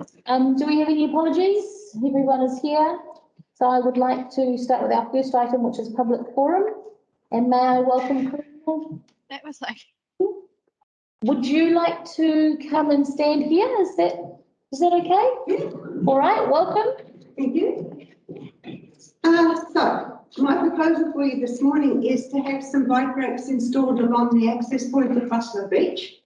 Do we have any apologies? Everyone is here. So I would like to start with our first item, which is public forum. And may I welcome Chris? That was like. Would you like to come and stand here? Is that okay? Yeah. All right, welcome. Thank you. So my proposal for you this morning is to have some bike racks installed along the access point of Bustler Beach.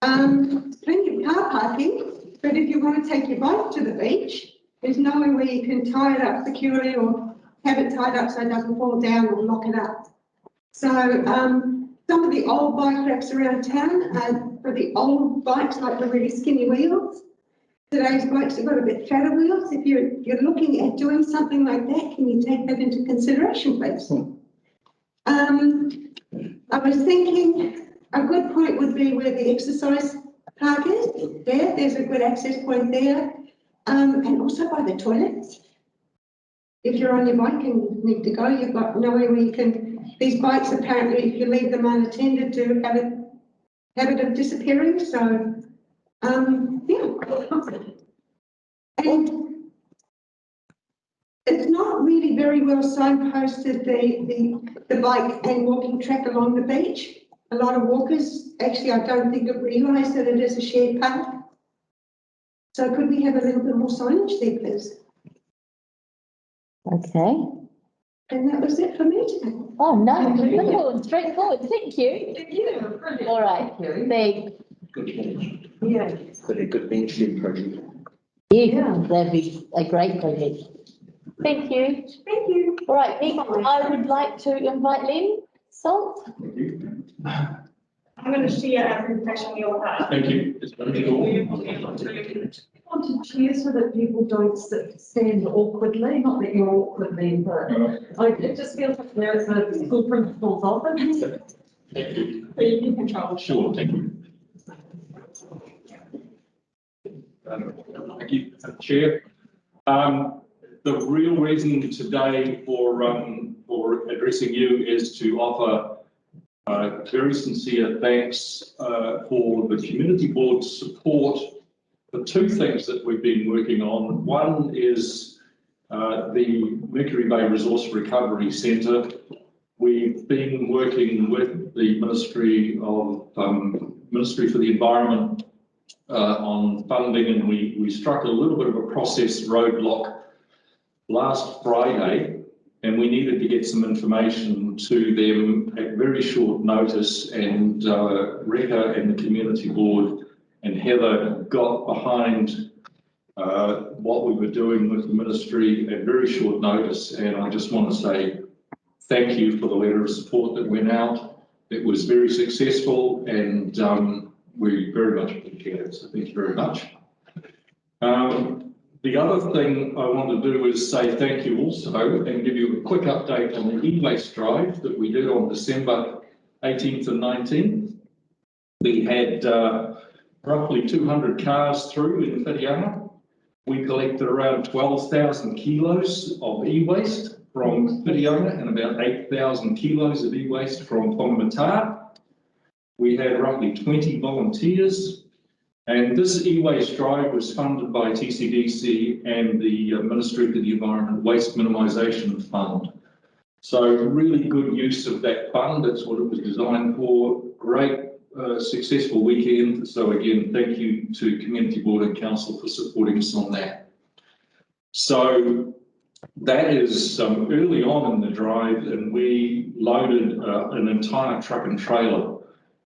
Plenty of car parking, but if you want to take your bike to the beach, there's nowhere where you can tie it up securely or have it tied up so it doesn't fall down or lock it up. So some of the old bike racks around town are for the old bikes, like the really skinny wheels. Today's bikes have got a bit fatter wheels. If you're looking at doing something like that, can you take that into consideration, please? I was thinking a good point would be where the exercise park is. There's a good access point there, and also by the toilets. If you're on your bike and you need to go, you've got nowhere where you can. These bikes apparently, if you leave them unattended, do have a habit of disappearing. So, yeah. And it's not really very well signposted, the bike and walking track along the beach. A lot of walkers, actually, I don't think have realised that it is a shared path. So could we have a little bit more signage there, please? Okay. And that was it for me today. Oh, no, simple and straightforward. Thank you. Thank you. All right. Thanks. Yeah. Pretty good bench project. Yeah, that'd be a great project. Thank you. Thank you. All right, people, I would like to invite Len Salt. I'm going to share our presentation you'll have. Thank you. I want to cheer so that people don't stand awkwardly, not that you're awkwardly, but it just feels like they're at the school principal's office. Thank you. But you can control. Sure, thank you. Thank you, Chair. The real reason today for addressing you is to offer very sincere thanks for the community board's support for two things that we've been working on. One is the Mercury Bay Resource Recovery Centre. We've been working with the Ministry for the Environment on funding, and we struck a little bit of a process roadblock last Friday, and we needed to get some information to them at very short notice, and Reka and the community board and Heather got behind what we were doing with the ministry at very short notice, and I just want to say thank you for the letter of support that went out. It was very successful, and we very much appreciate it, so thank you very much. The other thing I want to do is say thank you also and give you a quick update on the e-waste drive that we did on December 18th and 19th. We had roughly 200 cars through in Whitianga. We collected around 12,000 kilos of e-waste from Whitianga and about 8,000 kilos of e-waste from Whangamata. We had roughly 20 volunteers. And this e-waste drive was funded by TCDC and the Ministry for the Environment Waste Minimisation Fund. So really good use of that fund. That's what it was designed for. Great, successful weekend. So again, thank you to Community Board and Council for supporting us on that. So that is early on in the drive, and we loaded an entire truck and trailer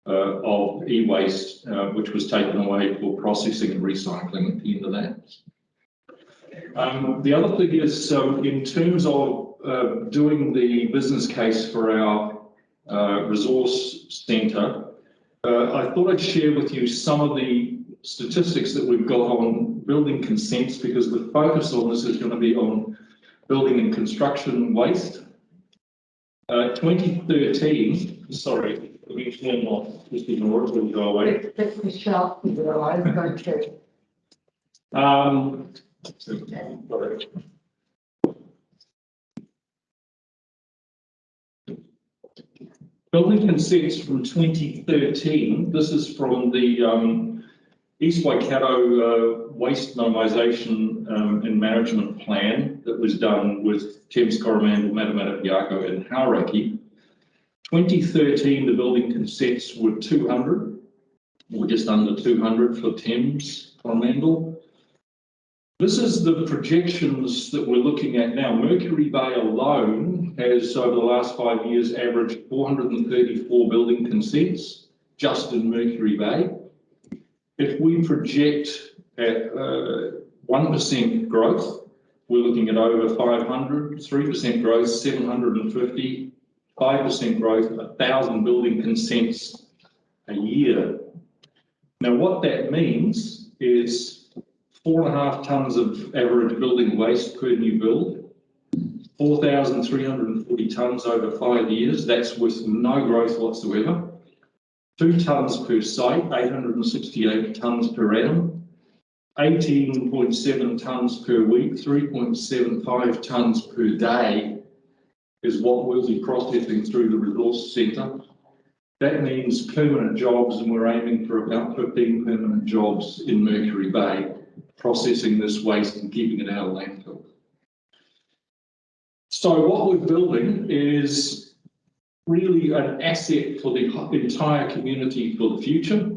of e-waste, which was taken away for processing and recycling at the end of that. The other thing is, in terms of doing the business case for our resource centre, I thought I'd share with you some of the statistics that we've got on building consents, because the focus on this is going to be on building and construction waste. 2013, sorry. Just ignore it, we'll go away. Building consents from 2013. This is from the East Waikato waste minimisation and management plan that was done with Thames Coromandel, Matarangi and Hauraki. 2013, the building consents were 200, or just under 200 for Thames Coromandel. This is the projections that we're looking at now. Mercury Bay alone has, over the last 5 years, averaged 434 building consents just in Mercury Bay. If we project at 1% growth, we're looking at over 500, 3% growth, 750, 5% growth, 1,000 building consents a year. Now, what that means is 4.5 tonnes of average building waste per new build, 4,340 tonnes over 5 years. That's with no growth whatsoever. 2 tonnes per site, 868 tonnes per annum, 18.7 tonnes per week, 3.75 tonnes per day is what we'll be processing through the resource centre. That means permanent jobs, and we're aiming for about 15 permanent jobs in Mercury Bay, processing this waste and keeping it out of landfill. So what we're building is really an asset for the entire community for the future.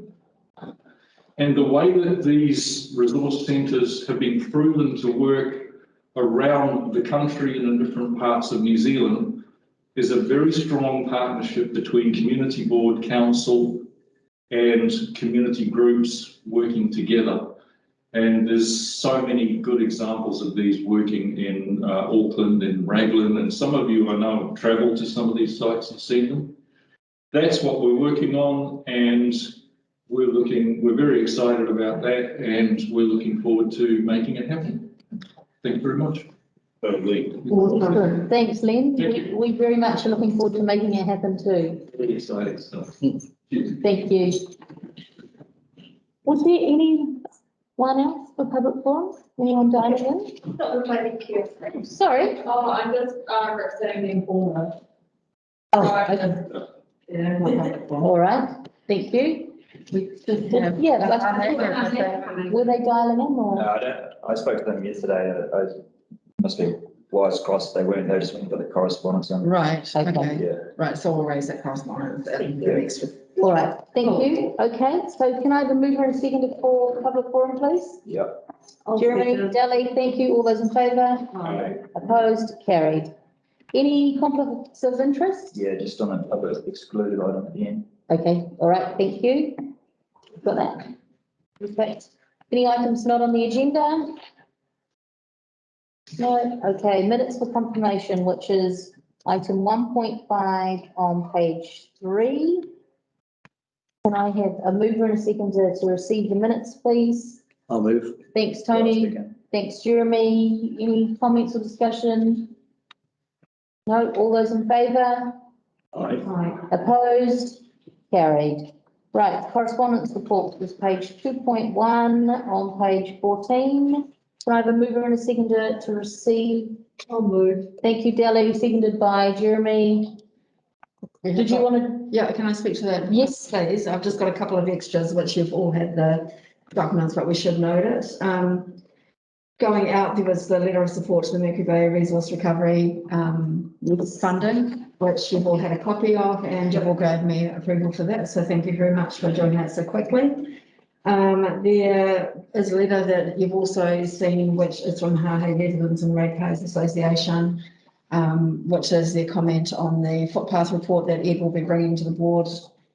And the way that these resource centres have been proven to work around the country and in different parts of New Zealand is a very strong partnership between community board, council and community groups working together. And there's so many good examples of these working in Auckland and Raglan, and some of you I know have travelled to some of these sites and seen them. That's what we're working on, and we're very excited about that, and we're looking forward to making it happen. Thank you very much. Excellent. Thanks, Len. Thank you. We very much are looking forward to making it happen too. Really exciting stuff. Thank you. Was there anyone else for public forum? Anyone dialing in? That was like here. Sorry. Oh, I'm just representing the informer. Oh, okay. Yeah. All right. Thank you. Yeah, were they dialing in No, or? I don't, I spoke to them yesterday, I must be wires crossed, they weren't, they just went and got the correspondence on. Right, Okay. okay, Yeah, right, so we'll raise that correspondence and the next. All right, thank you. Okay, so can I have a mover and seconder for public forum, please? yeah. Jeremy, Delhi, thank you. All those in favour? Opposed? Carried. Any conflicts of interest? Yeah, just on a public excluded item at the end. Okay, all right, thank you. Got that. Perfect. Any items not on the agenda? No, okay, minutes for confirmation, which is item 1.5 on page 3. Can I have a mover and a seconder to receive the minutes, please? I'll move. Thanks, Tony. Thanks, Jeremy. Any comments or discussion? No, all those in favour? Aye. Opposed? Carried. Right, correspondence report is page 2.1 on page 14. Can I have a mover and a seconder to receive? I'll move. Thank you, Delhi, seconded by Jeremy. Did you want to? Yeah, can I speak to that? Yes. Please, I've just got a couple of extras, which you've all had the documents, but we should note it. Going out, there was the letter of support to the Mercury Bay Resource Recovery funding, which you've all had a copy of, and you've all gave me approval for that. So thank you very much for doing that so quickly. There is a letter that you've also seen, which is from Hahei Residents and Ratepayers Association, which is their comment on the footpath report that Ed will be bringing to the board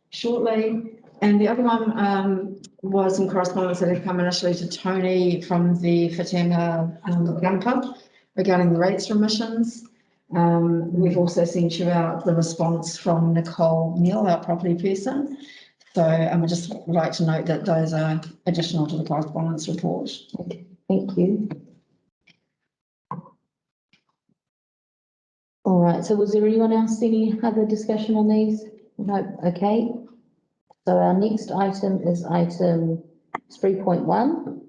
shortly. And the other one was in correspondence that had come initially to Tony from the Whitianga Gun Club regarding the rates for emissions. We've also sent you out the response from Nicole Neal, our property person. So I just would like to note that those are additional to the correspondence report. Thank you. All right, so was there anyone else, any other discussion on these? No, okay. So our next item is item 3.1.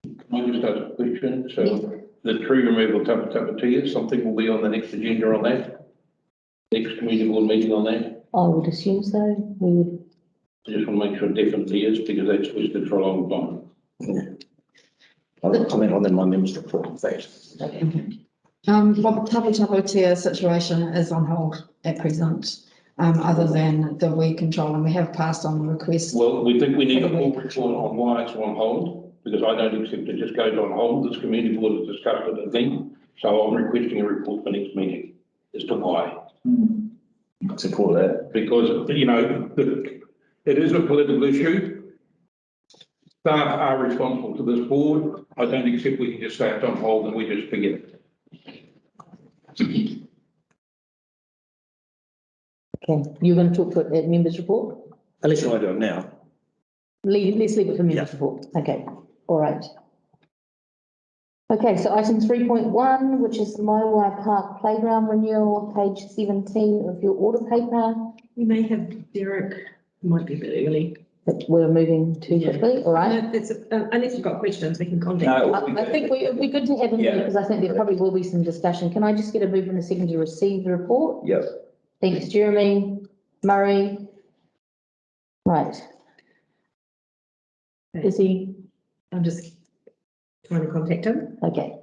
Can I just ask a question? So Yes. the tree removal Compactor tier, something will be on the next agenda on that? Next community board meeting on that? I would assume so. We would I just want to make sure it definitely is, because that's listed for a long time. I'll comment on the my members report, in fact. Well, Tapu Tier situation is on hold at present, other than the weed control, and we have passed on the request. Well, we think we need a full report on why it's on hold, because I don't accept it just goes on hold. This community board has discussed it at length, so I'm requesting a report for next meeting as to why. I support that. Because, you know, it is a political issue. Staff are responsible to this board. I don't accept we can just say it's on hold and we just forget it. Okay, you're going to talk to it at members report? Unless you want to do it now. Let's leave it for members report. Okay, all right. Okay, so item 3.1, which is the Moewai Park Playground Renewal, page 17 of your order paper. You may have Derek, might be a bit early. But we're moving too quickly, all right? It's, unless you've got questions, we can contact. No, I think it'd be good to have him here, Yeah. because I think there probably will be some discussion. Can I just get a mover and a second to receive the report? Yep. Thanks, Jeremy, Murray. Right. Is he, I'm just trying to contact him. okay.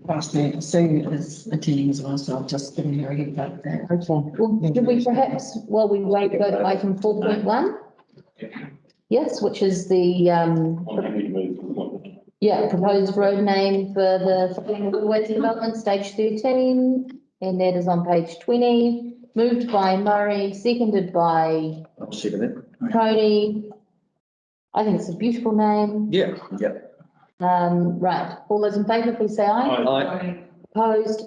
Last night, Sue is attending as well, so I'll just give her a head back there. Okay, well, should we perhaps, while we wait, go to item 4.1? Yes, which is the, I'm happy to move forward. yeah, proposed road name for the Whitianga Waterways development, stage 13, and that is on page 20. Moved by Murray, seconded by I'll second it. Tony. I think it's a beautiful name. Yeah. Right, all those in favour, please say aye. Aye. Opposed,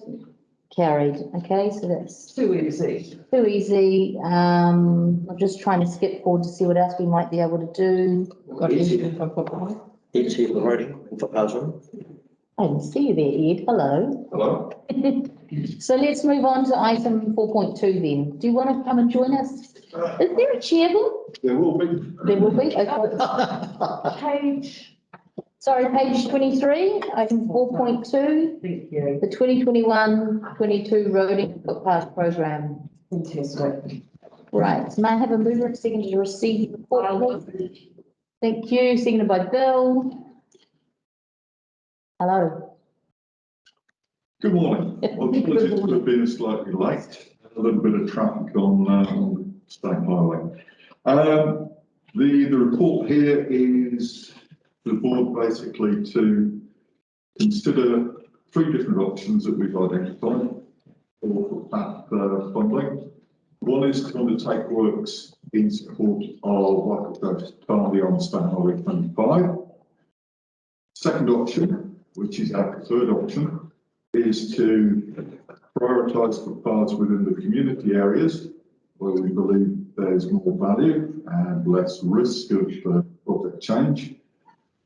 carried. Okay, so that's Too easy. too easy. I'm just trying to skip forward to see what else we might be able to do. Got anything for football? Ed's here for the voting in Footpaths room. I didn't see you there, Ed. Hello. Hello? So let's move on to item 4.2 then. Do you want to come and join us? Is there a chair there? There will be. There will be, okay. Page. Sorry, page 23, item 4.2, Thank you. the 2021-22 roading and footpath program. Fantastic. Right, so may I have a mover and second to receive the report, please? Thank you, seconded by Bill. Hello. Good morning. Apologies for being slightly late. A little bit of traffic on State Highway. The report here is the board basically to consider three different options that we've identified for footpath funding. One is to undertake works in support of what goes currently on State Highway 25. Second option, which is our preferred option, is to prioritise footpaths within the community areas where we believe there's more value and less risk of project change.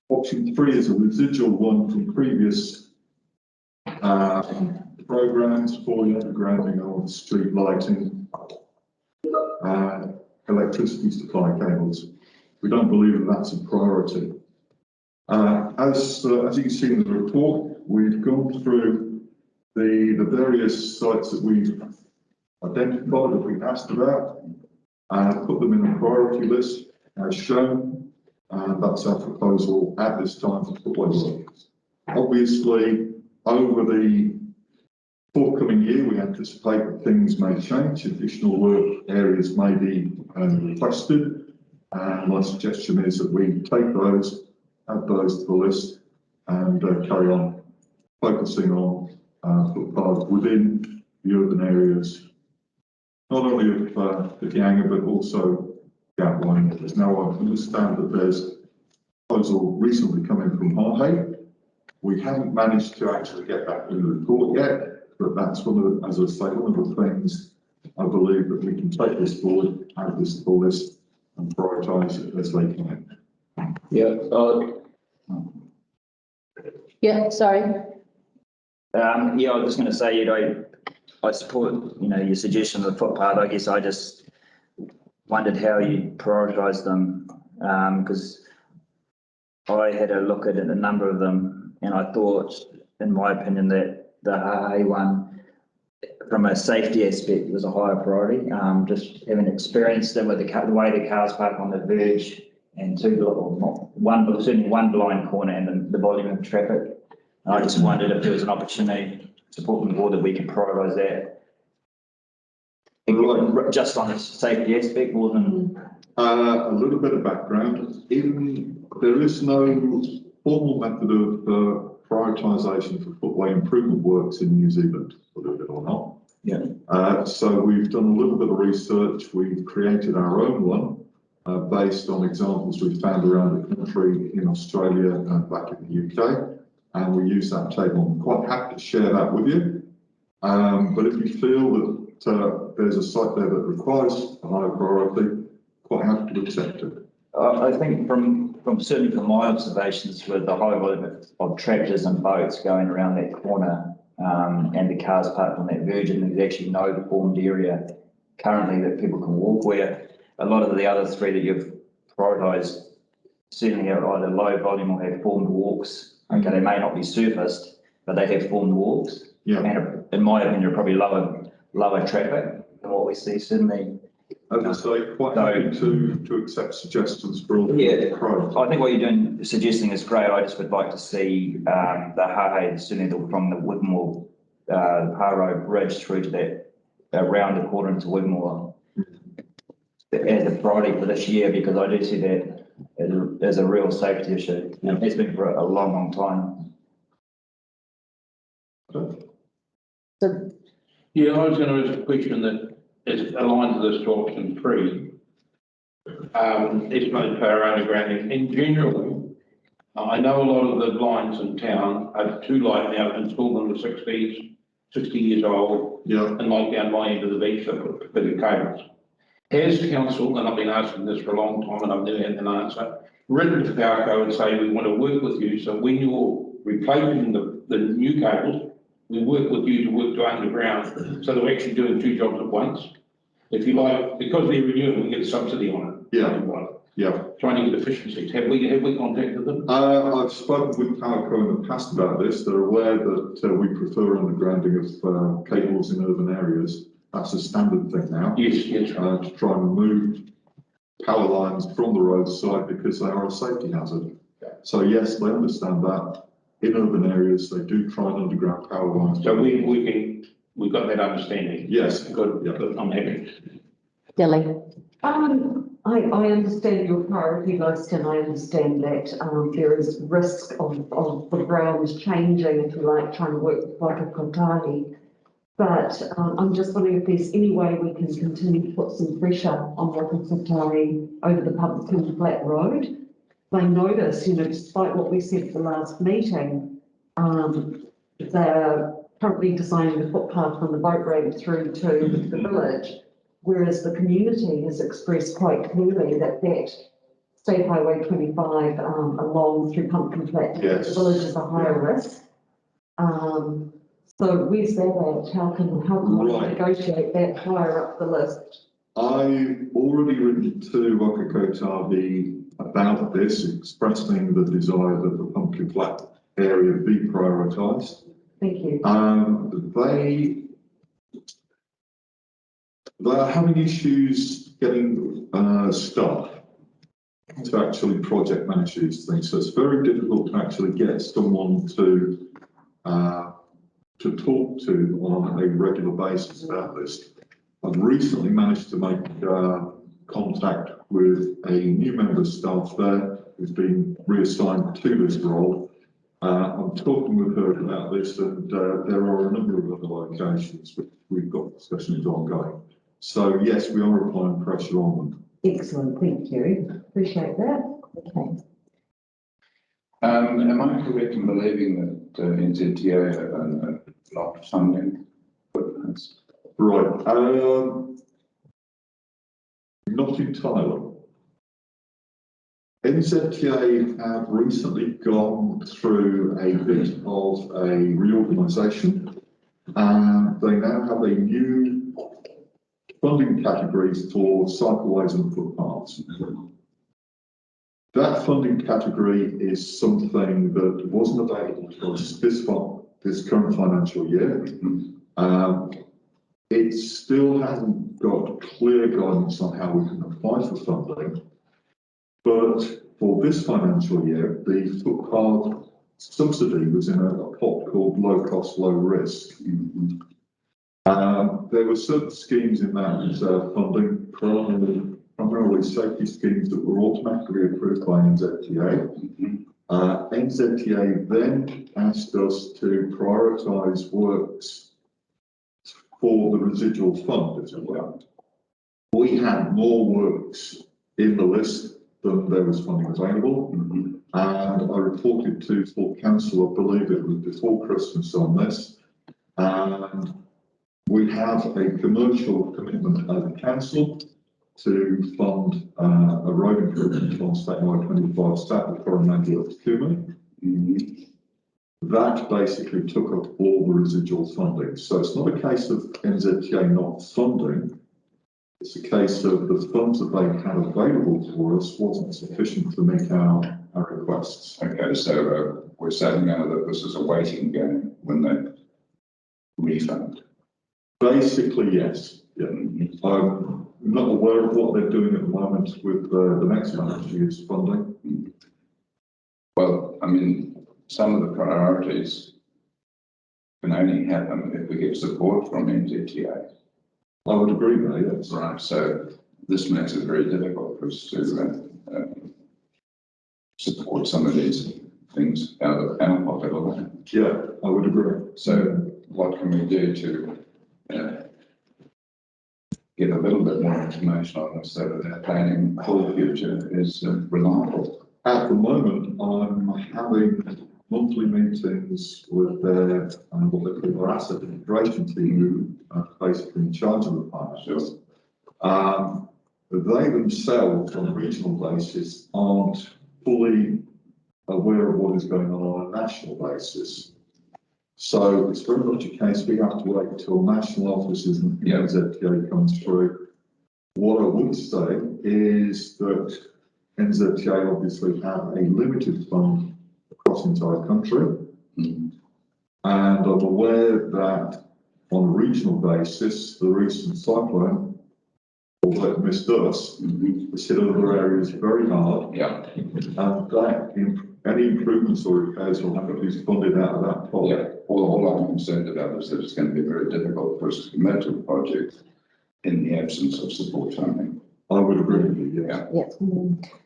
Option three is a residual one from previous programs for the undergrounding of street lighting, electricity supply cables. We don't believe that that's a priority. As you can see in the report, we've gone through the various sites that we've identified, that we've asked about, and put them in a priority list as shown. That's our proposal at this time for footway works. Obviously, over the forthcoming year, we anticipate that things may change. Additional work areas may be requested. And my suggestion is that we take those, add those to the list, and carry on focusing on footpaths within the urban areas, not only of Whitianga, but also the outlying areas. Now, I understand that there's a proposal recently coming from Harhay. We haven't managed to actually get that in the report yet, but that's one of the, as I say, one of the things I believe that we can take this forward, add this to the list, and prioritise it as they can. Yeah, Yeah, sorry. yeah, I was just going to say, I support, your suggestion of the footpath. I guess I just wondered how you prioritise them, because I had a look at a number of them, and I thought, in my opinion, that the Hahe one, from a safety aspect, was a higher priority. Just having experienced it with the way the cars park on the verge, and certainly one blind corner, and the volume of traffic. I just wondered if there was an opportunity to support from the board that we could prioritise that. Just on the safety aspect more than. A little bit of background. There is no formal method of prioritisation for footway improvement works in New Zealand, believe it or not. Yeah. So we've done a little bit of research. We've created our own one based on examples we've found around the country, in Australia and back in the UK. And we use that table. I'm quite happy to share that with you. But if you feel that there's a site there that requires a higher priority, quite happy to accept it. I think certainly from my observations with the high volume of tractors and boats going around that corner, and the cars parked on that verge, and there's actually no formed area currently that people can walk, where a lot of the other three that you've prioritised certainly have either low volume or have formed walks. Okay, they may not be surfaced, but they have formed walks. Yeah. And in my opinion, probably lower traffic than what we see certainly. As I say, quite happy to accept suggestions for all. Yeah, I think what you're suggesting is great. I just would like to see the Hahe, certainly from the Whitmore Paro Bridge through to that around the corner into Whitmore as a priority for this year, because I do see that as a real safety issue. And it's been for a long, long time. So, Yeah, I was going to ask a question that is aligned to this to option 3. Estimated power undergrounding. In general, I know a lot of the lines in town are too light now, installed in the 60s, 60 years old. Yeah. And like down my end of the beach, they put bigger cables. Has council, and I've been asking this for a long time and I've never had an answer, written to Powerco and say we want to work with you, so when you're replacing the new cables, we work with you to work to underground, so that we're actually doing 2 jobs at once. If you like, because they're renewing, we get a subsidy on it. Yeah. Yeah. Trying to get efficiencies. Have we contacted them? I've spoken with Powerco in the past about this. They're aware that we prefer undergrounding of cables in urban areas. That's a standard thing now. Yes, to try and remove power lines from the roadside because they are a safety hazard. So yes, they understand that. In urban areas, they do try and underground power lines. So we've got that understanding. Yes. Good. Yeah. Good. I'm happy. Dilly. I understand your priority list, and I understand that there is risk of the ground changing, if you like, trying to work with Whakakotari. But I'm just wondering if there's any way we can continue to put some pressure on Whakakotari over the public flat road. They notice, despite what we said at the last meeting, they're currently designing the footpath from the boat ramp through to the village, whereas the community has expressed quite clearly that State Highway 25 along through Pumpkin Flat, Yes. the village is a higher risk. So where's that at? How can we negotiate that higher up the list? I've already written to Whakakotari about this, expressing the desire that the Pumpkin Flat area be prioritised. Thank you. They're having issues getting staff to actually project manage these things. So it's very difficult to actually get someone to talk to on a regular basis about this. I've recently managed to make contact with a new member of staff there who's been reassigned to this role. I'm talking with her about this, and there are a number of other locations which we've got discussions ongoing. So yes, we are applying pressure on them. Excellent, thank you. Appreciate that. Okay. Am I correct in believing that NZTA have blocked funding? Right. Not entirely. NZTA have recently gone through a bit of a reorganisation, and they now have a new funding categories for Psycholizer and Footpaths. That funding category is something that wasn't available to us this current financial year. It still hasn't got clear guidance on how we can apply for funding, but for this financial year, the footpath subsidy was in a pot called low cost, low risk. There were certain schemes in that funding, primarily safety schemes that were automatically approved by NZTA. NZTA then asked us to prioritise works for the residual fund, as it were. We had more works in the list than there was funding available. And I reported to full council, I believe it was before Christmas on this. And we have a commercial commitment as a council to fund a road improvement on State Highway 25 Stafford Correspondence to Kumai. That basically took up all the residual funding. So it's not a case of NZTA not funding, it's a case of the funds that they had available for us wasn't sufficient to meet our requests. Okay, so we're saying now that this is a waiting game when they refund. Basically, yes. Yeah. I'm not aware of what they're doing at the moment with the next financial year's funding. Well, I mean, some of the priorities can only happen if we get support from NZTA. I would agree with that, yes. Right, so this makes it very difficult for us to support some of these things out of our pocket alone. Yeah, I would agree. So what can we do to get a little bit more information on this so that our planning for the future is reliable? At the moment, I'm having monthly meetings with their what they call their asset integration team, who are basically in charge of the partnership. They themselves, on a regional basis, aren't fully aware of what is going on a national basis. So it's very much a case we have to wait until national offices and NZTA comes through. What I would say is that NZTA obviously have a limited fund across the entire country. And I'm aware that on a regional basis, the recent cyclone, although it missed us, it's hit other areas very hard. Yeah. And that any improvements or repairs will have to be funded out of that pot. Yeah. All I'm concerned about is that it's going to be very difficult for us to commit to a project in the absence of support funding. I would agree with you, yes. Yeah.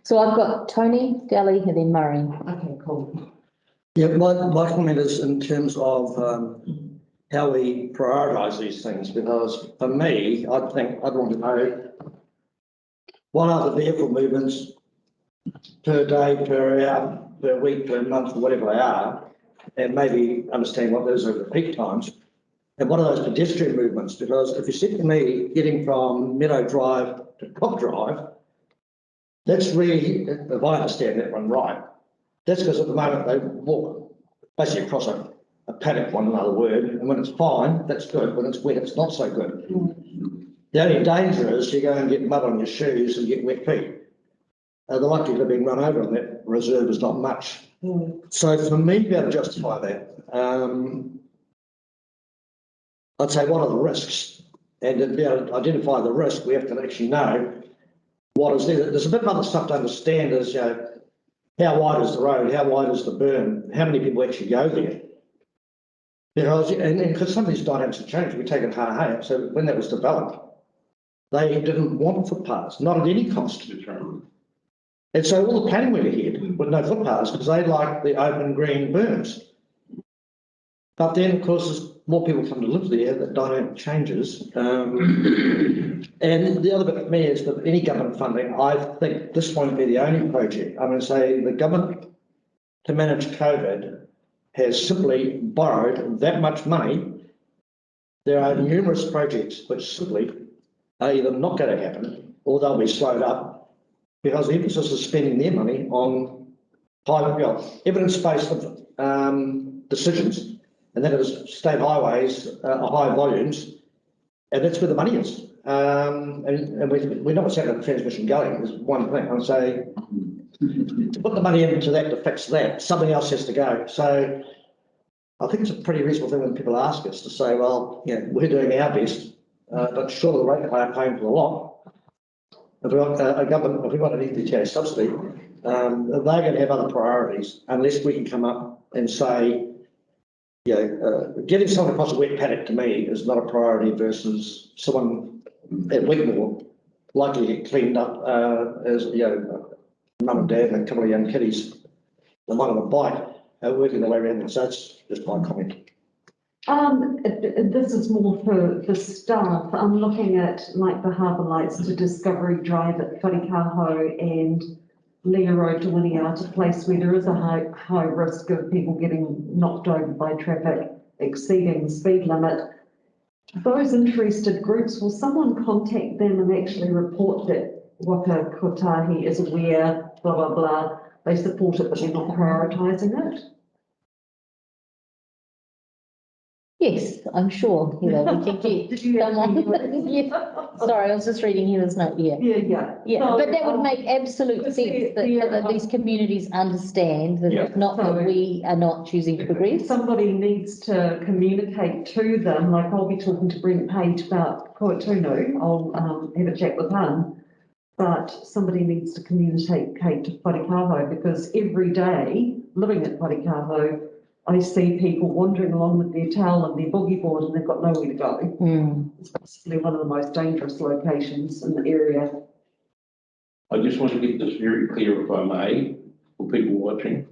So I've got Tony, Delhi, and then Murray. Okay, cool. Yeah, my comment is in terms of how we prioritise these things, because for me, I think I'd want to know what are the vehicle movements per day, per hour, per week, per month, or whatever they are, and maybe understand what those are at the peak times. And what are those pedestrian movements? Because if you said to me, getting from Meadow Drive to Cobb Drive, that's really, if I understand that one right, that's because at the moment they walk basically across a paddock, one another word, and when it's fine, that's good. When it's wet, it's not so good. The only danger is you go and get mud on your shoes and get wet feet. The likelihood of being run over on that reserve is not much. So for me to be able to justify that, I'd say what are the risks? And to be able to identify the risk, we have to actually know what is there. There's a bit of other stuff to understand is, you know, how wide is the road? How wide is the berm? How many people actually go there? Because, and because some of these dynamics have changed, we take it hard. So when that was developed, they didn't want footpaths, not at any cost. And so all the planning went ahead with no footpaths because they like the open green berms. But then, of course, as more people come to live there, the dynamic changes. And the other bit for me is that any government funding, I think this won't be the only project. I'm going to say the government to manage COVID has simply borrowed that much money. There are numerous projects which simply are either not going to happen or they'll be slowed up because the emphasis is spending their money on evidence-based decisions, and that is state highways, high volumes, and that's where the money is. And we know what's happening with transmission going is one thing. I'd say to put the money into that to fix that, something else has to go. So I think it's a pretty reasonable thing when people ask us to say, well, you know, we're doing our best, but sure, the ratepayer paying for a lot. If we've got a government, if we've got an EPTA subsidy, they're going to have other priorities unless we can come up and say, you know, getting someone across a wet paddock to me is not a priority versus someone at Wigmore likely to get cleaned up as, you know, mum and dad and a couple of young kiddies, the one on a bike, working their way around it. So it's just my comment. This is more for staff. I'm looking at like the Harbour Lights to Discovery Drive at Wharikaho and Lea Road to Whitianga, a place where there is a high risk of people getting knocked over by traffic exceeding the speed limit. Those interested groups, will someone contact them and actually report that Waka Kotahi is aware, blah, blah, blah, they support it, but they're not prioritising it? Yes, I'm sure, you know, we can get Did you someone. actually- Yeah. Sorry, I was just reading Heather's note, yeah. Yeah. Yeah, So, but that would make absolute because sense that these communities understand that it's not So- that we are not choosing to progress. Somebody needs to communicate to them, like I'll be talking to Brent Page about Koetunu, I'll have a chat with him. But somebody needs to communicate to Wharikaho, because every day, living at Wharikaho, I see people wandering along with their towel and their boogie board and they've got nowhere to go. It's possibly one of the most dangerous locations in the area. I just want to get this very clear, if I may, for people watching.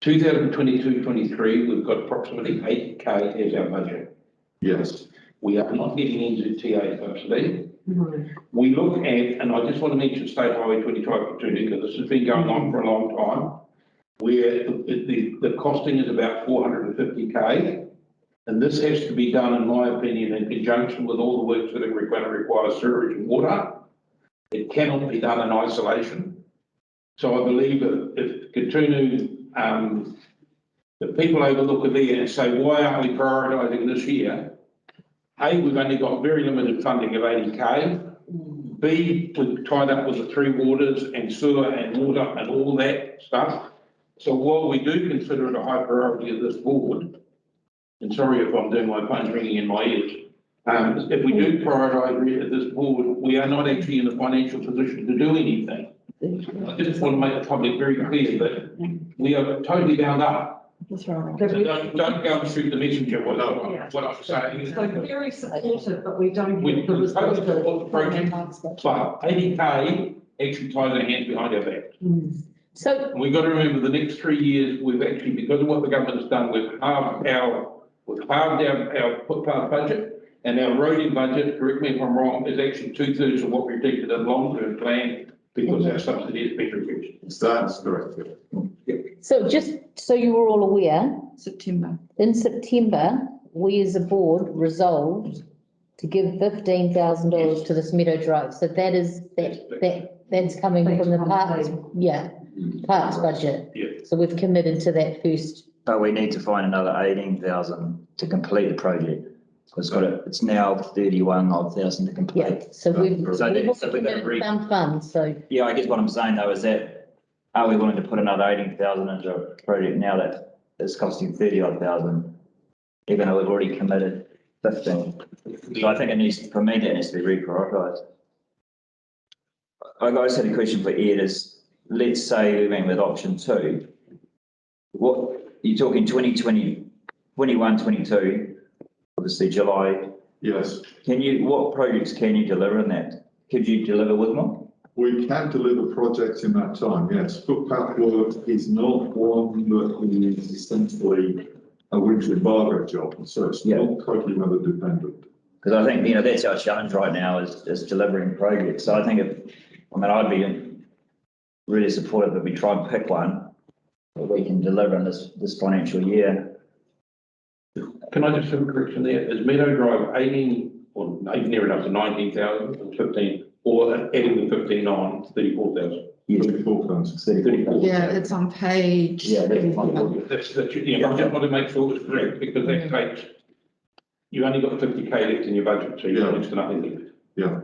2022-23, we've got approximately 80K as our budget. Yes. We are not getting NZTA subsidy. No. We look at, and I just want to mention State Highway 25 because this has been going on for a long time, where the costing is about 450K. And this has to be done, in my opinion, in conjunction with all the works that are going to require sewerage and water. It cannot be done in isolation. So I believe that if Kotunu, if people overlook it there and say, why aren't we prioritising this year? A, we've only got very limited funding of 80K. B, we've tied up with the three waters and sewer and water and all that stuff. So while we do consider it a high priority of this board, and sorry if I'm doing my phone's ringing in my ears, if we do prioritise at this board, we are not actually in a financial position to do anything. I just want to make the public very clear that we are totally bound up. That's right. So don't go and shoot the messenger, what I'm saying is. So very supportive, but we don't We have the totally resources. support the project, but 80K actually ties our hands behind our back. So, And we've got to remember the next 3 years, we've actually, because of what the government has done, we've halved our footpath budget, and our roading budget, correct me if I'm wrong, is actually 2/3 of what we predicted in long-term plan because our subsidy has been reduced. That's correct. so just so you were all aware, September. in September, we as a board resolved to give $15,000 to this Meadow Drive. So that is, that's coming from the parks, parks budget. Yeah. So we've committed to that first. But we need to find another 18,000 to complete the project. It's now 31,000 to complete. Yeah, so we've So already we've got to committed some funds, so. Yeah, I guess what I'm saying though is that, are we willing to put another 18,000 into a project now that is costing 30,000? Even though we've already committed 15. So I think it needs, for me, that needs to be reprioritised. I just had a question for Ed is, let's say we went with option 2. What, you're talking 2020, 21, 22, obviously July. Yes, What projects can you deliver in that? Could you deliver Wigmore? we can deliver projects in that time, yes. Footpath work is not one that is essentially a winter embargo job, so it's not totally weather dependent. Because I think, that's our challenge right now is delivering projects. So I think I'd be really supportive if we try and pick one that we can deliver in this financial year. Can I just have a correction there? Is Meadow Drive 18, or near enough to 19,000 and 15? or adding the 15 on 34,000? Yes, 34,000. 34. Yeah, it's on page. Yeah, that's fine. That's, yeah, I just want to make sure it's correct, because that takes, you only got 50K left in your budget, so you've got next to nothing left. Yeah,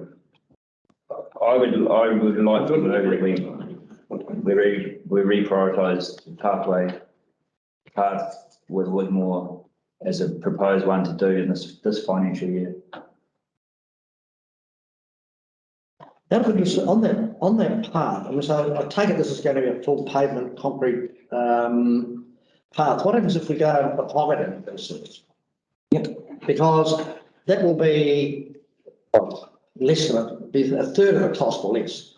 I would like to know that we reprioritise pathway path with Woodmore as a proposed one to do in this financial year. That would be, on that path, I mean, so I take it this is going to be a full pavement concrete, path. What happens if we go and put hog in instead? Yep. Because that will be less than be a third of the cost or less.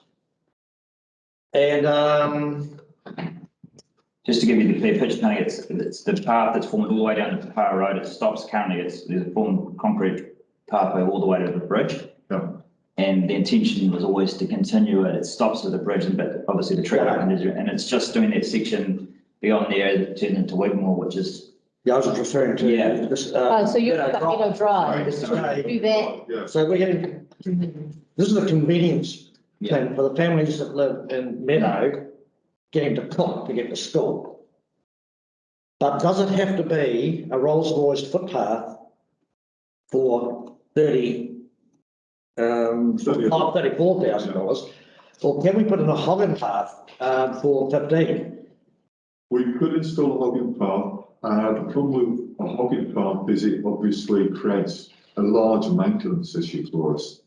And, Just to give you the clear picture, Tony, it's the path that's formed all the way down to Papara Road. It stops currently. There's a formed concrete pathway all the way to the bridge. yeah. And the intention was always to continue it. It stops at the bridge, but obviously the track and it's just doing that section beyond there that turns into Wigmore, which is. yeah, I was referring to. Yeah. This, So you're at Meadow Drive, This is do that. Yeah. So we're getting, this is a convenience thing for the families that live in Meadow, getting to Cook to get to school. But does it have to be a Rolls Royce footpath for $34,000, or can we put in a hogging path for 15? We could install a hogging path. The problem with a hogging path is it obviously creates a large maintenance issue for us.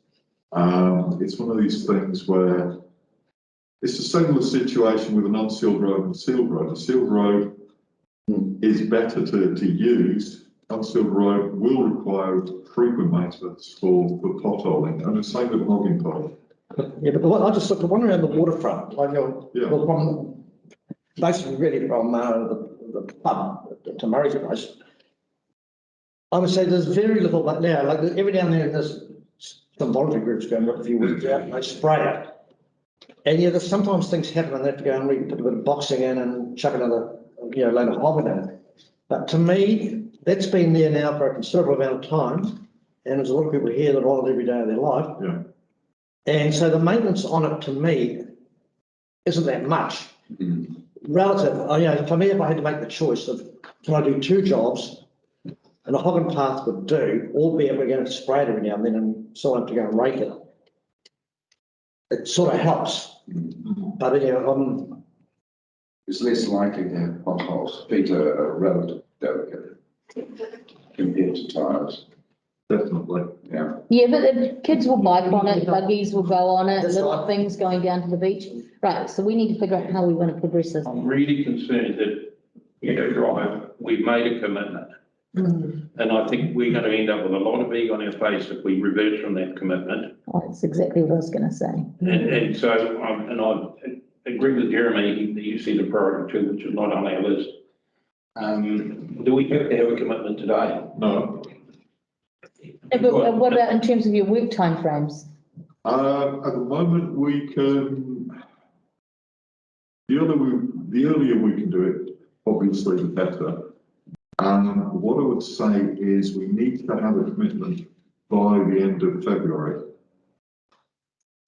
It's one of these things where it's a similar situation with an unsealed road and a sealed road. A sealed road is better to use. Unsealed road will require frequent maintenance for potholing, and the same with hogging path. Yeah, but I just looked at one around the waterfront, like, well, from, basically really from the pub to Murray's place. I would say there's very little, but now, like every down there, there's some voluntary groups going up a few weeks out and they spray it. And yeah, there's sometimes things happen and they have to go and put a bit of boxing in and chuck another, load of hobbit in. But to me, that's been there now for a considerable amount of time. And there's a lot of people here that are on it every day of their life. Yeah. And so the maintenance on it to me isn't that much. Relative, for me, if I had to make the choice of can I do two jobs, and a hogging path would do, albeit we're going to spray it every now and then and so I have to go and rake it. It sort of helps. But It's less likely to have potholes. Feet are relatively delicate compared to tyres. Definitely. Yeah. Yeah, but the kids will bike on it, buggies will go on it, That's little right. things going down to the beach. Right, so we need to figure out how we want to progress this. I'm really concerned that, Drive, we've made a commitment. And I think we're going to end up with a lot of egg on our face if we reverse from that commitment. Oh, that's exactly what I was going to say. And so, I agree with Jeremy, that you see the priority too, which is not on our list. Do we have to have a commitment today? No. Yeah, but what about in terms of your work timeframes? At the moment, we can, the earlier we can do it, obviously the better. What I would say is we need to have a commitment by the end of February.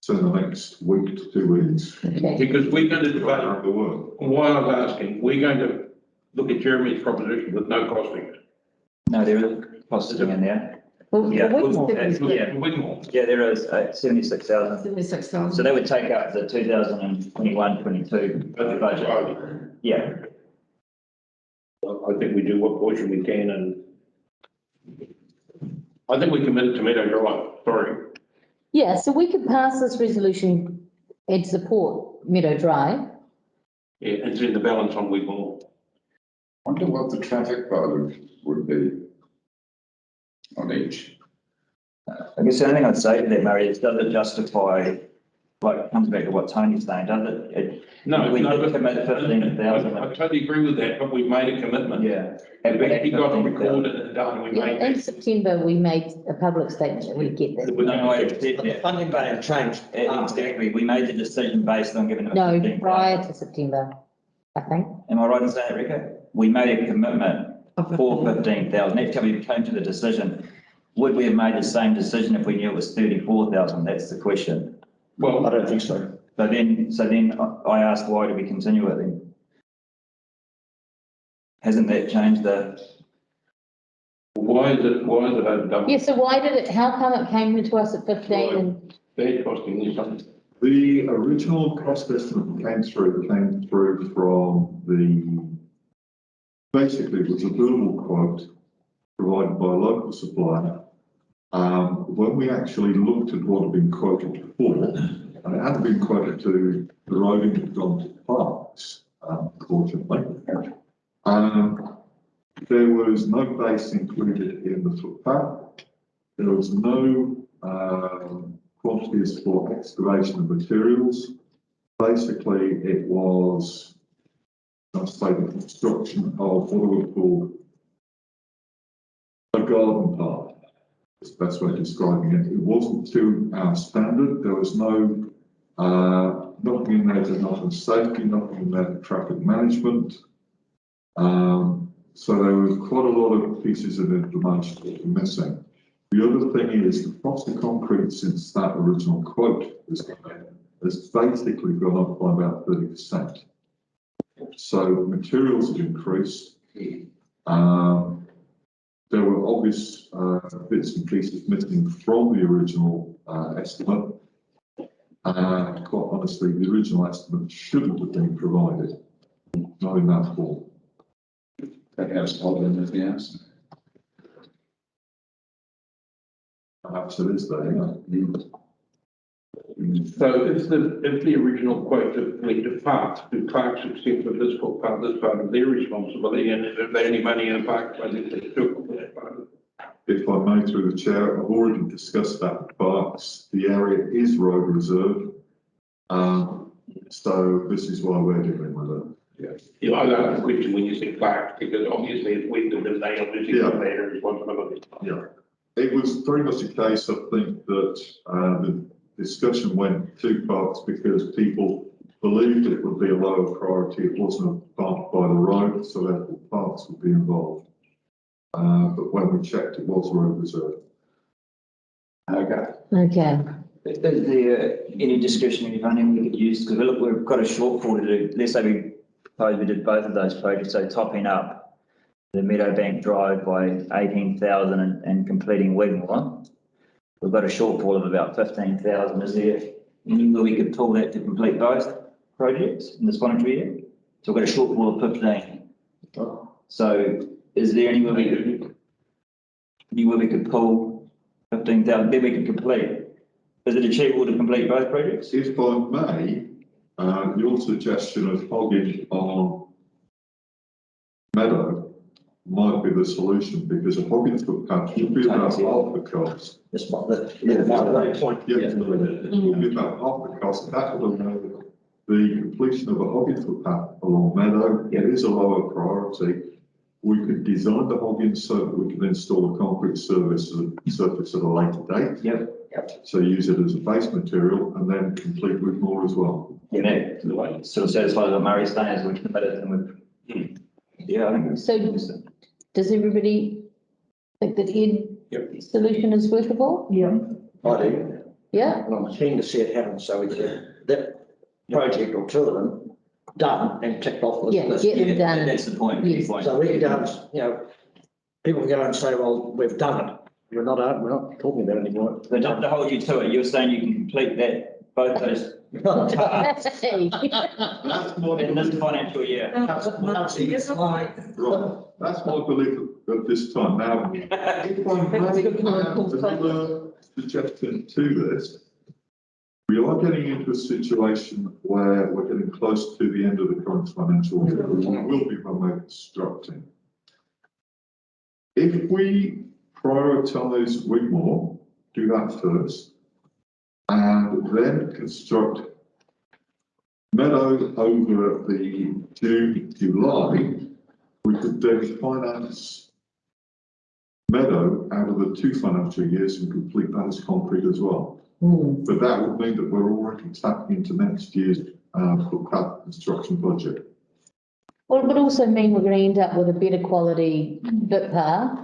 So the next week to 2 weeks. Okay. Because we're going to debate, The work. while I was asking, we're going to look at Jeremy's proposition with no costing. No, there is costing in there. Well, Yeah, Wigmore. Yeah, there is 76,000. 76,000. So that would take up the 2021-22 budget. Yeah. I think we do what portion we can, and I think we committed to Meadow Drive, sorry. Yeah, so we could pass this resolution and support Meadow Drive. Yeah, it's in the balance on Wigmore. Wonder what the traffic volume would be on each. I guess the only thing I'd say to that, Murray, is does it justify, like, it comes back to what Tony's saying, does it? No, We no, did commit 15,000. I totally agree with that, but we've made a commitment. Yeah. We actually got it recorded and done, we Yeah, made in that. September, we made a public statement that we get that. No, I but the funding may have changed. Exactly, we made the decision based on giving. No, prior to September, I think. Am I right in saying that, Rico? We made a commitment for 15,000, next time we came to the decision, would we have made the same decision if we knew it was 34,000? That's the question. Well, I don't think so. So then I asked, why do we continue it then? Hasn't that changed the, Why is it overdone? Yeah, so why did it, how come it came to us at 15 and, They're costing you something. The original cost estimate came through from basically it was a verbal quote provided by a local supplier. When we actually looked at what had been quoted before, and it hadn't been quoted to the road into Footpaths, unfortunately. There was no base included in the footpath. There was no quantities for excavation of materials. Basically, it was, I'd say, the construction of what I would call a garden path. That's the best way of describing it. It wasn't to our standard. There was no nothing in there to health and safety, nothing in there for traffic management. So there was quite a lot of pieces of information that were missing. The other thing is the cost of concrete since that original quote was made has basically gone up by about 30%. So materials have increased. There were obvious bits and pieces missing from the original estimate. Quite honestly, the original estimate shouldn't have been provided, not in that form. Perhaps problem with the answer. Perhaps it is there, yeah. So if the original quote of the park, the parks except for this footpath, this part of their responsibility, and if there's any money in the park, I think they took that part of it. If I may, through the chair, I've already discussed that with Parks. The area is road reserve. So this is why we're dealing with it. Yeah, I got a question when you say parks, because obviously it's with them, they obviously Yeah. have their responsibility. Yeah. It was very much a case, I think, that the discussion went to Parks because people believed it would be a lower priority. It wasn't a path by the road, so therefore Parks would be involved. But when we checked, it was road reserve. Okay. okay. is there any discretionary funding we could use? Because look, we've got a shortfall to do. Let's say we propose we did both of those projects, so topping up the Meadowbank Drive by 18,000 and completing Wigmore. We've got a shortfall of about 15,000. Is there anywhere we could pull that to complete both projects in this financial year? So we've got a shortfall of 15. So is there anywhere we could pull 15,000, then we could complete? Is it achievable to complete both projects? If I may, your suggestion of hogging on Meadow might be the solution, because a hogging footpath would be about half the cost. That's what the point. Yeah, it would be about half the cost. That would allow the completion of a hogging footpath along Meadow. It is a lower priority. We could design the hogging so that we can install a concrete surface at a later date. Yep. So use it as a base material and then complete with more as well. Yeah, that sort of satisfies what Murray's saying, is we've committed and we've, yeah, I think. So does everybody think that Ed's solution is workable? Yeah. I do. Yeah, And I'm keen to see it happen, so we get that project or two of them done and ticked off the yeah, list. get them done. That's the point. Yes. So we can go, and, people can go and say, well, we've done it. We're not talking about it anymore. So just to hold you to it, you're saying you can complete that, both those tasks Hey. That's my in this financial year. Right, that's my belief at this time. Now, if I may add another suggestion to this, we are getting into a situation where we're getting close to the end of the current financial year. We will be when we're constructing. If we prioritise Wigmore, do that first, and then construct Meadow over the June, July, we could then finance Meadow out of the 2 financial years and complete that as concrete as well. But that would mean that we're already tapping into next year's footpath construction budget. Well, it would also mean we're going to end up with a better quality bit path.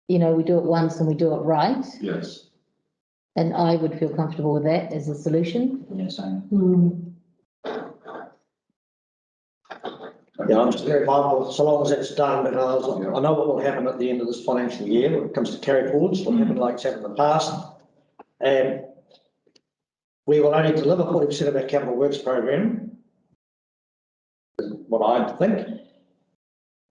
You know, we do it once and we do it right. Yes. And I would feel comfortable with that as a solution. Yeah, same. Yeah, I'm just very mindful, so long as it's done, because I know what will happen at the end of this financial year when it comes to carry forwards, what happened like it's happened in the past. And we will only deliver 40% of our capital works program, is what I think.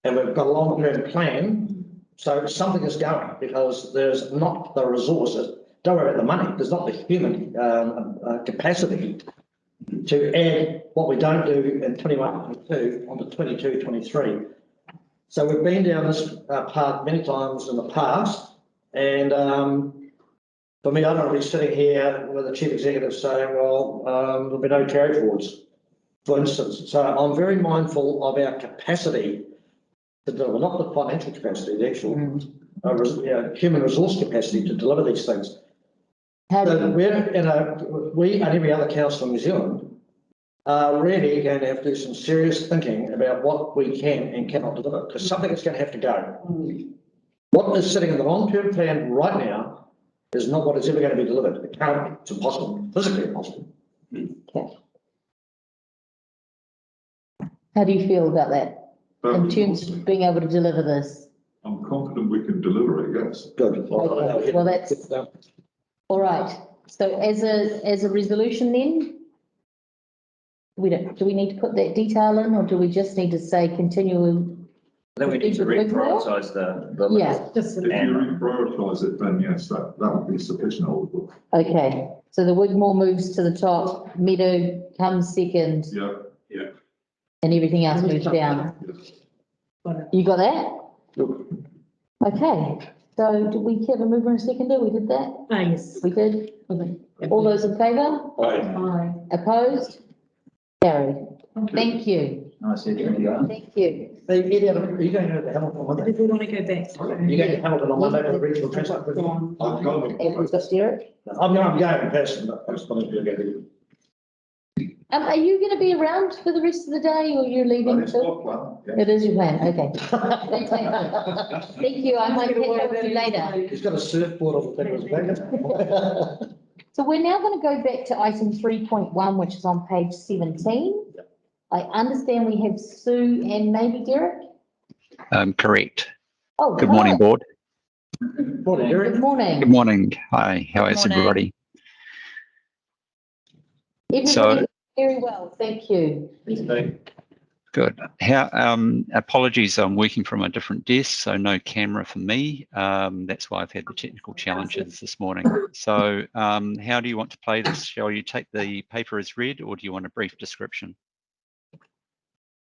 And we've got a long-term plan, so something is going, because there's not the resources, don't worry about the money, there's not the human capacity to add what we don't do in 21-22 onto 22-23. So we've been down this path many times in the past, and for me, I don't want to be sitting here with the chief executive saying, well, there'll be no carry forwards, for instance. So I'm very mindful of our capacity to deliver, not the financial capacity, the actual human resource capacity to deliver these things. So we and every other council in New Zealand are really going to have to do some serious thinking about what we can and cannot deliver, because something is going to have to go. What is sitting in the long-term plan right now is not what is ever going to be delivered. It can't, it's impossible, physically impossible. Okay. How do you feel about that in terms of being able to deliver this? I'm confident we can deliver it, yes. Good. Okay. Well, that's all right. So as a resolution then, do we need to put that detail in, or do we just need to say continue? I think we need to reprioritise the. Yeah. If you reprioritise it, then yes, that would be sufficient. Okay, so the Wigmore moves to the top, Meadow comes second. Yeah, yeah. And everything else moves down. You got that? Okay, so did we have a mover and a seconder? We did that? Yes. We did? All those in favour? Aye. Opposed? Carried. Thank you. Nice, thank you. Thank you. Are you going to the Hamilton on Monday? If we want to go back. You going to Hamilton on Monday for the regional transport? I'm going. And we've got Derek. I'm going in person, but I was going to go. Are you going to be around for the rest of the day, or you're leaving It's too? not planned. It is your plan, okay. Thank you, I might catch up with you later. He's got a surfboard on the thing of his back. So we're now going to go back to item 3.1, which is on page 17. I understand we have Sue and maybe Derek? Correct. Oh, Good morning, board. Morning, Derek. Good morning. Good morning. Hi, how is everybody? Everybody very well, thank you. Good. Apologies, I'm working from a different desk, so no camera for me. That's why I've had the technical challenges this morning. So how do you want to play this? Shall you take the paper as read, or do you want a brief description?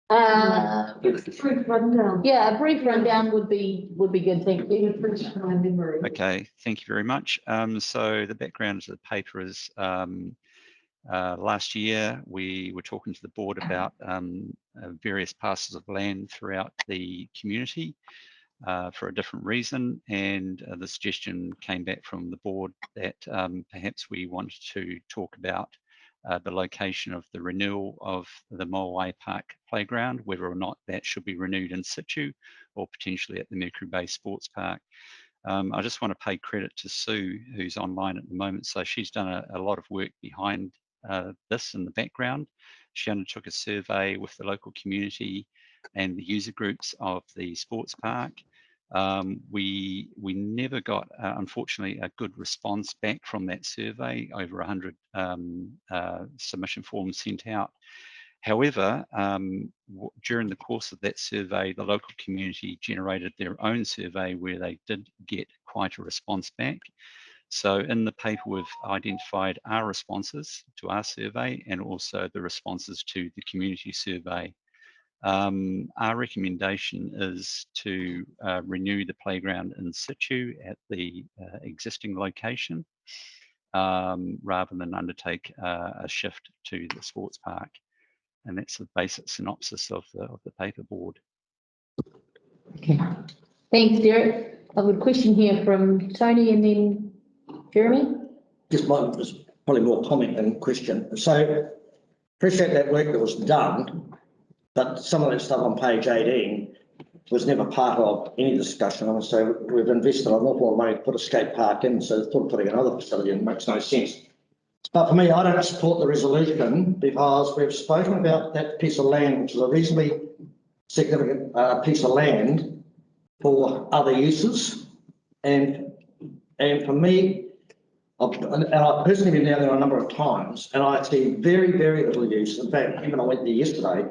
Brief rundown. Yeah, a brief rundown would be good, thank you. My memory. Okay, thank you very much. So the background to the paper is last year we were talking to the board about various parcels of land throughout the community for a different reason, and the suggestion came back from the board that perhaps we wanted to talk about the location of the renewal of the Moewai Park playground, whether or not that should be renewed in situ or potentially at the Mercury Bay Sports Park. I just want to pay credit to Sue, who's online at the moment. So she's done a lot of work behind this in the background. She undertook a survey with the local community and the user groups of the sports park. We never got, unfortunately, a good response back from that survey, over 100 submission forms sent out. However, during the course of that survey, the local community generated their own survey where they did get quite a response back. So in the paper, we've identified our responses to our survey and also the responses to the community survey. Our recommendation is to renew the playground in situ at the existing location rather than undertake a shift to the sports park. And that's the basic synopsis of the paper board. Okay, thanks, Derek. I have a question here from Tony and then Jeremy. Just mine was probably more comment than question. So appreciate that work that was done, but some of that stuff on page 18 was never part of any discussion. I would say we've invested an awful lot of money to put a skate park in, so putting another facility in makes no sense. But for me, I don't support the resolution because we've spoken about that piece of land, which is a reasonably significant piece of land for other uses. And for me, and I've personally been down there a number of times, and I see very, very little use. In fact, even I went there yesterday,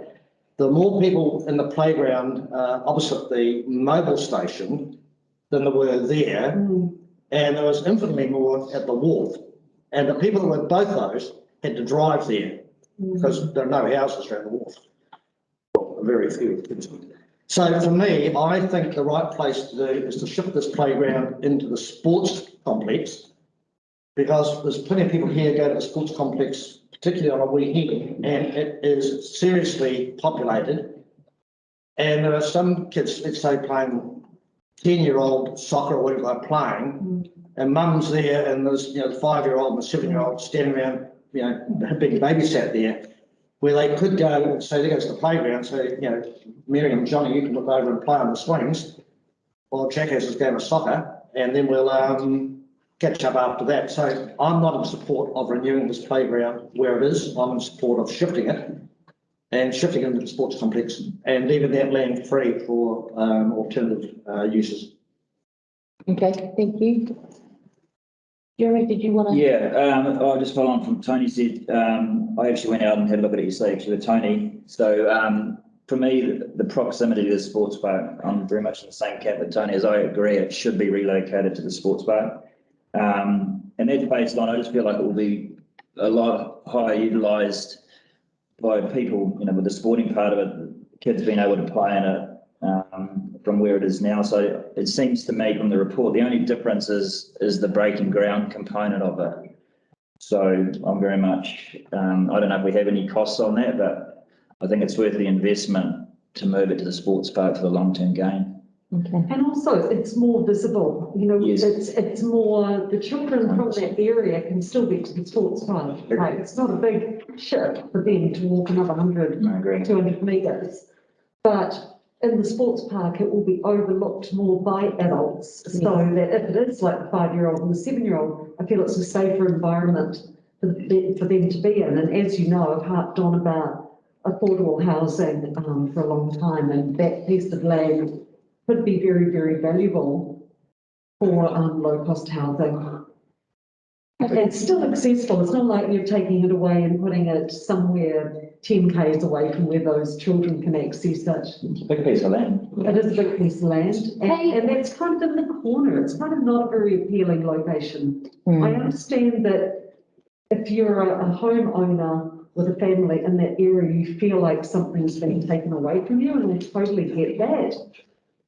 there were more people in the playground opposite the mobile station than there were there. And there was infinitely more at the Wharf. And the people that were both those had to drive there because there are no houses around the Wharf. Well, very few. So for me, I think the right place to do is to shift this playground into the sports complex, because there's plenty of people here go to the sports complex, particularly on a weekend, and it is seriously populated. And there are some kids, let's say, playing 10-year-old soccer or whatever they're playing, and mum's there, and there's, the 5-year-old and the 7-year-old standing around, being babysat there, where they could go and say, there goes the playground, so, Mary and Johnny, you can look over and play on the swings, while Jack has his game of soccer, and then we'll catch up after that. So I'm not in support of renewing this playground where it is. I'm in support of shifting it into the sports complex and leaving that land free for alternative uses. Okay, thank you. Jeremy, did you want to? Yeah, I'll just follow on from Tony said. I actually went out and had a look at it yesterday actually with Tony. So for me, the proximity to the sports park, I'm very much in the same camp with Tony, as I agree it should be relocated to the sports park. And that's based on, I just feel like it will be a lot higher utilised by people, with the sporting part of it, kids being able to play in it from where it is now. So it seems to me from the report, the only difference is the breaking ground component of it. So I'm very much, I don't know if we have any costs on that, but I think it's worth the investment to move it to the sports park for the long-term gain. Okay. And also it's more visible, Yes. it's more, the children from that area can still get to the sports park. Like, it's not a big shift for them to walk another 100, 200 metres. But in the sports park, it will be overlooked more by adults. So that if it is like the 5-year-old and the 7-year-old, I feel it's a safer environment for them to be in. And as you know, I've harped on about affordable housing for a long time, and that piece of land could be very, very valuable for low-cost housing. Okay. It's still accessible. It's not like you're taking it away and putting it somewhere 10 k's away from where those children can access it. It's a big piece of land. It is a big piece of land, and that's kind of in the corner. It's kind of not a very appealing location. I understand that if you're a homeowner with a family in that area, you feel like something's been taken away from you, and I totally get that.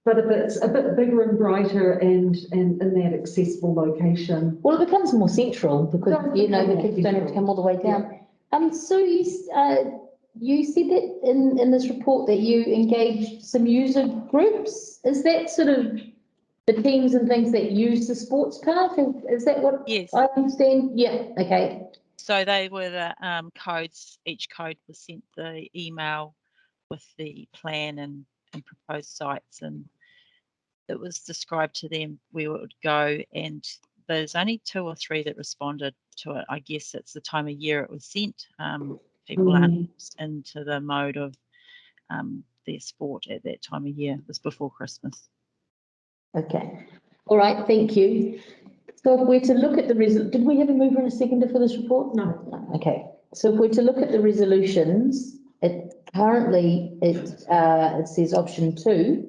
But if it's a bit bigger and brighter and in that accessible location. Well, it becomes more central because, the kids don't have to come all the way down. So you said that in this report that you engaged some user groups. Is that sort of the teams and things that use the sports park? Is that what Yes. I understand? Yeah, okay. So they were the codes, each code was sent the email with the plan and proposed sites, and it was described to them where it would go, and there's only 2 or 3 that responded to it. I guess it's the time of year it was sent. People aren't into the mode of their sport at that time of year. It was before Christmas. Okay. All right, thank you. So if we're to look at the did we have a mover and a seconder for this report? No. Okay. So if we're to look at the resolutions, currently it says option 2,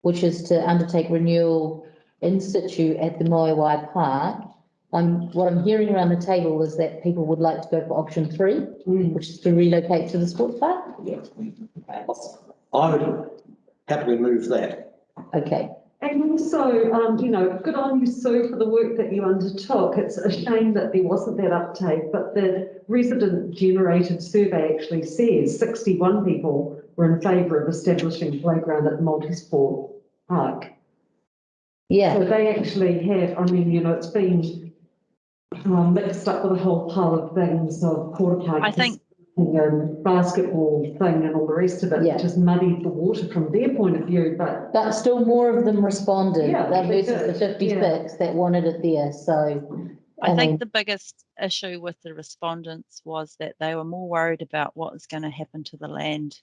which is to undertake renewal in situ at the Moewai Park. What I'm hearing around the table is that people would like to go for option 3, which is to relocate to the sports park. Yes. I would happily move that. Okay. And also, good on you, Sue, for the work that you undertook. It's a shame that there wasn't that uptake, but the resident-generated survey actually says 61 people were in favour of establishing a playground at the multi-sport park. Yeah. So they actually have, it's been mixed up with a whole pile of things of quarter park. I think and basketball thing and all the rest of it, Yeah. just muddied the water from their point of view, but But still more of them responded Yeah, they versus the did, 56 that wanted it there, so. I mean, think the biggest issue with the respondents was that they were more worried about what was going to happen to the land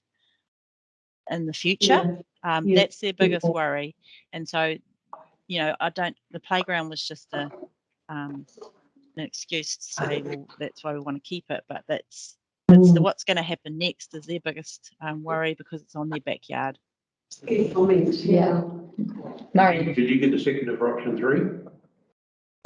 in the future. yeah. That's their biggest worry. And so, the playground was just an excuse to say, well, that's why we want to keep it. But it's what's going to happen next is their biggest worry because it's on their backyard. Yeah. Murray, Did you get the second for option 3?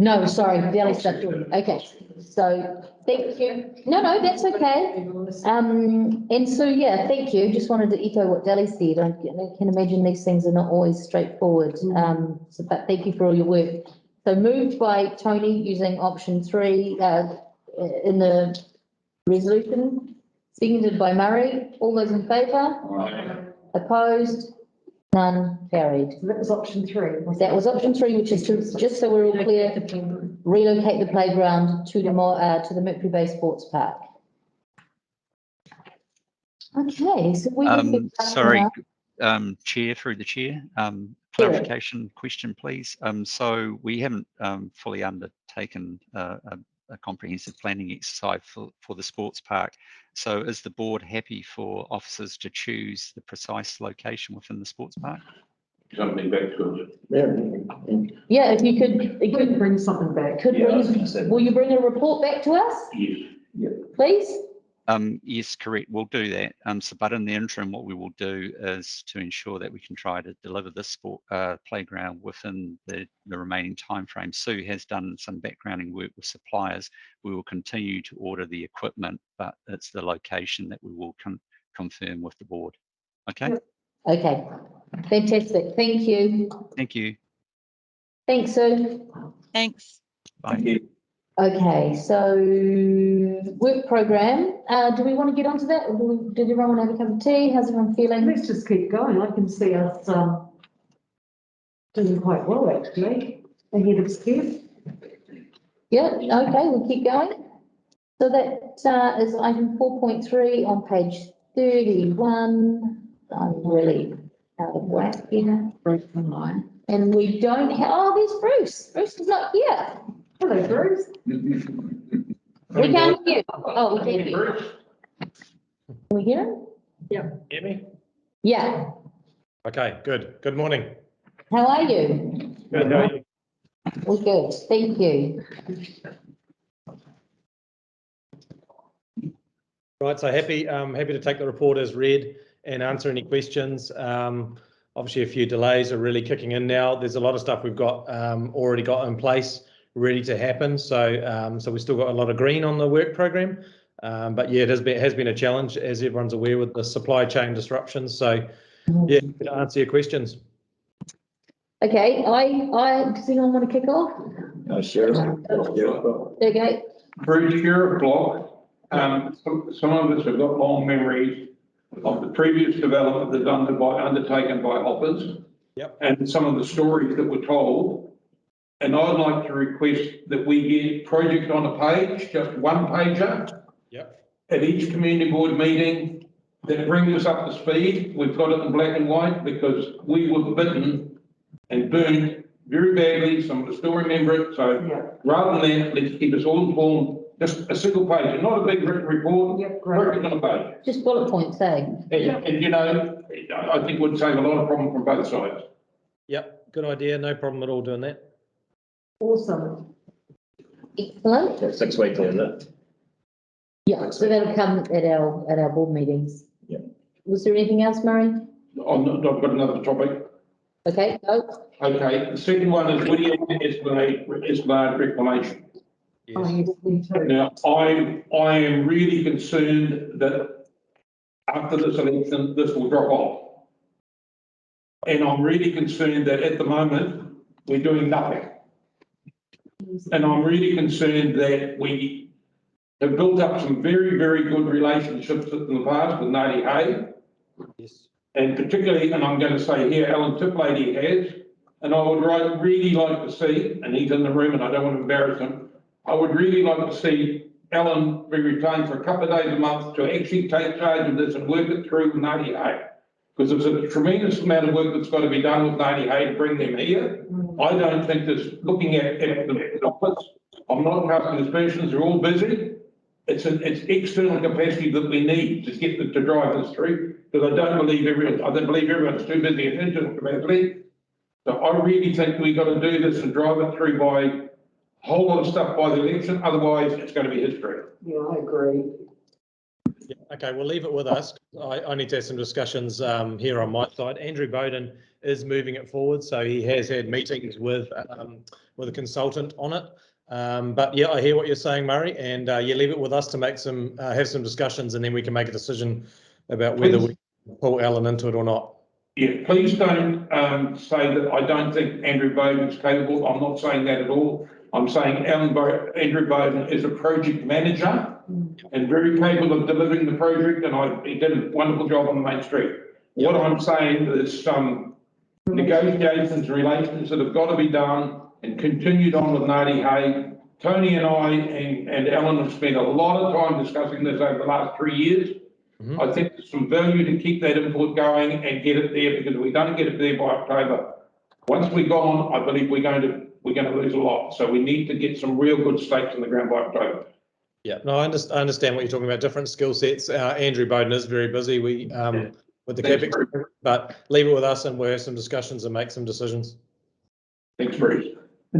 no, sorry, Deli stuff. Okay, so thank you. No, that's okay. And so, yeah, thank you. Just wanted to echo what Deli said. I can imagine these things are not always straightforward. But thank you for all your work. So moved by Tony using option 3 in the resolution, seconded by Murray. All those in favour? Opposed? None carried. So that was option 3. That was option 3, which is to, just so we're all clear, relocate the playground to the Mercury Bay Sports Park. Okay, so we. Sorry, Chair, through the Chair, clarification question, please. So we haven't fully undertaken a comprehensive planning exercise for the sports park. So is the board happy for officers to choose the precise location within the sports park? Something back to it. Yeah, if you could Bring something back. will you bring a report back to us, Yes. please? Yes, correct. We'll do that. But in the interim, what we will do is to ensure that we can try to deliver this sport playground within the remaining timeframe. Sue has done some backgrounding work with suppliers. We will continue to order the equipment, but it's the location that we will confirm with the board. Okay. Okay, fantastic. Thank you. Thank you. Thanks, Sue. Thanks. Bye. Okay, so work program. Do we want to get onto that? Or did everyone want to have a cup of tea? How's everyone feeling? Let's just keep going. I can see us doing quite well, actually, ahead of schedule. Yeah, okay, we'll keep going. So that is item 4.3 on page 31. I'm really out of whack here. And we don't have, oh, there's Bruce. Bruce is not here. Hello, Bruce. We can't hear you. Oh, we can hear you. Can we hear him? Hear me? Yeah. Okay, good. Good morning. How are you? Good, how are you? We're good, thank you. Right, so happy to take the report as read and answer any questions. Obviously, a few delays are really kicking in now. There's a lot of stuff we've got already got in place, ready to happen. So we've still got a lot of green on the work program. But yeah, it has been a challenge, as everyone's aware, with the supply chain disruptions. So yeah, to answer your questions. Okay, does anyone want to kick off? Sure. Okay. Bruce, you're a block. Some of us have got long memories of the previous development that's undertaken by hoppers. Yep. And some of the stories that were told. And I'd like to request that we get project on a page, just one pager. Yep. At each community board meeting that brings us up to speed. We've got it in black and white because we were bitten and burned very badly. Some of us still remember it. So rather than that, let's keep us all informed. Just a single page, and not a big written report. Yep, Project on a page. Just bullet points, eh? And you know, I think would save a lot of problem from both sides. Yep, good idea. No problem at all doing that. Awesome. Excellent. 6 weeks, isn't it? Yeah, so that'll come at our board meetings. Yeah. Was there anything else, Murray? I've got another topic. Okay, go. Okay, the second one is Whitianga Esplanade reclamation. Oh, yes, me too. Now, I am really concerned that after this election, this will drop off. And I'm really concerned that at the moment, we're doing nothing. And I'm really concerned that we have built up some very, very good relationships in the past with Nadi Hay. Yes. And particularly, and I'm going to say here, Alan Tiplady has, and I would really like to see, and he's in the room and I don't want to embarrass him, I would really like to see Alan be retained for a couple of days a month to actually take charge of this and work it through with Ngāti Hei. Because there's a tremendous amount of work that's got to be done with Ngāti Hei to bring them here. I don't think there's, looking at the office, I'm not casting aspersions, they're all busy. It's external capacity that we need to get to drive this through, because I don't believe everyone's too busy at internal capacity. So I really think we got to do this and drive it through by a whole lot of stuff by the election, otherwise it's going to be history. Yeah, I agree. Yeah, okay, we'll leave it with us. I need to have some discussions here on my side. Andrew Bowden is moving it forward, so he has had meetings with a consultant on it. But yeah, I hear what you're saying, Murray, and you leave it with us to make some have some discussions, and then we can make a decision about whether we pull Alan into it or not. Yeah, please don't say that I don't think Andrew Bowden's capable. I'm not saying that at all. I'm saying Andrew Bowden is a project manager and very capable of delivering the project, and he did a wonderful job on the main street. What I'm saying is some negotiations, relations that have got to be done and continued on with Ngāti Hei. Tony and I and Alan have spent a lot of time discussing this over the last 3 years. I think there's some value to keep that input going and get it there, because if we don't get it there by October, once we're gone, I believe we're going to lose a lot. So we need to get some real good stakes in the ground by October. Yeah, no, I understand what you're talking about. Different skill sets. Andrew Bowden is very busy. We with the CapEx, but leave it with us, and we'll have some discussions and make some decisions. Thanks, Bruce.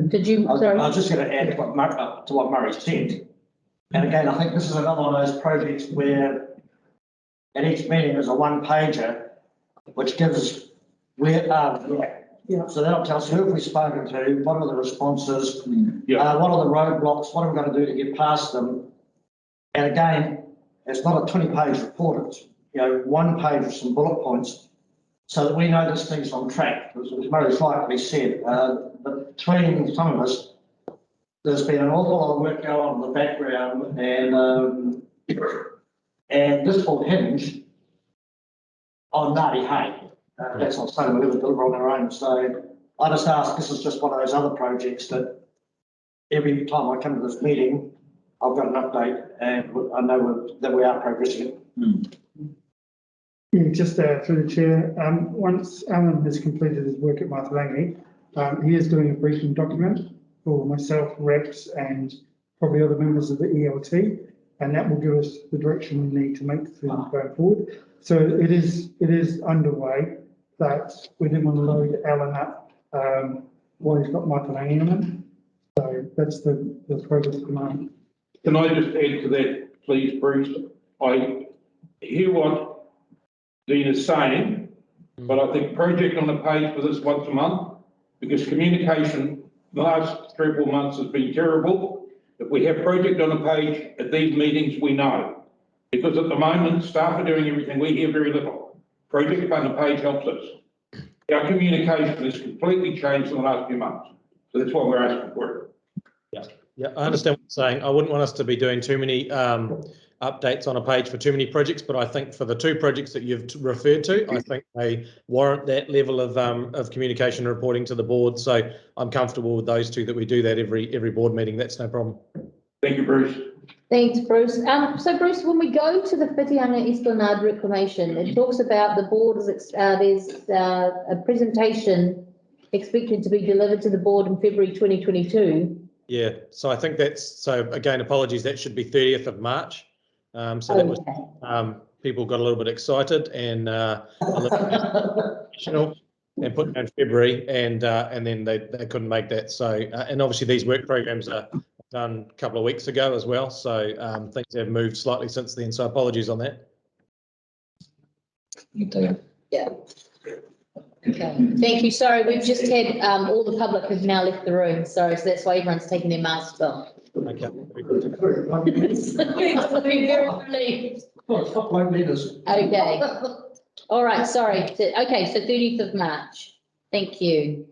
Did you, sorry? I was just going to add to what Murray said. And again, I think this is another one of those projects where at each meeting there's a one-pager which gives where are we at. Yeah. So that'll tell us who have we spoken to, what are the responses, what are the roadblocks, what are we going to do to get past them. And again, it's not a 20-page report, it's one page with some bullet points, so that we know this thing's on track. As Murray's rightly said, between some of us, there's been an awful lot of work going on in the background, and this will hinge on Ngāti Hei. That's not something we're going to deliver on our own. So I just ask, this is just one of those other projects that every time I come to this meeting, I've got an update, and I know that we are progressing it. Yeah, just through the chair, once Alan has completed his work at Matarangi, he is doing a briefing document for myself, reps, and probably other members of the ELT, and that will give us the direction we need to make decisions going forward. So it is underway, but we didn't want to load Alan up while he's got Matarangi on him. So that's the progress at the moment. Can I just add to that, please, Bruce? I hear what Dean is saying, but I think project on the page for this once a month, because communication the last 3 or 4 months has been terrible. If we have project on the page at these meetings, we know. Because at the moment, staff are doing everything, we hear very little. Project on the page helps us. Our communication has completely changed in the last few months. So that's why we're asking for it. Yeah, I understand what you're saying. I wouldn't want us to be doing too many updates on a page for too many projects, but I think for the 2 projects that you've referred to, I think they warrant that level of communication and reporting to the board. So I'm comfortable with those 2 that we do that every board meeting. That's no problem. Thank you, Bruce. Thanks, Bruce. So Bruce, when we go to the Whitianga Esplanade reclamation, it talks about the board is, there's a presentation expected to be delivered to the board in February 2022. Yeah, so I think so again, apologies, that should be 30th of March. So that was, people got a little bit excited and a little bit and put down February, and then they couldn't make that. So, and obviously these work programs are done a couple of weeks ago as well. So things have moved slightly since then. So apologies on that. Yeah. Okay, thank you. Sorry, we've just had all the public have now left the room. Sorry, so that's why everyone's taking their masks off. Okay. Very relieved. Okay. All right. Sorry. Okay. So 30th of March. Thank you.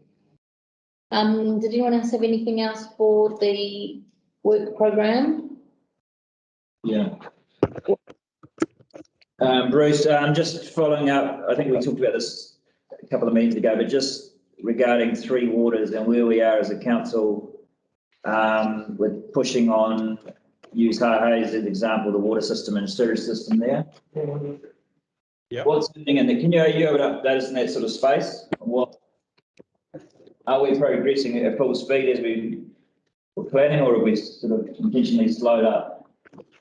Did anyone else have anything else for the work program? Yeah. Bruce, just following up, I think we talked about this a couple of meetings ago, but just regarding Three Waters and where we are as a council with pushing on use Hahe as an example, the water system and sewage system there. Yeah. What's happening in there? Can you able to update us in that sort of space? What are we progressing at full speed as we were planning, or have we sort of intentionally slowed up?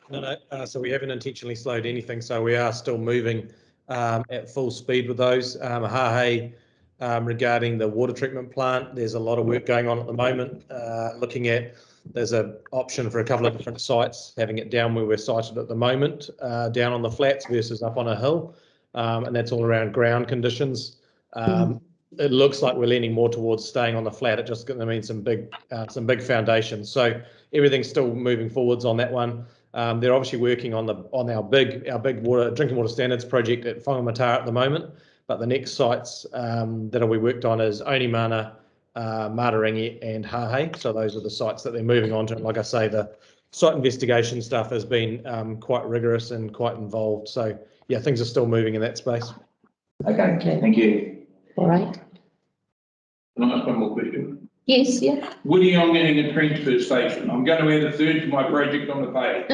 No, so we haven't intentionally slowed anything, so we are still moving at full speed with those. Hahe, regarding the water treatment plant, there's a lot of work going on at the moment, looking at, there's an option for a couple of different sites, having it down where we're sited at the moment, down on the flats versus up on a hill, and that's all around ground conditions. It looks like we're leaning more towards staying on the flat. It just going to mean some big foundations. So everything's still moving forwards on that one. They're obviously working on our big drinking water standards project at Whangamata at the moment. But the next sites that'll be worked on is Onimana, Matarangi and Hahe. So those are the sites that they're moving on to. And like I say, the site investigation stuff has been quite rigorous and quite involved. So yeah, things are still moving in that space. Okay, thank you. All right. Can I ask one more question? Yes, yeah. Whitianga transfer station. I'm going to add a third to my project on the page.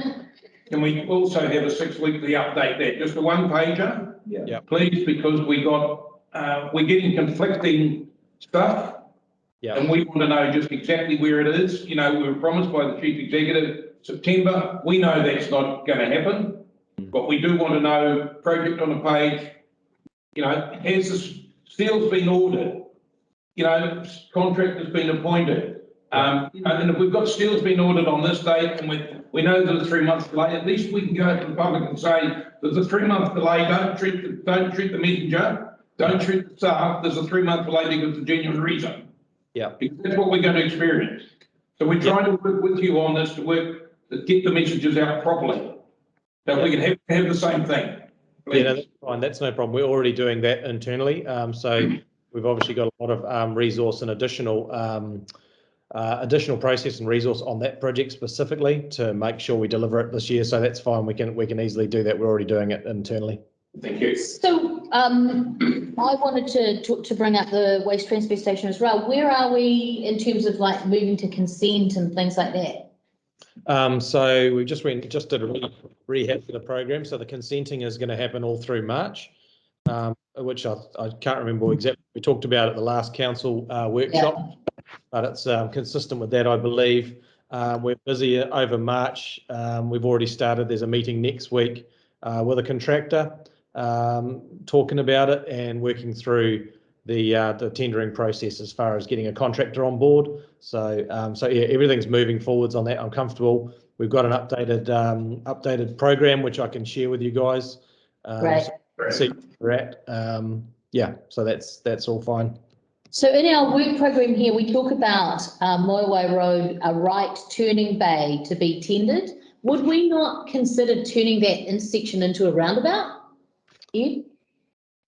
Can we also have a 6-weekly update there? Just a one-pager? Yeah. Please, because we're getting conflicting stuff. Yeah. And we want to know just exactly where it is. You know, we were promised by the chief executive September. We know that's not going to happen, but we do want to know project on the page. You know, has the steel's been ordered? You know, contractor's been appointed. You know, and if we've got steel's been ordered on this date and we know there's a 3-month delay, at least we can go to the public and say there's a 3-month delay. Don't treat the messenger. Don't treat the staff. There's a 3-month delay because of a genuine reason. Yeah. Because that's what we're going to experience. So we're trying to work with you on this to get the messages out properly. So we can have the same thing. Please. Yeah, no, that's fine. That's no problem. We're already doing that internally. So we've obviously got a lot of resource and additional process and resource on that project specifically to make sure we deliver it this year. So that's fine. We can easily do that. We're already doing it internally. Thank you. So I wanted to bring up the waste transfer station as well. Where are we in terms of like moving to consent and things like that? So we just did a rehab for the program. So the consenting is going to happen all through March, which I can't remember exactly. We talked about at the last council workshop, but it's consistent with that, I believe. We're busy over March. We've already started. There's a meeting next week with a contractor talking about it and working through the tendering process as far as getting a contractor on board. So yeah, everything's moving forwards on that. I'm comfortable. We've got an updated program which I can share with you guys. Right. So see where we're at. Yeah, so that's all fine. So in our work program here, we talk about Moewai Road, a right turning bay to be tendered. Would we not consider turning that intersection into a roundabout? Ed?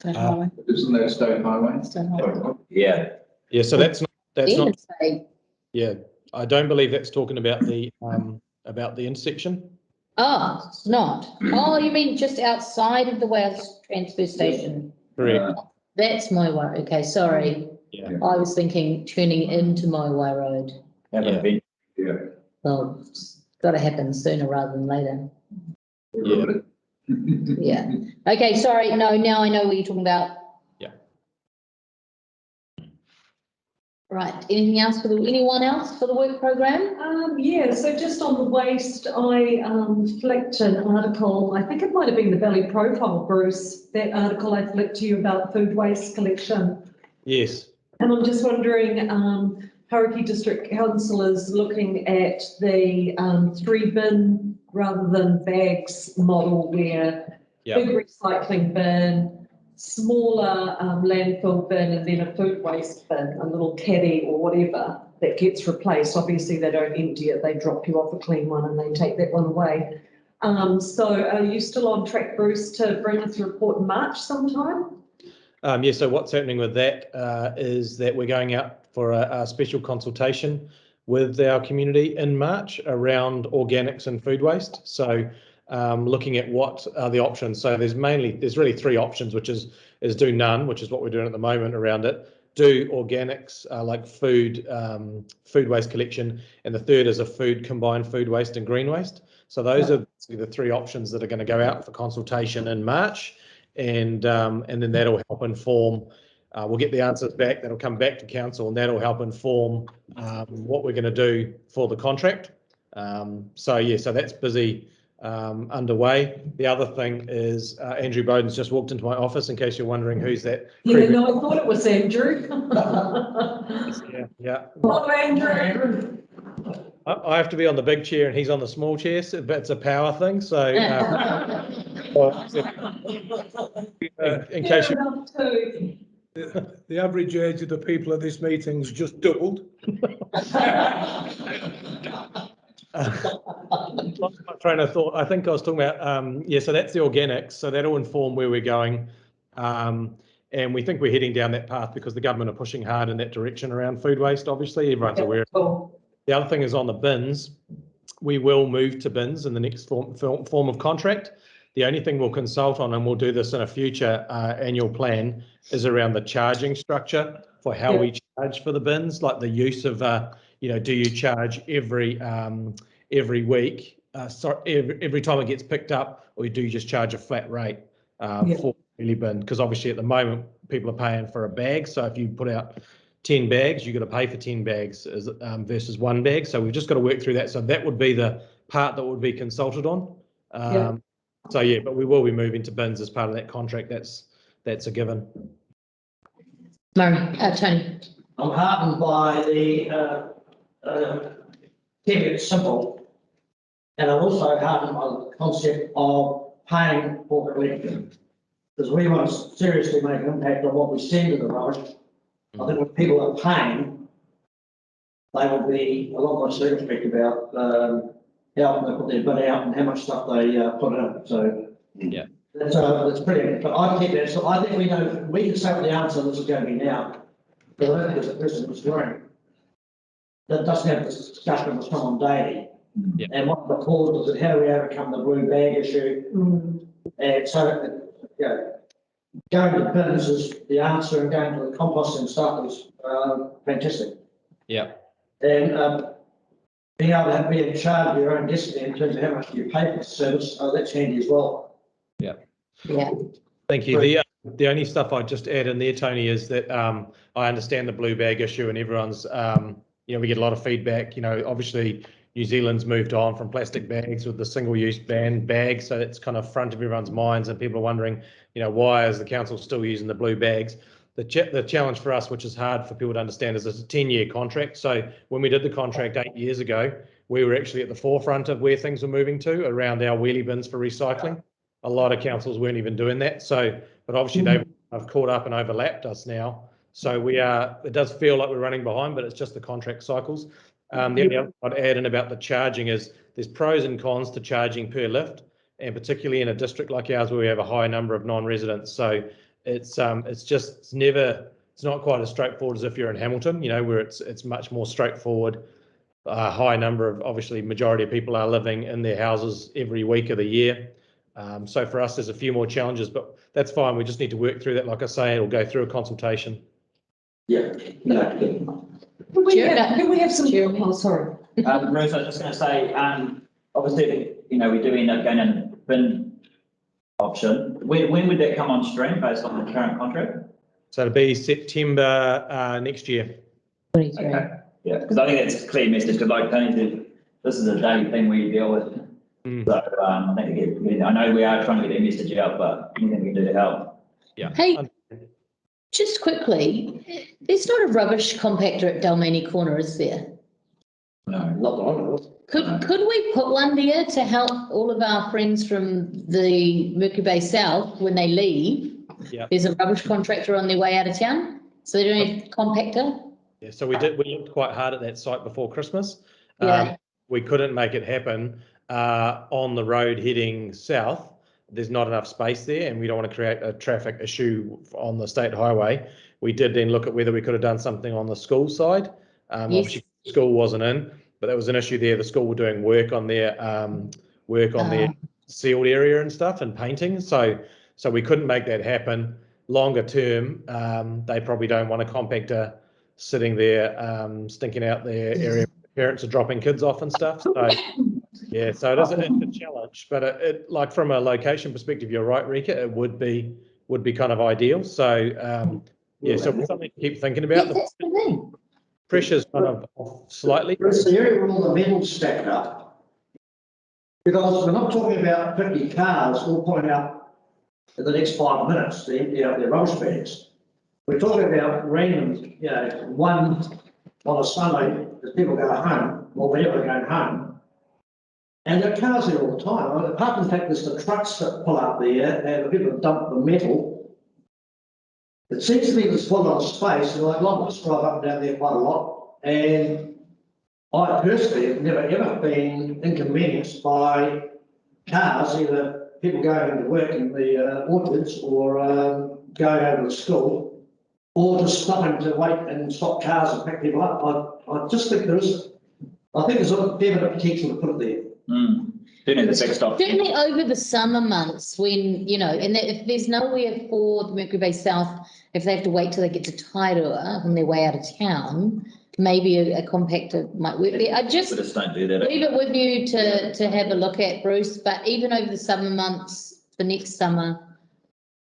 Isn't that state highway? Yeah. Yeah, so that's not. Say, Yeah, I don't believe that's talking about the intersection. oh, it's not. Oh, you mean just outside of the waste transfer station? Correct. That's Moewai. Okay, sorry. Yeah. I was thinking turning into Moewai Road. Yeah. Well, it's got to happen sooner rather than later. Yeah. Yeah. Okay, sorry. No, now I know what you're talking about. Yeah. Right. Anything else anyone else for the work program? Yeah, so just on the waste, I flicked an article, I think it might have been the Valley Profile, Bruce, that article I flicked to you about food waste collection. Yes. And I'm just wondering, Hauraki District Council is looking at the 3-bin rather than bags model where big recycling bin, smaller landfill bin, and then a food waste bin, a little caddy or whatever that gets replaced. Obviously they don't empty it, they drop you off a clean one and they take that one away. So are you still on track, Bruce, to bring us a report in March sometime? Yeah, so what's happening with that is that we're going out for a special consultation with our community in March around organics and food waste. So looking at what are the options. So there's really 3 options, which is do none, which is what we're doing at the moment around it. do organics, like food waste collection, and the third is a combined food waste and green waste. So those are the three options that are going to go out for consultation in March, and then that'll help inform. We'll get the answers back. That'll come back to council, and that'll help inform what we're going to do for the contract. So that's busy underway. The other thing is Andrew Bowden's just walked into my office, in case you're wondering who's that. Yeah, no, I thought it was Andrew. Yeah. Hello, Andrew. I have to be on the big chair and he's on the small chair, so it's a power thing. So in case you... The average age of the people at this meeting's just doubled. Lost my train of thought. I think I was talking about, so that's the organics. So that'll inform where we're going. And we think we're heading down that path because the government are pushing hard in that direction around food waste, obviously. Everyone's aware. The other thing is on the bins. We will move to bins in the next form of contract. The only thing we'll consult on, and we'll do this in a future annual plan, is around the charging structure for how we charge for the bins, like the use of, do you charge every week, every time it gets picked up, or do you just charge a flat rate for the bin? Because obviously at the moment people are paying for a bag. So if you put out 10 bags, you've got to pay for 10 bags versus one bag. So we've just got to work through that. So that would be the part that would be consulted on. So but we will be moving to bins as part of that contract. That's a given. Tony. I'm heartened by the keeping it simple, and I'm also heartened by the concept of paying for collection, because we want to seriously make an impact on what we send to the rubbish. I think when people are paying, they will be a lot more circumspect about how they put their bin out and how much stuff they put in. So that's pretty. But I think that. So I think we know we can say what the answer this is going to be now. But I think there's a person who's worrying that doesn't have this discussion with someone daily. And what the cause is, how do we overcome the blue bag issue? And so, going to bins is the answer, and going to the composting stuff is fantastic. And being able to be in charge of your own destiny in terms of how much you pay for the service, that's handy as well. Thank you. The only stuff I'd just add in there, Tony, is that I understand the blue bag issue, and everyone's, we get a lot of feedback. Obviously New Zealand's moved on from plastic bags with the single-use ban bag, so it's kind of front of everyone's minds, and people are wondering, why is the council still using the blue bags? The challenge for us, which is hard for people to understand, is it's a 10-year contract. So when we did the contract 8 years ago, we were actually at the forefront of where things were moving to around our wheelie bins for recycling. A lot of councils weren't even doing that. So, but obviously they've caught up and overlapped us now. So it does feel like we're running behind, but it's just the contract cycles. The only other I'd add in about the charging is there's pros and cons to charging per lift, and particularly in a district like ours where we have a high number of non-residents. So it's not quite as straightforward as if you're in Hamilton, where it's much more straightforward. A high number of, obviously, majority of people are living in their houses every week of the year. So for us, there's a few more challenges, but that's fine. We just need to work through that. Like I say, it'll go through a consultation. Can we have some? Oh, sorry. Bruce, I was just going to say, obviously, we do end up going in the bin option. When would that come on stream based on the current contract? So it'll be September next year. Okay. Yeah, because I think it's a clear message. Because like Tony said, this is a daily thing we deal with. So I think I know we are trying to get that message out, but anything we can do to help. Hey, just quickly, there's not a rubbish compactor at Dalmany Corner, is there? No, not that I know of. Could we put one there to help all of our friends from the Mercury Bay South when they leave? There's a rubbish contractor on their way out of town, so they don't have compactor. So we looked quite hard at that site before Christmas. We couldn't make it happen on the road heading south. There's not enough space there, and we don't want to create a traffic issue on the state highway. We did then look at whether we could have done something on the school side. Obviously, the school wasn't in, but that was an issue there. The school were doing work on their their sealed area and stuff and painting. So we couldn't make that happen. longer term, they probably don't want a compactor sitting there, stinking out their area. Parents are dropping kids off and stuff. So yeah, so it's a challenge, but it like from a location perspective, you're right, Rika, it would be kind of ideal. So yeah, so it's something to keep thinking about. That's the thing. Pressure's kind of off slightly. It's the area where all the metal's stacked up. Because we're not talking about 50 cars all pulling out in the next 5 minutes to empty out their rubbish bags. We're talking about random, you know, one on a Sunday as people go home, or whenever they're going home. And there are cars there all the time. I mean, apart from the fact there's the trucks that pull up there and the people that dump the metal, it seems to me there's full of space, and like London's drive up and down there quite a lot. And I personally have never ever been inconvenienced by cars, either people going into work in the orchards or going over to school, or just stopping to wait and stop cars and pick people up. I just think there's a fair bit of potential to put it there. Certainly over the summer months when, you know, and if there's nowhere for the Mercury Bay South, if they have to wait till they get to Tairua on their way out of town, maybe a compactor might work there. I just don't do that. leave it with you to have a look at, Bruce, but even over the summer months, for next summer.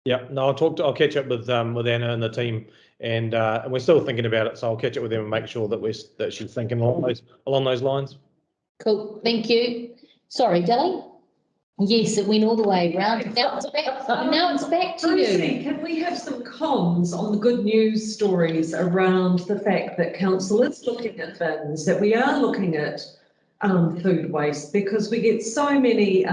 Yeah, no, I'll catch up with Anna and the team, and we're still thinking about it, so I'll catch up with them and make sure that she's thinking along those lines. Cool, thank you. Sorry, Delly? Yes, it went all the way around. Now it's back to you. Lucy, can we have some comms on the good news stories around the fact that council is looking at things, that we are looking at food waste, because we get so many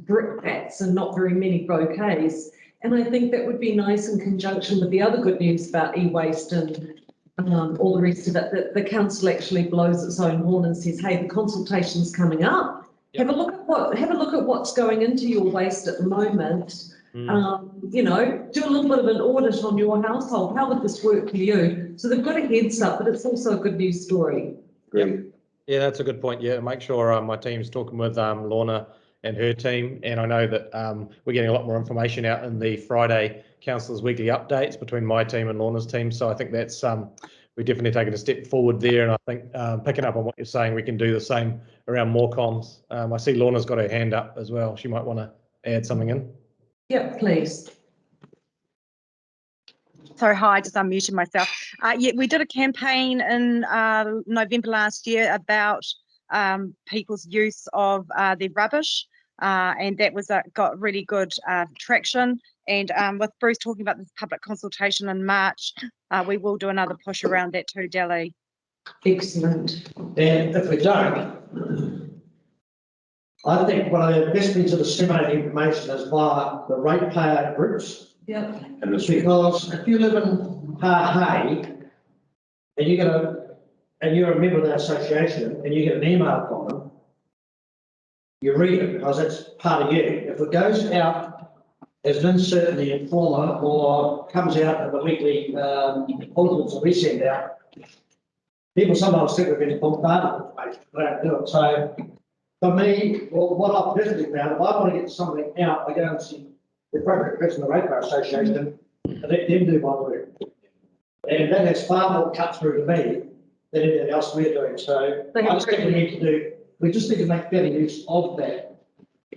brickbats and not very many bouquets. And I think that would be nice in conjunction with the other good news about e-waste and all the rest of it, that the council actually blows its own horn and says, hey, the consultation's coming up. Have a look at what's going into your waste at the moment. You know, do a little bit of an audit on your household. How would this work for you? So they've got a heads up, but it's also a good news story. Great. Yeah, that's a good point. Yeah, make sure my team's talking with Lorna and her team, and I know that we're getting a lot more information out in the Friday Councillors Weekly updates between my team and Lorna's team. So I think that's we're definitely taking a step forward there, and I think picking up on what you're saying, we can do the same around more comms. I see Lorna's got her hand up as well. She might want to add something in. Yeah, please. Sorry, hi, just unmuted myself. Yeah, we did a campaign in November last year about people's use of their rubbish, and that was got really good traction. And with Bruce talking about this public consultation in March, we will do another push around that too, Delly. Excellent. And if we don't, I think one of the best means of disseminating information is via the ratepayer groups. Yeah. Because if you live in Tahai and you're a member of that association and you get an email from them, you read it because it's part of you. If it goes out as an insert in the Informer or comes out in the weekly bulletins that we send out, people sometimes think we've been bombarded with information. They don't do it. So for me, well, what I've personally found, if I want to get something out, I go and see the appropriate person in the Ratepayer Association and let them do my work. And that has far more cut through to me than anything else we're doing. So I just think we just need to make better use of that.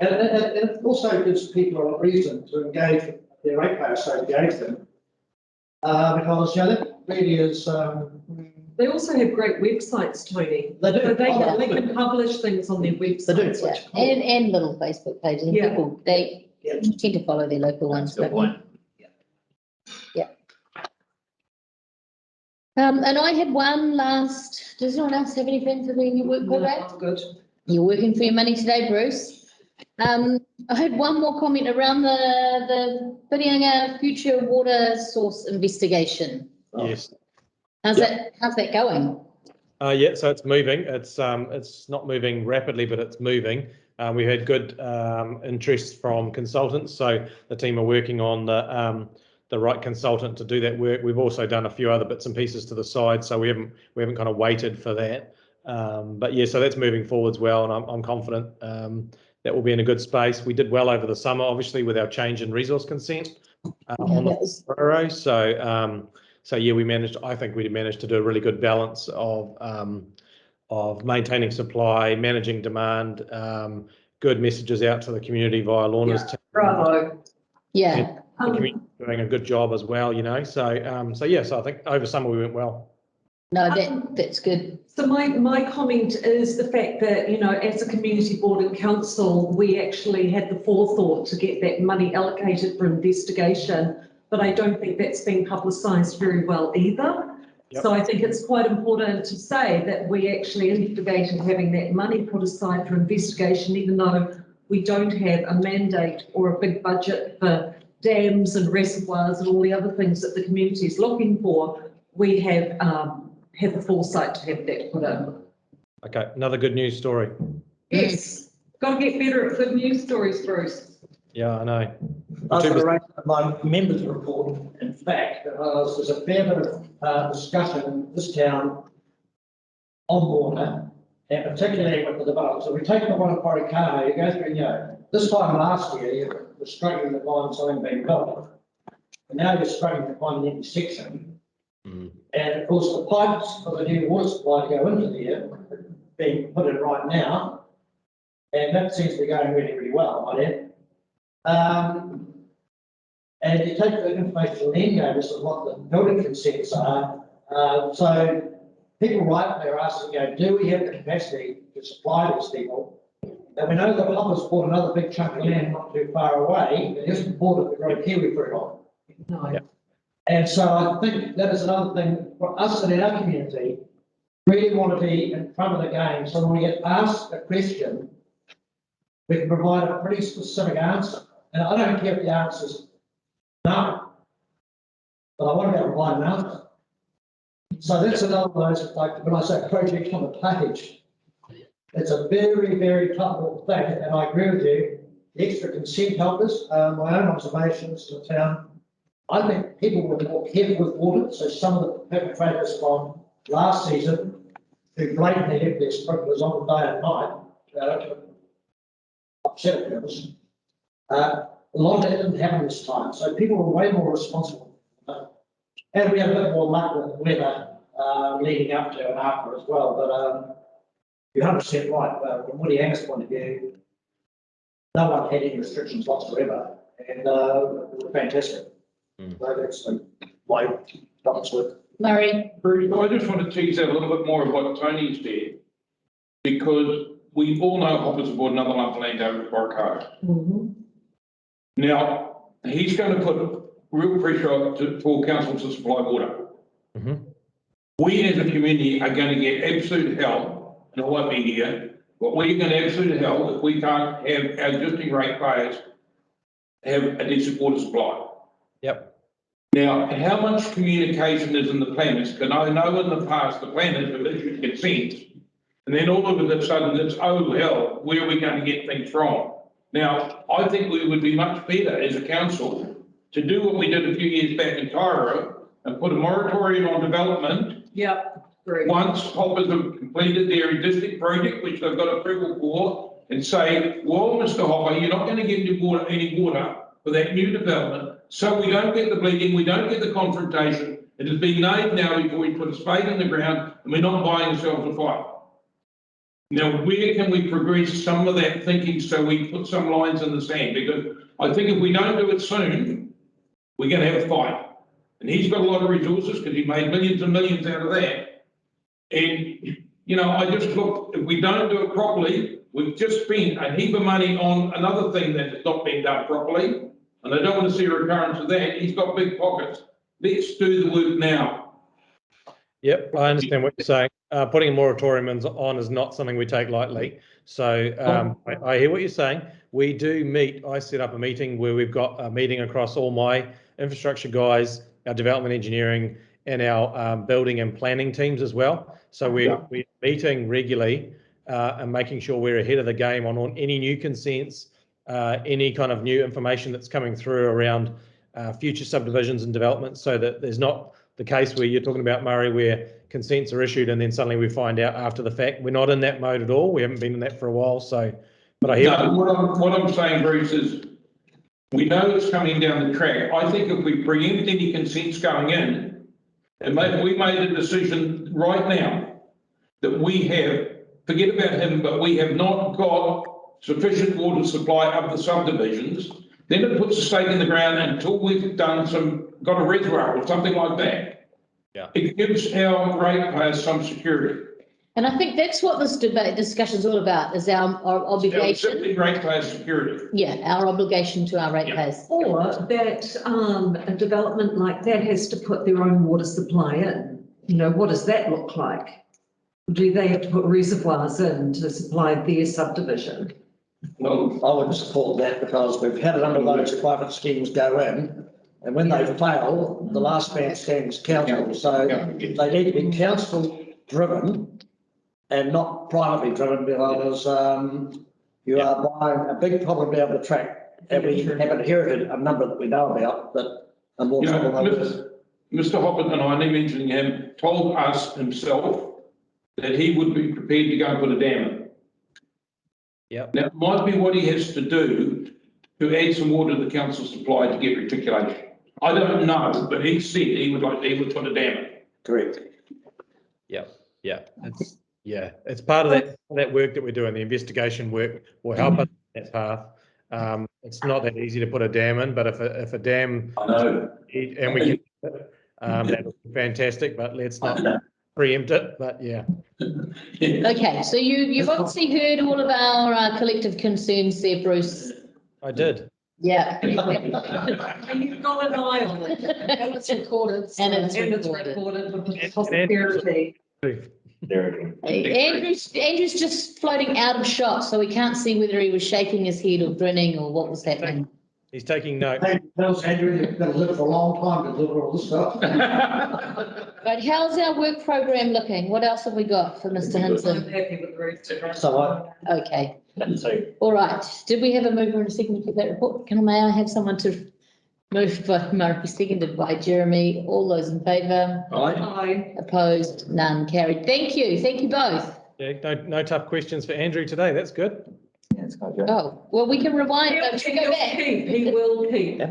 And it also gives people a reason to engage with their Ratepayer Association because, you know, that really is. They also have great websites, Tony. They do. So they can publish things on their websites. They do, yeah. And little Facebook pages. And people, they tend to follow their local ones. Good point. Yeah. And I had one last, does anyone else have anything for the work program? Good. You're working for your money today, Bruce. I had one more comment around the Whitianga future water source investigation. Yes. How's that going? Yeah, so it's moving. It's not moving rapidly, but it's moving. We had good interest from consultants, so the team are working on the right consultant to do that work. We've also done a few other bits and pieces to the side, so we haven't kind of waited for that. But yeah, so that's moving forwards well, and I'm confident that will be in a good space. We did well over the summer, obviously, with our change in resource consent. on the Roro. So yeah, I think we managed to do a really good balance of maintaining supply, managing demand, good messages out to the community via Lorna's team. Bravo. Yeah. The community doing a good job as well, you know. So I think over summer we went well. No, that's good. So my comment is the fact that, you know, as a community board and council, we actually had the forethought to get that money allocated for investigation, but I don't think that's been publicised very well either. Yep. So I think it's quite important to say that we actually instigated having that money put aside for investigation, even though we don't have a mandate or a big budget for dams and reservoirs and all the other things that the community is looking for. We have had the foresight to have that put in. Okay, another good news story. Yes, got to get better at good news stories, Bruce. Yeah, I know. I was arranged my members' report, in fact, there's a fair bit of discussion in this town on water, and particularly with the development. So we take the one at Poricano, you go through, you know, this time last year, you were struggling to find something being built. And now you're struggling to find an intersection. And of course, the pipes for the new water supply to go into there are being put in right now. And that seems to be going really, really well, I think. And you take the information then goes of what the building consents are. So people write, they're asking, you know, do we have the capacity to supply these people? And we know that Hopper's bought another big chunk of land not too far away, but he hasn't bought it to grow kiwi fruit on. No. Yep. And so I think that is another thing for us in our community, really want to be in front of the game. So when we get asked a question, we can provide a pretty specific answer. And I don't care if the answer is no, but I want to be able to provide an answer. So that's another one of those, like when I say project on the page, it's a very, very tough thing. And I agree with you, the extra consent helpers, my own observations to the town. I think people were more careful with water, so some of the perpetrators from last season who blatantly left their sprinklers on the day and night, upset at us. A lot of that didn't happen this time, so people were way more responsible. And we had a bit more luck with weather leading up to and after as well, but you're 100% right. From Whitianga's point of view, no one had any restrictions whatsoever, and they were fantastic. So that's my thoughts with Murray. I just want to tease out a little bit more of what Tony said, because we all know Hopper's bought another lump of land over at Poricano. Now, he's going to put real pressure on for council to supply water. We as a community are going to get absolute hell, and I won't be here, but we're going to absolute hell if we can't have our existing ratepayers have a decent water supply. Yep. Now, how much communication is in the planners? Because I know in the past the planners have issued consent, and then all of a sudden it's, oh hell, where are we going to get things from? Now, I think we would be much better as a council to do what we did a few years back in Tyro and put a moratorium on development. Yep. Great. Once Hoppers have completed their existing project, which they've got approval for, and say, well, Mr. Hopper, you're not going to give any water for that new development. So we don't get the bleeding, we don't get the confrontation. It has been named now before we put a spade in the ground, and we're not buying ourselves a fight. Now, where can we progress some of that thinking so we put some lines in the sand? Because I think if we don't do it soon, we're going to have a fight. And he's got a lot of resources because he made millions and millions out of that. And, you know, I just look, if we don't do it properly, we've just spent a heap of money on another thing that has not been done properly. And I don't want to see a recurrence of that. He's got big pockets. Let's do the work now. Yep, I understand what you're saying. Putting a moratorium on is not something we take lightly. So I hear what you're saying. We do meet. I set up a meeting where we've got a meeting across all my infrastructure guys, our development engineering, and our building and planning teams as well. So we're meeting regularly and making sure we're ahead of the game on any new consents, any kind of new information that's coming through around future subdivisions and developments, so that there's not the case where you're talking about, Murray, where consents are issued and then suddenly we find out after the fact. We're not in that mode at all. We haven't been in that for a while. So, but I hear. No, what I'm saying, Bruce, is We know it's coming down the track. I think if we preempt any consents going in, and we made a decision right now that we have, forget about him, but we have not got sufficient water supply of the subdivisions, then it puts a stake in the ground until we've done got a reservoir or something like that. Yeah. It gives our ratepayers some security. And I think that's what this discussion is all about, is our obligation. Simply ratepayer security. Yeah, our obligation to our ratepayers. Or that a development like that has to put their own water supply in. You know, what does that look like? Do they have to put reservoirs in to supply their subdivision? Well, I wouldn't support that because we've had a number of those private schemes go in, and when they fail, the last man stands council. So they need to be council driven and not privately driven, because you are buying a big problem down the track, and we have inherited a number that we know about that are more trouble than others. Mr. Hoppert, and I need mentioning him, told us himself that he would be prepared to go and put a dam in. Yep. Now, it might be what he has to do to add some water to the council supply to get reticulation. I don't know, but he said he would put a dam in. Correct. It's part of that work that we're doing. The investigation work will help us on that path. It's not that easy to put a dam in, but if a dam, I know, and we can, that would be fantastic. But let's not preempt it. But yeah. Okay, so you've obviously heard all of our collective concerns there, Bruce. I did. Yeah. And you've got an eye on it. And it's recorded. And it's recorded for posterity. Andrew's just floating out of shot, so we can't see whether he was shaking his head or grinning or what was happening. He's taking note. Tells Andrew you've got to live for a long time to deliver all this stuff. But how's our work program looking? What else have we got for Mr. Hinton? I'm happy with the rest. So Okay. All right. Did we have a mover and a second to get that report? May I have someone to move by Murray, seconded by Jeremy? All those in favour? Aye. Opposed? None. Carried. Thank you. Thank you both. Yeah, no tough questions for Andrew today. That's good. Oh, well, we can rewind. Go back. He will keep.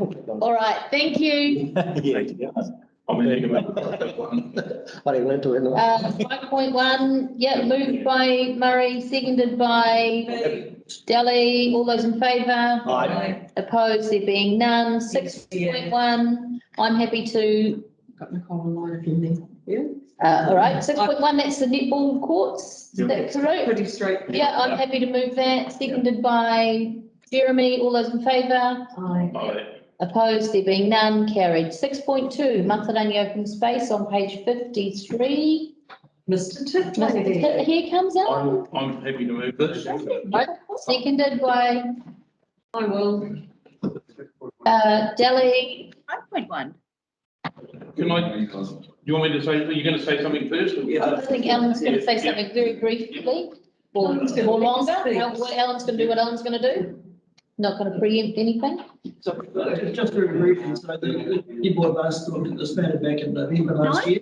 All right. Thank you. 5.1, yeah, moved by Murray, seconded by Delhi. All those in favour? Aye. Opposed? There being none. 6.1, I'm happy to. Got Nicole online if you need. Yeah. All right, 6.1, that's the netball courts. Is that correct? Pretty straight. Yeah, I'm happy to move that. Seconded by Jeremy. All those in favour? Aye. Opposed? There being none. Carried. 6.2, Matarangi open space on page 53. Mr. Titley. Here comes Alan. I'm happy to move this. Seconded by I will. Delhi. 5.1. Can I, do you want me to say, are you going to say something first? I think Alan's going to say something very briefly, or more longer. What Alan's going to do, what Alan's going to do. Not going to preempt anything. So just very briefly, so the board last looked at this matter back in November last year.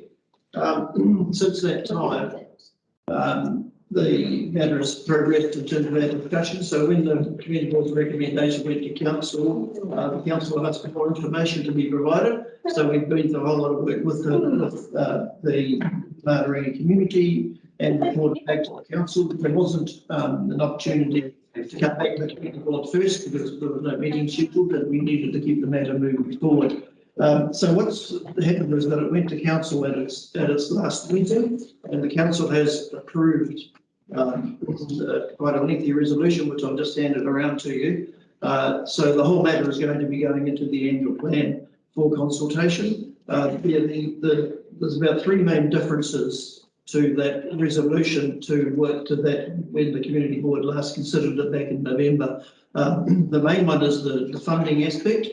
Since that time, the matter has progressed in terms of our discussion. So when the community board's recommendation went to council, the council asked for more information to be provided. So we've been through a whole lot of work with the Matarangi community and reported back to the council. There wasn't an opportunity to come back to the community board first because there was no meeting scheduled and we needed to keep the matter moving forward. So what's happened is that it went to council at its last meeting, and the council has approved quite a lengthy resolution, which I'll just hand it around to you. So the whole matter is going to be going into the annual plan for consultation. There's about three main differences to that resolution to work to that when the community board last considered it back in November. The main one is the funding aspect.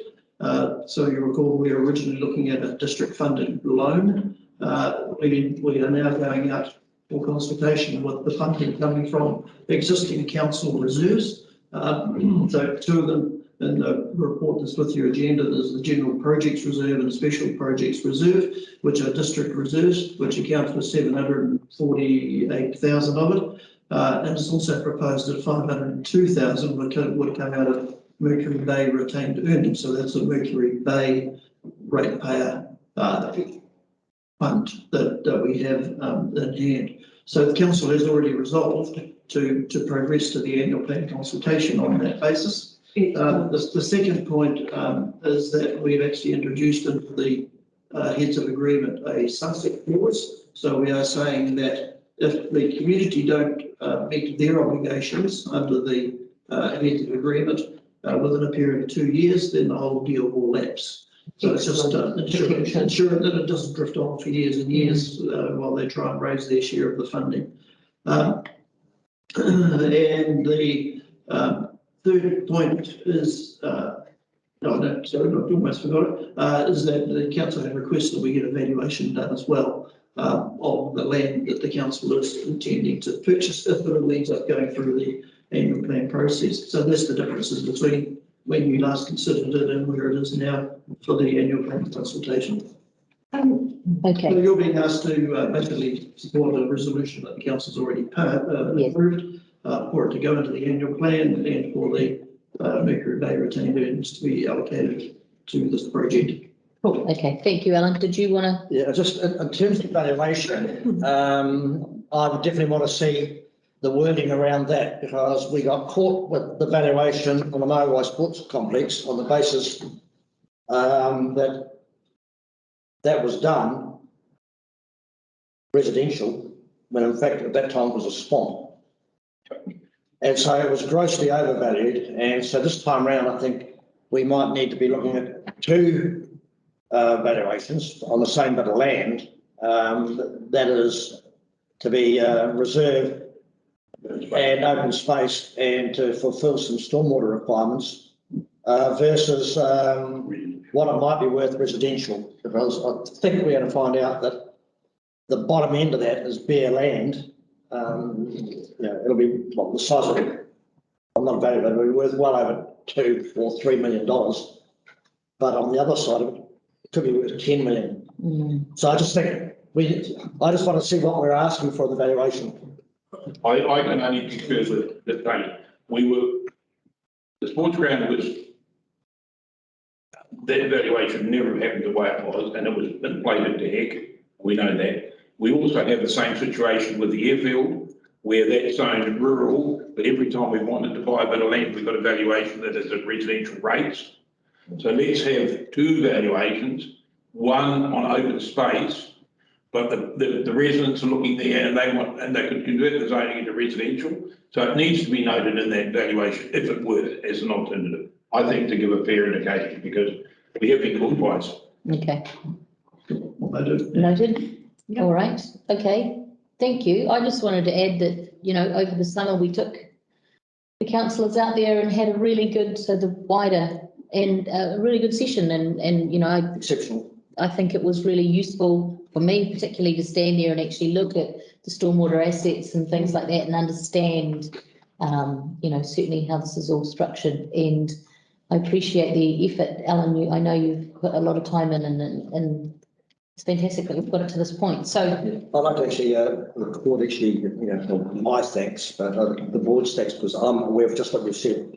So you recall we were originally looking at a district funded loan. We are now going out for consultation with the funding coming from existing council reserves. So two of them in the report that's with your agenda, there's the general projects reserve and special projects reserve, which are district reserves, which account for 748,000 of it. And it's also proposed that 502,000 would come out of Mercury Bay retained earnings, so that's a Mercury Bay ratepayer fund that we have in hand. So the council has already resolved to progress to the annual plan consultation on that basis. The second point is that we've actually introduced into the heads of agreement a sunset clause. So we are saying that if the community don't meet their obligations under the heads of agreement within a period of 2 years, then the whole deal will lapse. So it's just ensuring that it doesn't drift on for years and years while they try and raise their share of the funding. And the third point is, almost forgot it, is that the council had requested we get a valuation done as well of the land that the council is intending to purchase if it ends up going through the annual plan process. So that's the differences between when you last considered it and where it is now for the annual plan consultation. Okay. So you're being asked to basically support a resolution that the council's already approved for it to go into the annual plan and for the Mercury Bay retained earnings to be allocated to this project. Cool. Okay, thank you, Alan. Did you want to? Yeah, just in terms of valuation, I would definitely want to see the wording around that, because we got caught with the valuation on the Moewai Sports Complex on the basis that was done residential, when in fact at that time it was a swamp. And so it was grossly overvalued. And so this time around, I think we might need to be looking at two valuations on the same bit of land that is to be reserved and open space and to fulfil some stormwater requirements versus what it might be worth residential, because I think we're going to find out that the bottom end of that is bare land. It'll be the size of it. I'm not valued, it'll be worth well over $2 or $3 million. But on the other side of it, it could be worth 10 million. So I just think I just want to see what we're asking for the valuation. I can only concur with the thing. The sports ground was, that valuation never happened the way it was, and it was inflated to heck. We know that. We also have the same situation with the airfield, where that's zoned rural, but every time we wanted to buy a bit of land, we got a valuation that is at residential rates. So let's have two valuations, one on open space, but the residents are looking there and they could convert the zoning into residential. So it needs to be noted in that valuation, if it were, as an alternative, I think, to give a fair indication, because we have been called twice. Okay. Noted. All right. Okay. Thank you. I just wanted to add that, over the summer we took the councillors out there and had a really good, wider and a really good session, and exceptional. I think it was really useful for me, particularly, to stand there and actually look at the stormwater assets and things like that and understand, certainly how this is all structured. And I appreciate the effort, Alan. I know you've put a lot of time in, and it's fantastic that we've got it to this point. So I'd like to actually record my thanks, but the board's thanks, because I'm aware of just what you've said.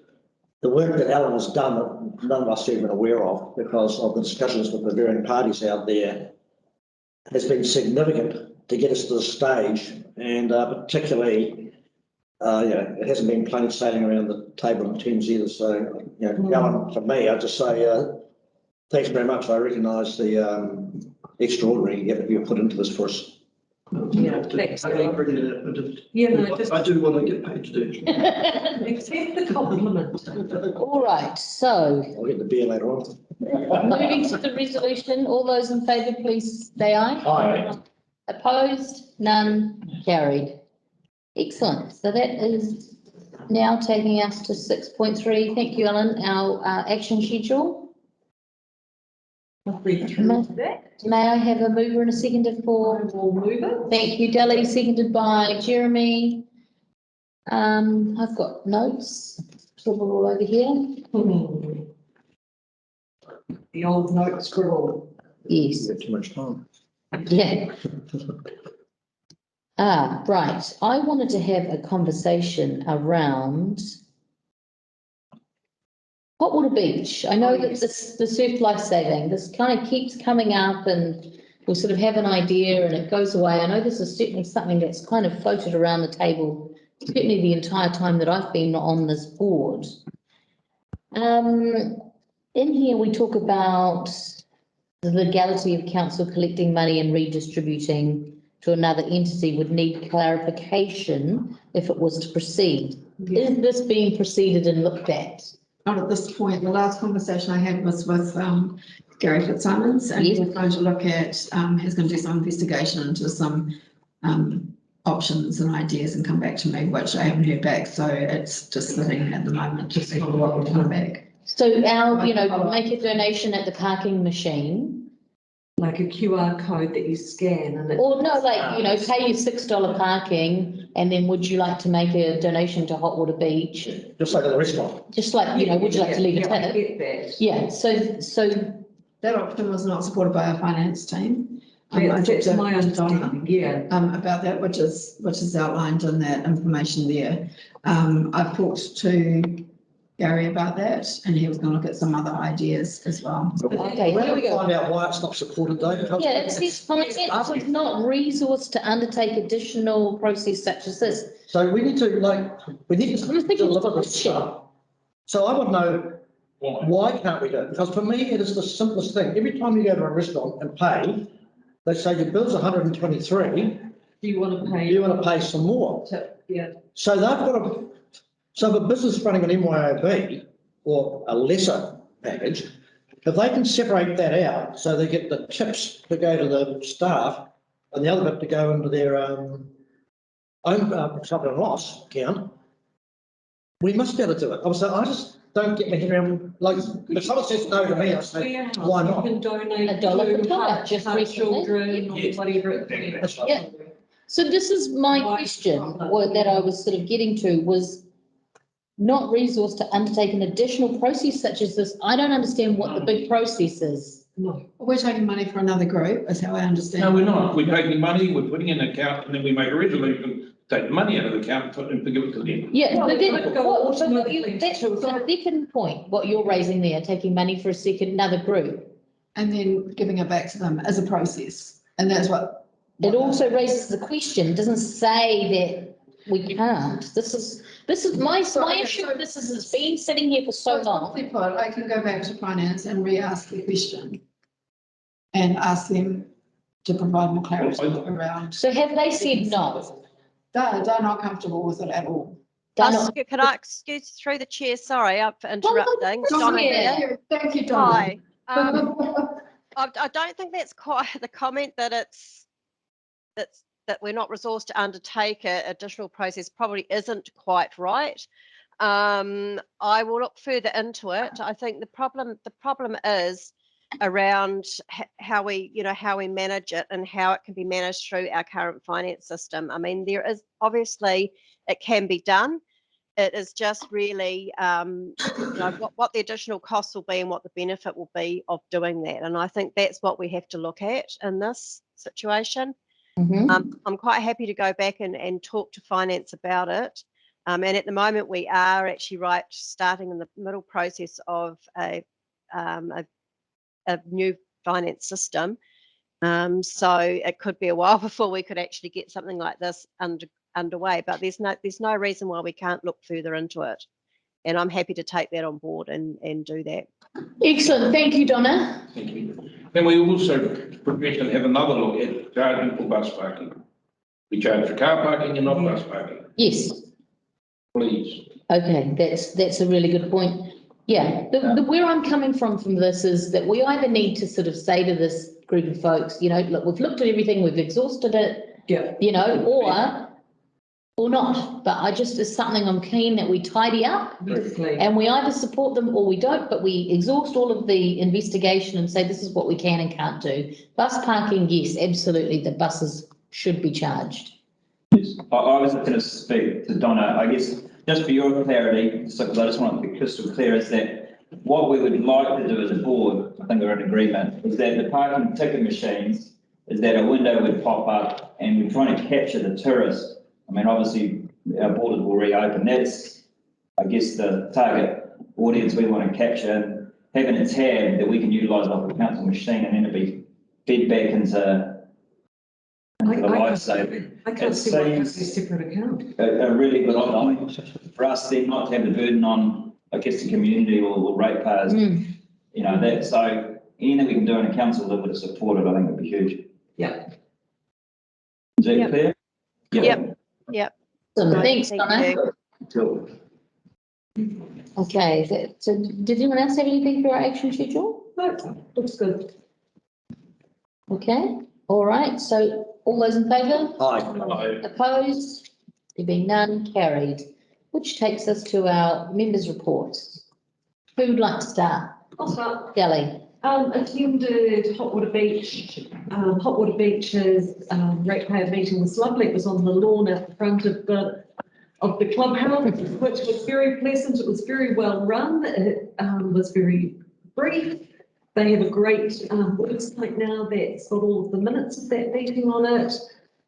The work that Alan has done, none of us are even aware of, because of the discussions with the varying parties out there, has been significant to get us to this stage, and particularly, it hasn't been plain sailing around the table in terms either. So, Alan, for me, I just say thanks very much. I recognise the extraordinary effort you've put into this for us. Yeah, thanks. I agree with that, but I do want to get paid to do it. Accept the compliment. all right, so I'll get the beer later on. moving to the resolution, all those in favour, please say aye. Aye. Opposed? None. Carried. Excellent. So that is now taking us to 6.3. Thank you, Ellen. Our action schedule. May I have a mover and a seconder for? We'll move it. Thank you, Delly. Seconded by Jeremy. I've got notes scribbled all over here. The old note scribble. Yes. You have too much time. Yeah. Right. I wanted to have a conversation around Hotwater Beach, I know that this, the surf lifesaving, this kind of keeps coming up and we sort of have an idea and it goes away. I know this is certainly something that's kind of floated around the table, certainly the entire time that I've been on this board. In here, we talk about the legality of council collecting money and redistributing to another entity would need clarification if it was to proceed. Is this being proceeded and looked at? Not at this point. The last conversation I had was with Gary Fitzsimons, and he's going to look at, he's going to do some investigation into some options and ideas and come back to me, which I haven't heard back. So it's just sitting at the moment, just see what will come back. So our, make a donation at the parking machine. Like a QR code that you scan and Or no, like, pay your $6 parking and then would you like to make a donation to Hotwater Beach? Just like at the restaurant. Just like, would you like to leave a I tip? get that. Yeah, so that option was not supported by our finance team. That's my understanding, yeah. About that, which is outlined in that information there. I've talked to Gary about that, and he was going to look at some other ideas as well. Okay, Where here do we we go. find out why it's not supported, David? Yeah, it says finance was not resourced to undertake additional process such as this. So we need to I'm thinking deliver it's this stuff. So I would know why can't we do it? Because for me, it is the simplest thing. Every time you go to a restaurant and pay, they say your bill's 123. Do you want to pay? You want to pay some more. Yeah. So they've got so if a business running an MYOB or a lesser package, if they can separate that out, so they get the tips to go to the staff and the other bit to go into their own profit and loss account, we must be able to do it. So I just don't get my head around, like, if someone says no to me, I say, why not? You can donate $1 per child, to heart children or whatever it is. Yeah. So this is my question, that I was sort of getting to was not resourced to undertake an additional process such as this. I don't understand what the big process is. No. We're taking money for another group, is how I understand. No, we're not. We're taking money, we're putting in an account, and then we make a resolution, take the money out of the account and give it to them. Yeah, Well, but then, it would go that's automatically the second point, what you're raising there, taking money for another group. And then giving it back to them as a process. And that's what. It also raises the question, it doesn't say that we can't. This is my issue. This is, it's been sitting here for so long. Simply put, I can go back to finance and re-ask the question and ask them to provide more clarity around. So have they said no? They're not comfortable with it at all. Could I excuse through the chair? Sorry for interrupting. Donna here. Thank you, Donna. Hi. I don't think that's quite the comment that that we're not resourced to undertake an additional process probably isn't quite right. I will look further into it. I think the problem is around how we manage it and how it can be managed through our current finance system. I mean, there is obviously it can be done. It is just really what the additional costs will be and what the benefit will be of doing that. And I think that's what we have to look at in this situation. Mm-hmm. I'm quite happy to go back and talk to finance about it. And at the moment, we are actually starting in the middle process of a new finance system. So it could be a while before we could actually get something like this underway. But there's no reason why we can't look further into it. And I'm happy to take that on board and do that. Excellent. Thank you, Donna. Thank you. Then we also professionally have another look at charging for bus parking. We charge for car parking and not bus parking. Yes. Please. Okay, that's a really good point. Yeah, the where I'm coming from this is that we either need to sort of say to this group of folks, look, we've looked at everything, we've exhausted it, or not. But it's something I'm keen that we tidy up. Basically. And we either support them or we don't, but we exhaust all of the investigation and say this is what we can and can't do. Bus parking, yes, absolutely, the buses should be charged. Yes. I was going to speak to Donna, I guess, just for your clarity, so because I just want to be crystal clear, is that what we would like to do as a board, I think we're in agreement, is that the parking ticket machines, is that a window would pop up and we're trying to capture the tourists. I mean, obviously, our borders will reopen. That's, I guess, the target audience we want to capture, having a tab that we can utilise off the council machine and then it'll be fed back into the lifesaver. I can't see why it has a separate account. A really good option for us then not to have the burden on, I guess, the community or ratepayers. You know, that, so anything we can do in a council that would support it, I think would be huge. Yeah. Is that clear? Yep. So No, thanks, thank Donna. you. Cool. Okay, so did anyone else have anything for our action schedule? No, looks good. Okay, all right, so all those in favour? Aye. Opposed? There being none, carried. Which takes us to our members' reports. Who would like to start? I'll start. Kelly. Attended Hotwater Beach. Hotwater Beach's ratepayer meeting was lovely. It was on the lawn at the front of the clubhouse, which was very pleasant. It was very well run. It was very brief. They have a great website now that's got all of the minutes of that meeting on it,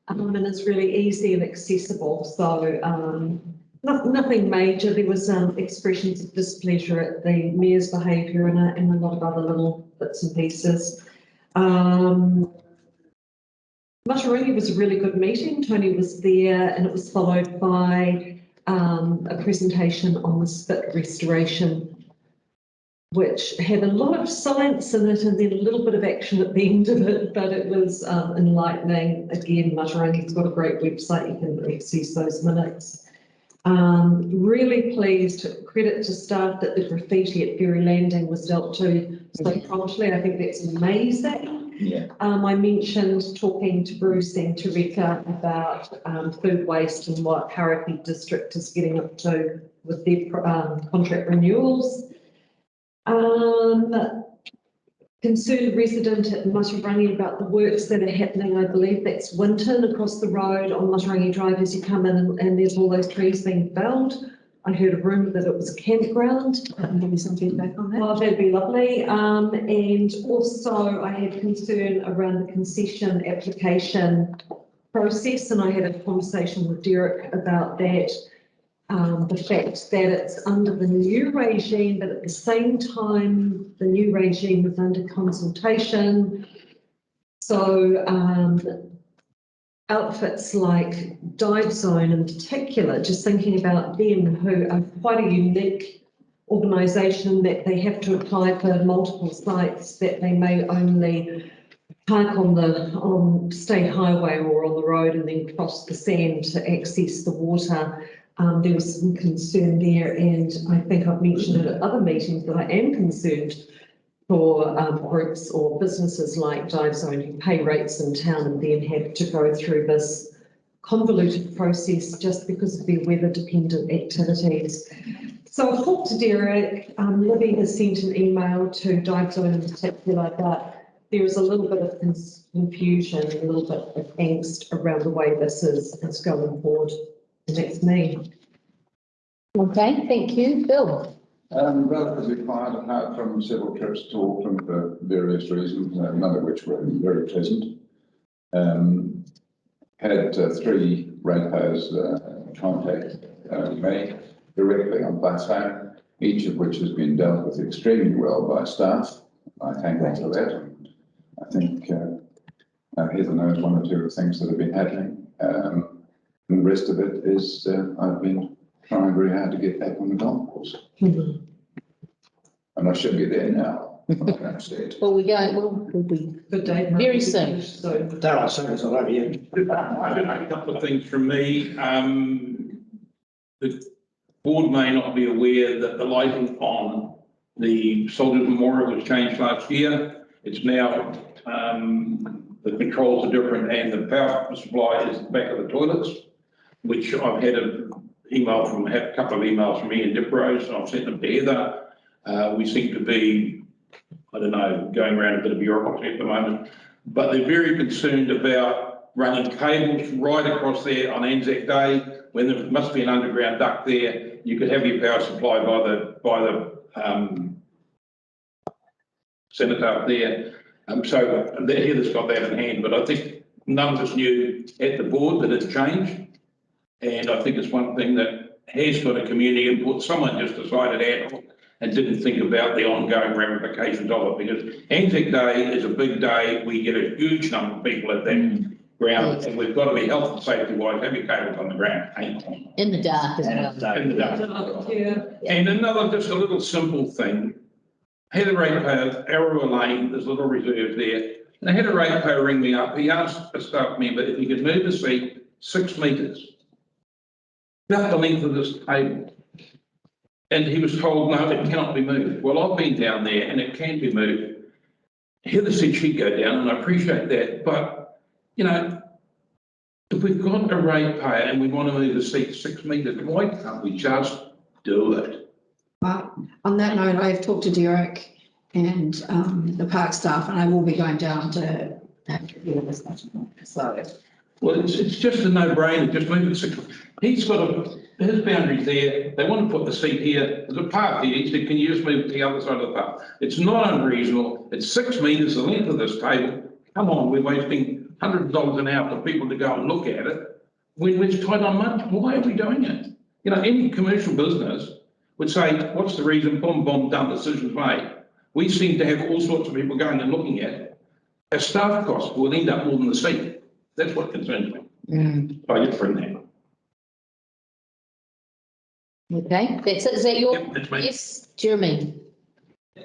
and it's really easy and accessible. So nothing major. There was expressions of displeasure at the mayor's behaviour and a lot of other little bits and pieces. Matarangi was a really good meeting. Tony was there, and it was followed by a presentation on the spit restoration, which had a lot of science in it and then a little bit of action at the end of it, but it was enlightening. Again, Matarangi's got a great website. You can access those minutes. Really pleased, credit to staff, that the graffiti at Ferry Landing was dealt to so promptly. I think that's amazing. Yeah. I mentioned talking to Bruce and to Rika about food waste and what Hauraki District is getting up to with their contract renewals. Concerned resident at Matarangi about the works that are happening. I believe that's Winton across the road on Matarangi Drive as you come in, and there's all those trees being felled. I heard a rumour that it was a campground. Give me some feedback on that. Well, that'd be lovely. And also I had concern around the concession application process, and I had a conversation with Derek about that. The fact that it's under the new regime, but at the same time, the new regime is under consultation. So outfits like Dive Zone in particular, just thinking about them, who are quite a unique organisation, that they have to apply for multiple sites, that they may only park on state highway or on the road and then cross the sand to access the water. There was some concern there, and I think I've mentioned it at other meetings that I am concerned for groups or businesses like Dive Zone who pay rates in town and then have to go through this convoluted process just because of their weather dependent activities. So I talked to Derek. Libby has sent an email to Dive Zone in particular, but there is a little bit of confusion, a little bit of angst around the way this is going forward. That's me. Okay, thank you. Bill. Relatively quiet, apart from several trips to Auckland for various reasons, none of which were very pleasant. Had 3 ratepayers contact me directly on bus home, each of which has been dealt with extremely well by staff. I thank them for that. And I think Heather knows one or two of the things that have been happening. And the rest of it is I've been trying very hard to get back on the golf course. And I should be there now. Well, we'll be Good day. very soon. Daylight savings are over here. A couple of things from me. The board may not be aware that the lighting on the Soldiers Memorial was changed last year. It's now, the controls are different and the power supply is the back of the toilets, which I've had a couple of emails from Ian Dipperose, and I've sent them to Heather. We seem to be, I don't know, going around a bit of bureaucracy at the moment, but they're very concerned about running cables right across there on Anzac Day, when there must be an underground duct there. You could have your power supply by the cenotaph there. So Heather's got that in hand, but I think none of us knew at the board that it's changed. And I think it's one thing that has got a community input. Someone just decided ad hoc and didn't think about the ongoing ramifications of it, because Anzac Day is a big day. We get a huge number of people at that ground, and we've got to be health and safety wise, have your cables on the ground. In the dark as well. In the dark. And another, just a little simple thing. Had a ratepayer, Arrow Lane, there's a little reserve there. And I had a ratepayer ring me up. He asked a staff member if he could move the seat 6 metres, about the length of this table. And he was told, no, it cannot be moved. Well, I've been down there and it can be moved. Heather said she'd go down, and I appreciate that. But, you know, if we've got a ratepayer and we want to move the seat 6 metres, why can't we just do it? On that note, I have talked to Derek and the park staff, and I will be going down to have a discussion. So, well, it's just a no-brainer. Just move it 6. He's got his boundaries there. They want to put the seat here. There's a path here. He said, can you just move it to the other side of the path? It's not unreasonable. It's 6 metres, the length of this table. Come on, we're wasting $100 an hour for people to go and look at it when we're tight on money. Why are we doing it? You know, any commercial business would say, what's the reason? Boom, boom, done, decisions made. We seem to have all sorts of people going and looking at it. Our staff costs will end up more than the seat. That's what concerns me. I just bring that. Okay, that's it. Is that your? Yep, that's me. Yes, Jeremy.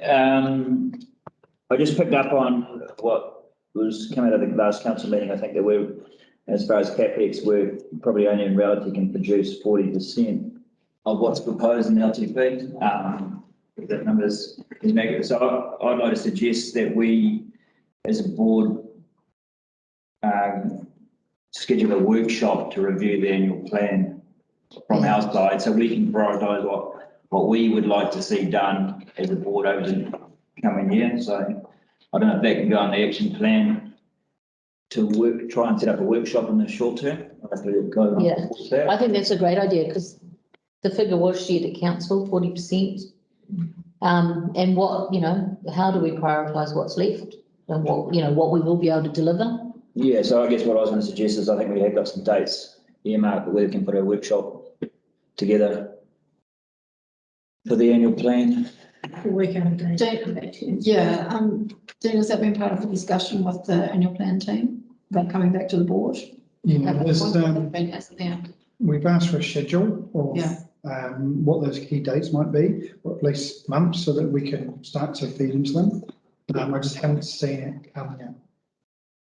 I just picked up on what was coming out of the last council meeting. I think that we're, as far as CapEx, we're probably only in reality can produce 40% of what's proposed in the LTP. That number is negative. So I'd like to suggest that we, as a board, schedule a workshop to review the annual plan from our side, so we can prioritise what we would like to see done as a board over the coming year. So I don't know if that can go on the action plan to try and set up a workshop in the short term. Yeah, I think that's a great idea, because the figure was shared at council, 40%. And what, you know, how do we prioritise what's left and what, you know, what we will be able to deliver? Yeah, so I guess what I was going to suggest is I think we have got some dates earmarked where we can put a workshop together for the annual plan. Yeah, Dean, has that been part of the discussion with the annual plan team about coming back to the board? Yeah, we've asked for a schedule of what those key dates might be, or at least months, so that we can start to feed into them. I just haven't seen it come yet.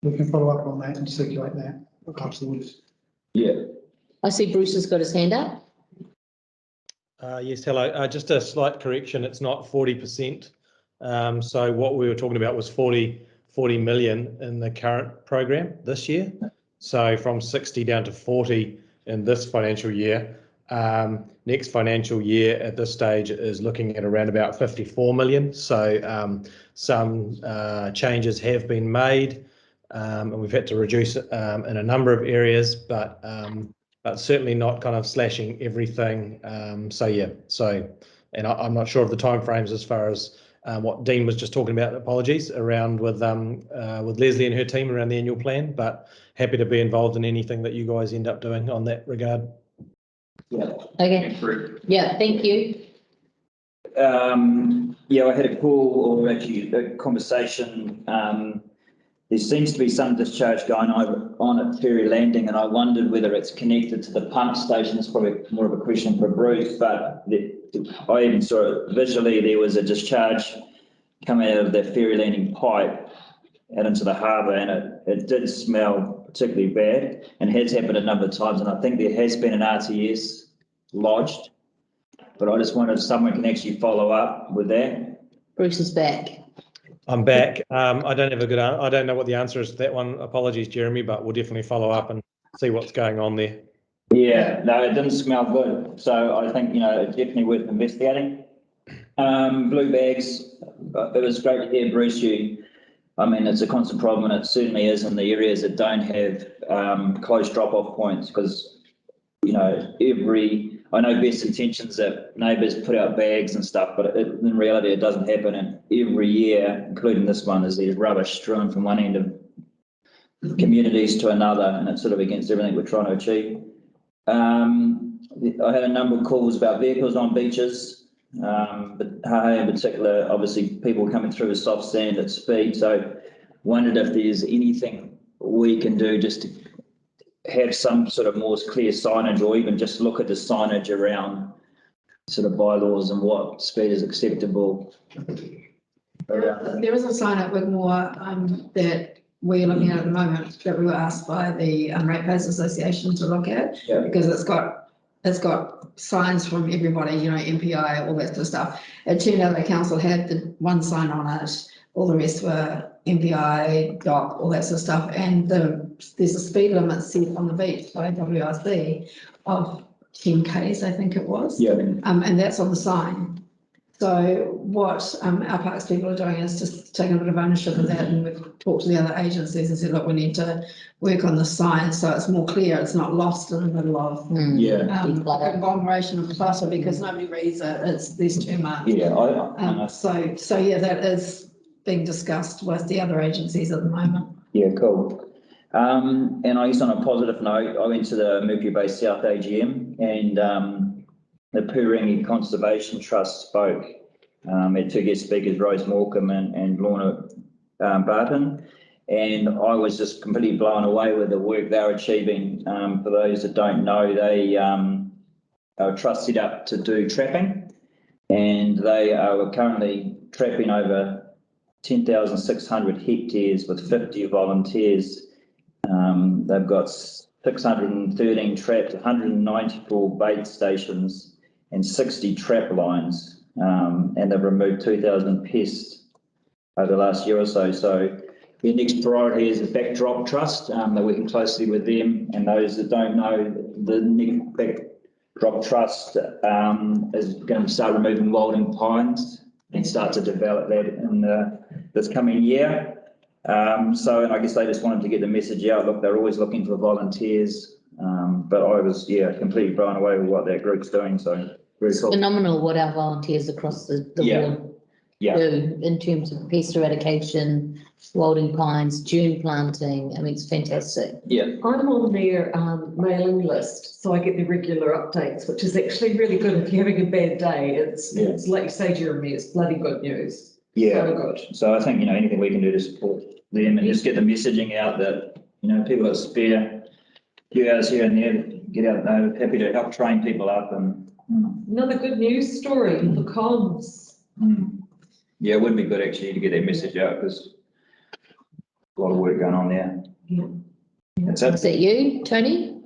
We can follow up on that and circulate that afterwards. Yeah. I see Bruce has got his hand up. Yes, hello. Just a slight correction. It's not 40%. So what we were talking about was 40 million in the current program this year. So from 60 down to 40 in this financial year. Next financial year at this stage is looking at around about 54 million. So some changes have been made, and we've had to reduce it in a number of areas, but certainly not kind of slashing everything. So yeah, so, and I'm not sure of the timeframes as far as what Dean was just talking about, apologies, around with Leslie and her team around the annual plan, but happy to be involved in anything that you guys end up doing on that regard. Yeah. Okay. Yeah, thank you. Yeah, I had a call, or actually a conversation. There seems to be some discharge going on at Ferry Landing, and I wondered whether it's connected to the pump station. It's probably more of a question for Bruce, but I even saw it visually. There was a discharge coming out of the Ferry Landing pipe out into the harbour, and it did smell particularly bad, and has happened a number of times, and I think there has been an RTS lodged, but I just wondered if someone can actually follow up with that. Bruce is back. I'm back. I don't have a good answer. I don't know what the answer is to that one. Apologies, Jeremy, but we'll definitely follow up and see what's going on there. Yeah, no, it didn't smell good. So I think, you know, it's definitely worth investigating. Blue bags, it was great to hear, Bruce, I mean, it's a constant problem, and it certainly is in the areas that don't have close drop-off points, because, you know, I know best intentions that neighbours put out bags and stuff, but in reality it doesn't happen, and every year, including this one, is there's rubbish strewn from one end of communities to another, and it's sort of against everything we're trying to achieve. I had a number of calls about vehicles on beaches. But in particular, obviously people coming through with soft sand at speed. So wondered if there's anything we can do just to have some sort of more clear signage, or even just look at the signage around sort of bylaws and what speed is acceptable. There is a sign at Wigmore that we're looking at the moment that we were asked by the Ratepayers Association to look at, because it's got signs from everybody, you know, MPI, all that sort of stuff. It turned out the council had the one sign on it, all the rest were MPI, DOC, all that sort of stuff, and there's a speed limit set on the beach by WRC of 10 k's, I think it was. And that's on the sign. So what our parks people are doing is just taking a bit of ownership of that, and we've talked to the other agencies and said, look, we need to work on the sign so it's more clear, it's not lost in the middle of conglomeration of clutter, because nobody reads it, there's too much. So yeah, that is being discussed with the other agencies at the moment. Yeah, cool. And I guess on a positive note, I went to the Mercury Bay South AGM, and the Matarangi Conservation Trust spoke. Had two guest speakers, Rose Morecambe and Lorna Barton, and I was just completely blown away with the work they're achieving. For those that don't know, they are a trust set up to do trapping, and they are currently trapping over 10,600 hectares with 50 volunteers. They've got 613 traps, 194 bait stations, and 60 trap lines, and they've removed 2,000 pests over the last year or so. So the next priority is the Backdrop Trust. They're working closely with them, and those that don't know, the next Backdrop Trust is going to start removing wilding pines and start to develop that in this coming year. So, and I guess they just wanted to get the message out. Look, they're always looking for volunteers, but I was, completely blown away with what that group's doing. So very cool. Phenomenal what our volunteers across the board do in terms of pest eradication, wilding pines, dune planting. I mean, it's fantastic. I'm on their mailing list, so I get the regular updates, which is actually really good. If you're having a bad day, it's like you say, Jeremy, it's bloody good news. So good. So I think, anything we can do to support them and just get the messaging out that, people that spare few hours here and there, get out there, happy to help train people up. And another good news story for comms. Yeah, it would be good actually to get that message out, because a lot of work going on there. That's it. Is that you, Tony?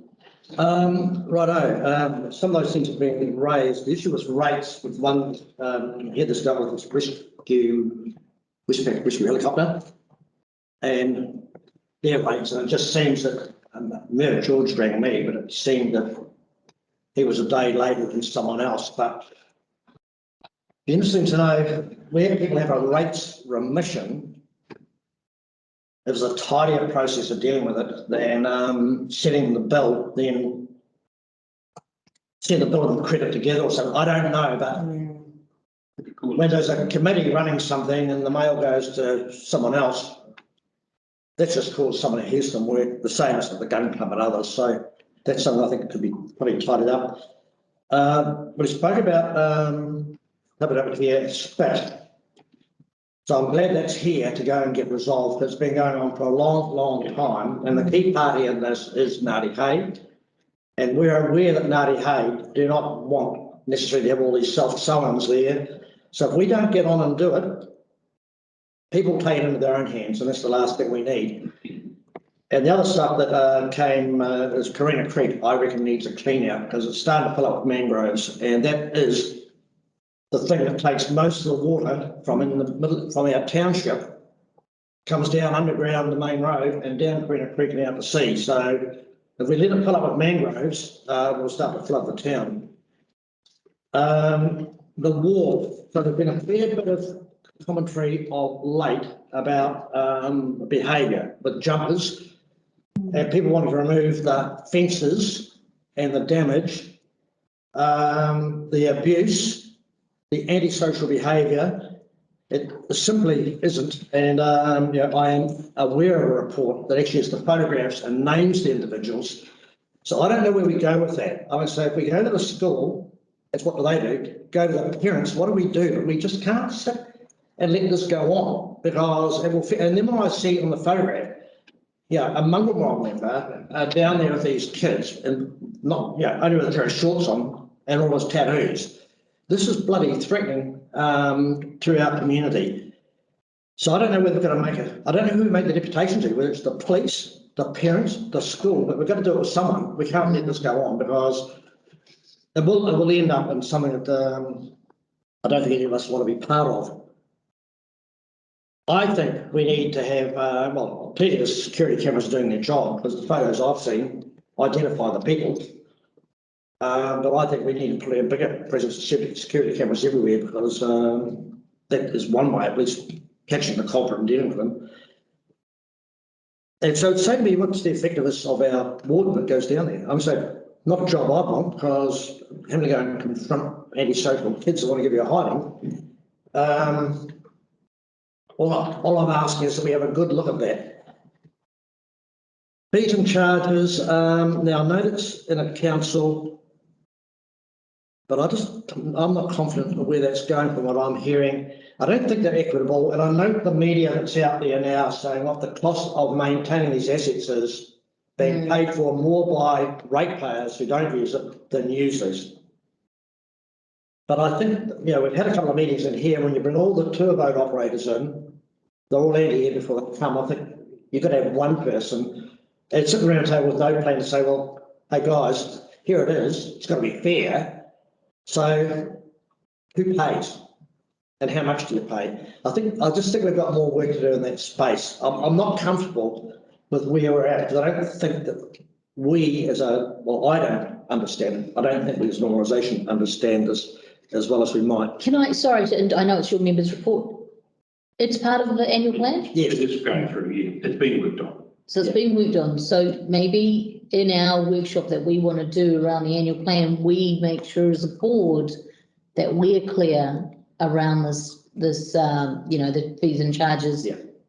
Righto. Some of those things have been raised. The issue was rates with one, he had this done with this rescue helicopter, and their rates, and it just seems that, George rang me, but it seemed that he was a day later than someone else. But it'd be interesting to know where people have a rates remission. There's a tidier process of dealing with it than setting the bill, then send the bill and credit together or something. I don't know, but when there's a committee running something and the mail goes to someone else, that's just caused someone to hear some work, the same as the gun club and others. So that's something I think could be pretty tidied up. We spoke about SPIT. So I'm glad that's here to go and get resolved. It's been going on for a long, long time. And the key party in this is Ngāti Hay. And we're aware that Ngāti Hay do not want necessarily to have all these self-summons there. So if we don't get on and do it, people take it into their own hands, and that's the last thing we need. And the other stuff that came is Carina Creek, I reckon needs a clean out, because it's starting to fill up with mangroves, and that is the thing that takes most of the water from in the middle, from our township, comes down underground the main road and down Carina Creek and out to sea. So if we let it fill up with mangroves, we'll start to flood the town. The Wharf, so there's been a fair bit of commentary of late about behaviour with jumpers, and people wanting to remove the fences and the damage, the abuse, the antisocial behaviour. It simply isn't, and I am aware of a report that actually has the photographs and names the individuals. So I don't know where we go with that. I would say if we go to the school That's what they do, go to the parents, what do we do? We just can't sit and let this go on because it will, and then when I see on the photograph, yeah, a Moewai member down there with these kids and not, yeah, only with a pair of shorts on and all his tattoos. This is bloody threatening to our community. So I don't know whether we're going to make it, I don't know who we make the deputation to, whether it's the police, the parents, the school, but we've got to do it with someone. We can't let this go on because it will end up in something that I don't think any of us want to be part of. I think we need to have, well, clearly the security cameras are doing their job because the photos I've seen identify the people. But I think we need to put a bigger presence of security cameras everywhere because that is one way at least catching the culprit and dealing with them. And so say to me, what's the effectiveness of our warden that goes down there? I'm saying, not a job I want because having to go and confront antisocial kids that want to give you a hiding. All I'm asking is that we have a good look at that. Fees and charges, now I know it's in a council, but I'm not confident of where that's going from what I'm hearing. I don't think they're equitable, and I note the media that's out there now saying what the cost of maintaining these assets is being paid for more by ratepayers who don't use it than users. But I think, you know, we've had a couple of meetings in here. When you bring all the tour boat operators in, they're all in here before they come. I think you've got to have one person and sit around a table with no plan to say, well, hey guys, here it is. It's got to be fair. So who pays and how much do you pay? I just think we've got more work to do in that space. I'm not comfortable with where we're at because I don't think that we as well, I don't understand it. I don't think we as an organisation understand this as well as we might. Can I, sorry, and I know it's your members' report. It's part of the annual plan? Yes, it's going through, yeah. It's been worked on. So it's been worked on. So maybe in our workshop that we want to do around the annual plan, we make sure as a board that we're clear around this, you know, the fees and charges,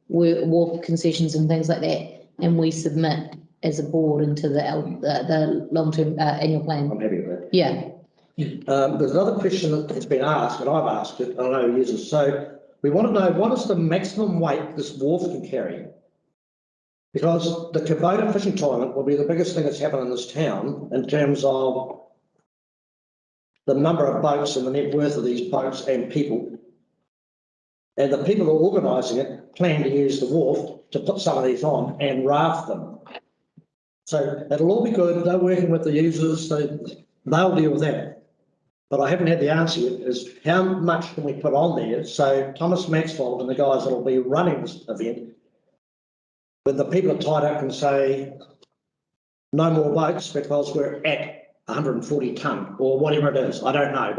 wharf concessions and things like that, and we submit as a board into the long-term annual plan. I'm happy with that. Yeah. There's another question that has been asked, and I've asked it, I know users. So we want to know what is the maximum weight this wharf can carry? Because the Kubota fishing tournament will be the biggest thing that's happened in this town in terms of the number of boats and the net worth of these boats and people. And the people who are organising it plan to use the wharf to put some of these on and raft them. So it'll all be good. They're working with the users, so they'll deal with that. But I haven't had the answer yet, is how much can we put on there? So Thomas Maxwell and the guys that will be running this event, when the people are tied up and say, no more boats because we're at 140 tonne or whatever it is, I don't know,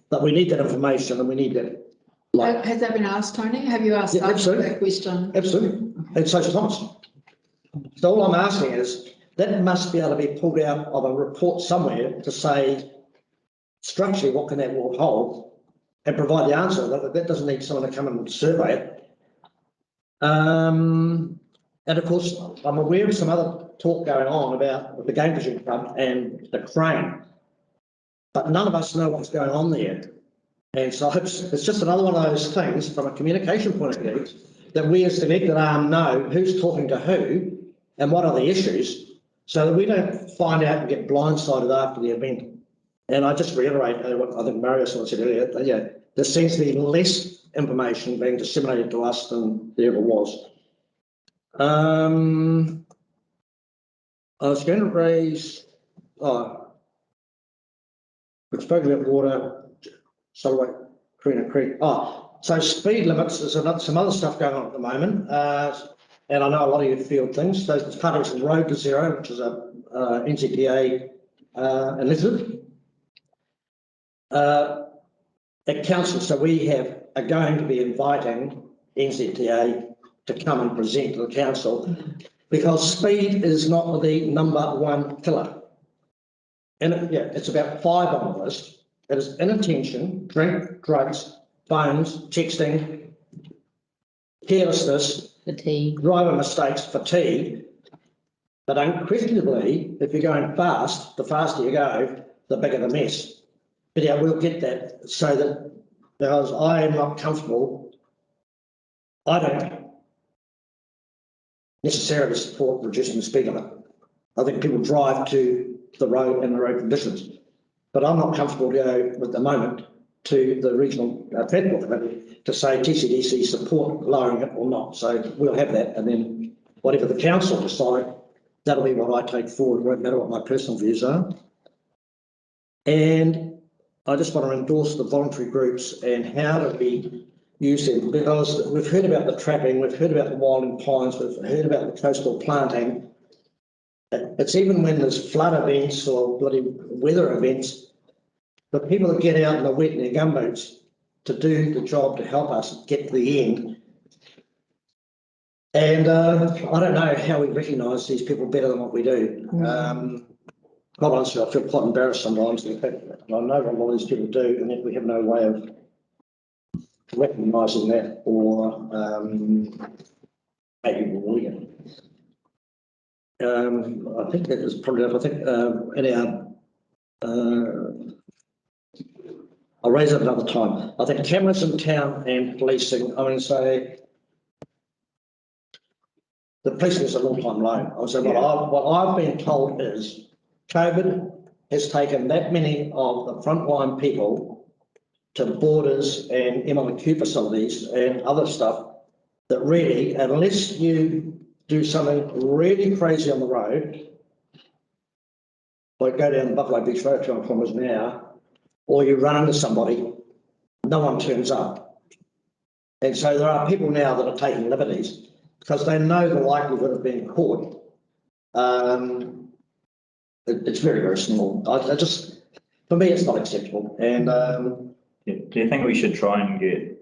but we need that information and we need that. Has that been asked, Tony? Have you asked that question? Absolutely, and so Thomas. So all I'm asking is, that must be able to be pulled out of a report somewhere to say, structurally, what can that wharf hold, and provide the answer. That doesn't need someone to come and survey it. And of course, I'm aware of some other talk going on about the Game Fishing Club and the crane, but none of us know what's going on there. And so it's just another one of those things from a communication point of view that we as the elected arm know who's talking to who and what are the issues so that we don't find out and get blindsided after the event. And I just reiterate what I think Mario said earlier, yeah, there seems to be less information being disseminated to us than there ever was. I was going to raise, we've spoken about water, Solway, Carina Creek. So speed limits, there's some other stuff going on at the moment. And I know a lot of you field things. So it's part of some Road to Zero, which is a NZTA initiative. At council, so we are going to be inviting NZTA to come and present to the council because speed is not the number one killer. And it's about 5 on the list. It is inattention, drink, drugs, phones, texting, carelessness, fatigue, driver mistakes, fatigue. But unquestionably, if you're going fast, the faster you go, the bigger the mess. But yeah, we'll get that so that, because I am not comfortable, I don't necessarily support reducing the speed limit. I think people drive to the road and the road conditions, but I'm not comfortable to go at the moment to the regional transport committee to say TCDC support lowering it or not. So we'll have that, and then whatever the council decide, that'll be what I take forward. It won't matter what my personal views are. And I just want to endorse the voluntary groups and how do we use them, because we've heard about the trapping, we've heard about the wilding pines, we've heard about the coastal planting. It's even when there's flood events or bloody weather events, the people that get out in the wet in their gumboots to do the job to help us get to the end. And I don't know how we recognise these people better than what we do. Quite honestly, I feel quite embarrassed sometimes. I know what a lot of these people do, and yet we have no way of recognising that or maybe rewarding it. I think that is probably, I think in our, I'll raise it another time. I think cameras in town and policing, I mean, say, the policing is an all-time low. I would say what I've been told is COVID has taken that many of the frontline people to borders and MIQ facilities and other stuff that really, unless you do something really crazy on the road, like go down Buffalo Beach Road 200 kilometres an hour, or you run into somebody, no one turns up. And so there are people now that are taking liberties because they know the likelihood of being caught. It's very, very small. I just, for me, it's not acceptable. And do you think we should try and get,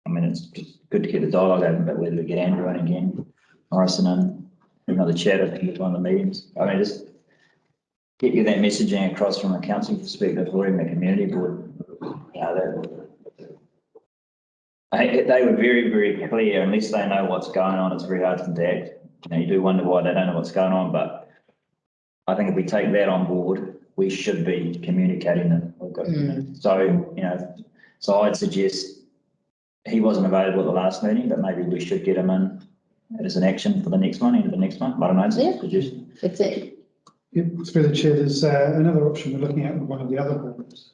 I mean, it's good to get the dialogue open, but whether we get Andrew in again, Morrison in, another chat, I think, at one of the meetings. I mean, just get you that messaging across from a council perspective or even the community board. You know, they were very, very clear, unless they know what's going on, it's very hard to contact. You know, you do wonder why they don't know what's going on, but I think if we take that on board, we should be communicating it. So, you know, so I'd suggest he wasn't available at the last meeting, but maybe we should get him in as an action for the next one, into the next month. I don't know, it's a suggestion. That's it. Through the chair, there's another option we're looking at with one of the other boards,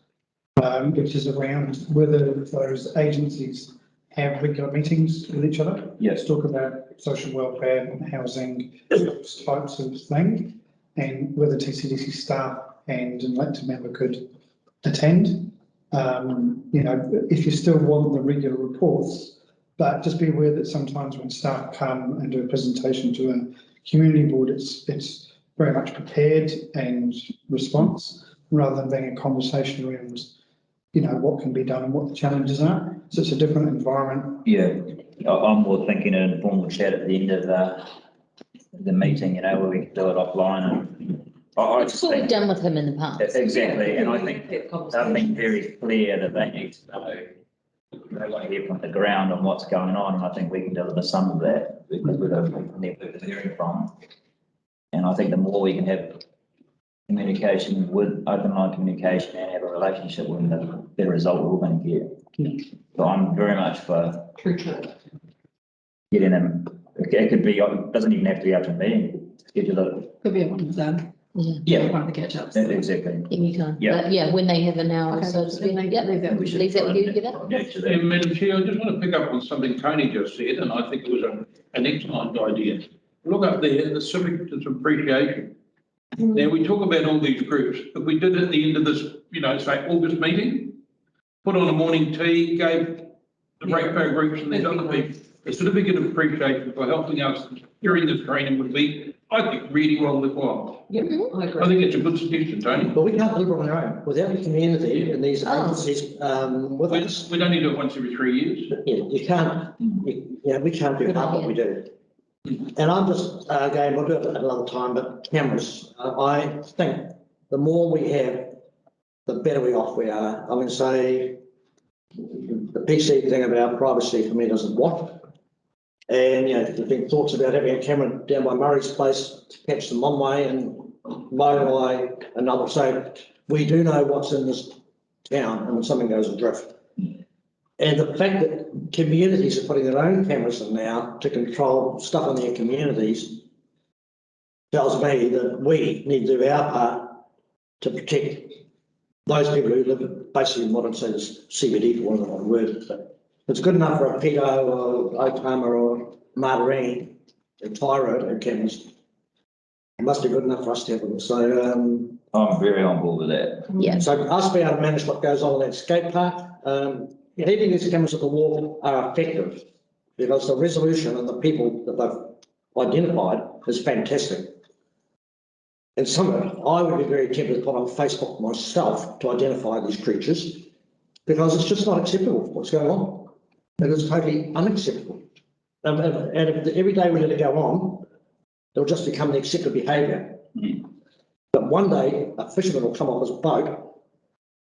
which is around whether those agencies have regular meetings with each other. Yes. To talk about social welfare, housing, those types of thing, and whether TCDC staff and an elected member could attend. You know, if you still want the regular reports, but just be aware that sometimes when staff come and do a presentation to a community board, it's very much prepared and response rather than being a conversation around, you know, what can be done and what the challenges are. So it's a different environment. Yeah, I'm more thinking an informal chat at the end of the meeting, you know, where we can do it offline. And That's what we've done with him in the past. Exactly, and I think they've been very clear that they need to know, they want to hear from the ground on what's going on, and I think we can deliver some of that because we're hearing from. And I think the more we can have communication with open line communication and have a relationship with them, the better result we're going to get. So I'm very much for getting them. It could be, it doesn't even have to be up to me. Schedule it. Could be a one and done. Yeah. One of the catch ups. Exactly. Anytime. Yeah. But yeah, when they have an hour, Okay. so to speak. Then Yeah, leave that leave that with you, give that. Yeah, Madam Chair, I just want to pick up on something Tony just said, and I think it was an excellent idea. Look up there, the civic appreciation. Now, we talk about all these groups. If we did at the end of this, you know, say August meeting, put on a morning tea, gave the ratepayer groups and these other people a certificate of appreciation for helping us during this training would be, I think, really well worthwhile. I agree. I think it's a good suggestion, Tony. but we can't deliver on our own without the community and these agencies with us. We'd only do it once every 3 years. Yeah, you can't. Yeah, we can't do half what we do. And I'm just again, we'll do it at another time. But cameras, I think the more we have, the better we off we are. I mean, say the PC thing about privacy for me doesn't work. And, you know, there's been thoughts about having a camera down by Murray's place to catch the Moewai and Moewai and others. So we do know what's in this town and when something goes adrift. And the fact that communities are putting their own cameras in now to control stuff in their communities tells me that we need to do our part to protect those people who live basically in what I'd say is CBD, for want of a word. But it's good enough for a Pedo or Oklahoma or Matarangi or Tyro to have cameras. It must be good enough for us to have them. So I'm very on board with that. Yeah. so us being able to manage what goes on in that skate park, having these cameras at the wall are effective because the resolution and the people that they've identified is fantastic. And some of it, I would be very tempted to put on Facebook myself to identify these creatures because it's just not acceptable what's going on. It is totally unacceptable. And if every day we let it go on, it'll just become the accepted behaviour. But one day, a fisherman will come off his boat,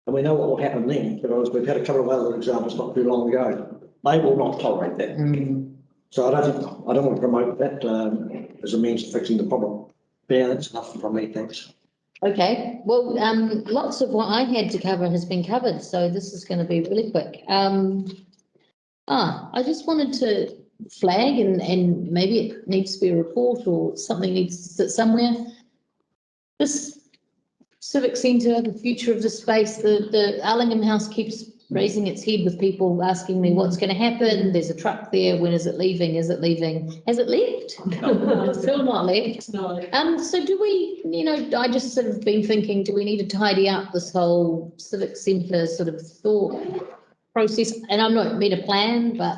and we know what will happen then, because we've had a couple of other examples not too long ago. They will not tolerate that. So I don't want to promote that as a means of fixing the problem. But yeah, that's enough from me, thanks. Okay, well, lots of what I had to cover has been covered, so this is going to be really quick. I just wanted to flag, and maybe it needs to be a report or something needs to sit somewhere. This civic centre, the future of the space, the Allingham House keeps raising its head with people asking me what's going to happen. There's a truck there. When is it leaving? Is it leaving? Has it left? No. It's still not left. No. So do we, I just sort of been thinking, do we need to tidy up this whole civic centre sort of thought process? And I'm not made a plan, but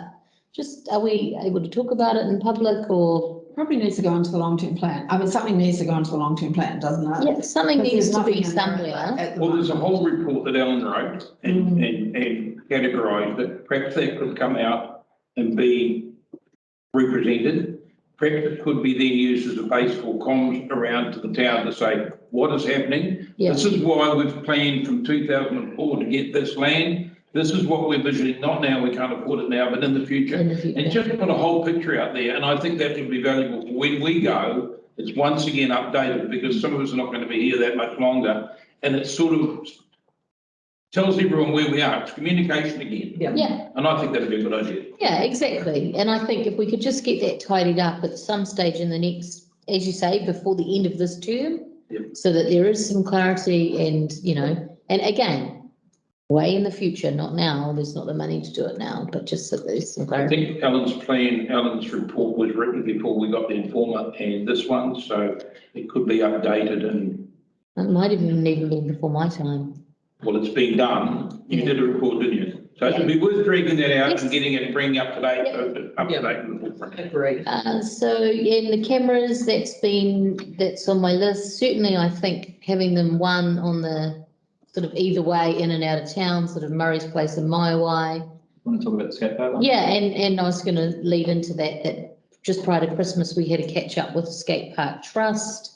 just, are we able to talk about it in public or? Probably needs to go into the long-term plan. I mean, something needs to go into the long-term plan, doesn't it? Yeah, something needs to be somewhere. Well, there's a whole report that Ellen wrote and categorised it. Perhaps that could come out and be represented. Perhaps it could be then used as a base for comms around to the town to say, what is happening? Yeah. This is why we've planned from 2004 to get this land. This is what we're visioning, not now, we can't afford it now, but in the future. And just put a whole picture out there. And I think that would be valuable for when we go, it's once again updated because some of us are not going to be here that much longer. And it sort of tells everyone where we are. It's communication again. Yeah. And I think that'd be a good idea. Yeah, exactly. And I think if we could just get that tidied up at some stage in the next, as you say, before the end of this term, so that there is some clarity and, and again, way in the future, not now. There's not the money to do it now, but just so there's some clarity. I think Ellen's report was written before we got the Informer and this one, so it could be updated and. It might even been before my time. Well, it's been done. You did a report, didn't you? So it'd be worth dragging that out and getting it, bringing up to date, Agreed. So in the cameras, that's on my list. Certainly, I think having them one on the sort of either way in and out of town, sort of Murray's Place and Moewai. Want to talk about the skate park? Yeah, and I was going to lead into that just prior to Christmas, we had a catch up with the Skate Park Trust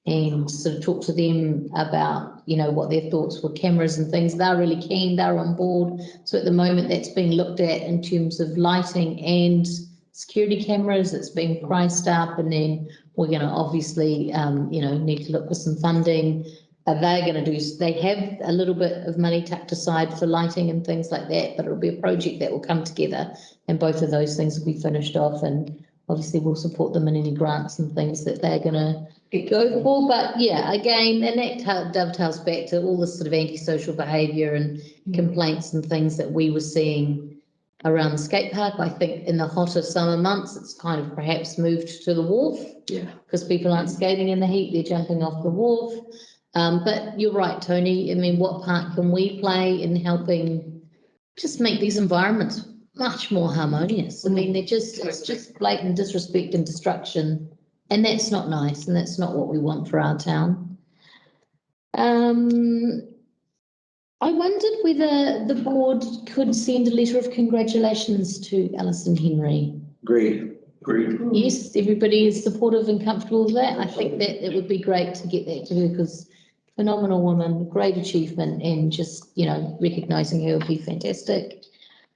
and sort of talk to them about, what their thoughts were, cameras and things. They're really keen, they're on board. So at the moment that's being looked at in terms of lighting and security cameras. It's being priced up, and then we're going to obviously, need to look for some funding. They have a little bit of money tucked aside for lighting and things like that, but it'll be a project that will come together and both of those things will be finished off, and obviously we'll support them in any grants and things that they're going to go for. But yeah, again, and that dovetails back to all this sort of antisocial behaviour and complaints and things that we were seeing around the skate park. I think in the hotter summer months, it's kind of perhaps moved to the wharf. Yeah. Because people aren't skating in the heat, they're jumping off the wharf. But you're right, Tony. I mean, what part can we play in helping just make these environments much more harmonious? I mean, it's just blatant disrespect and destruction, and that's not nice, and that's not what we want for our town. I wondered whether the board could send a letter of congratulations to Allison Henry. Agreed. Yes, everybody is supportive and comfortable with that. I think that it would be great to get that to her, because phenomenal woman, great achievement, and just, recognising her would be fantastic.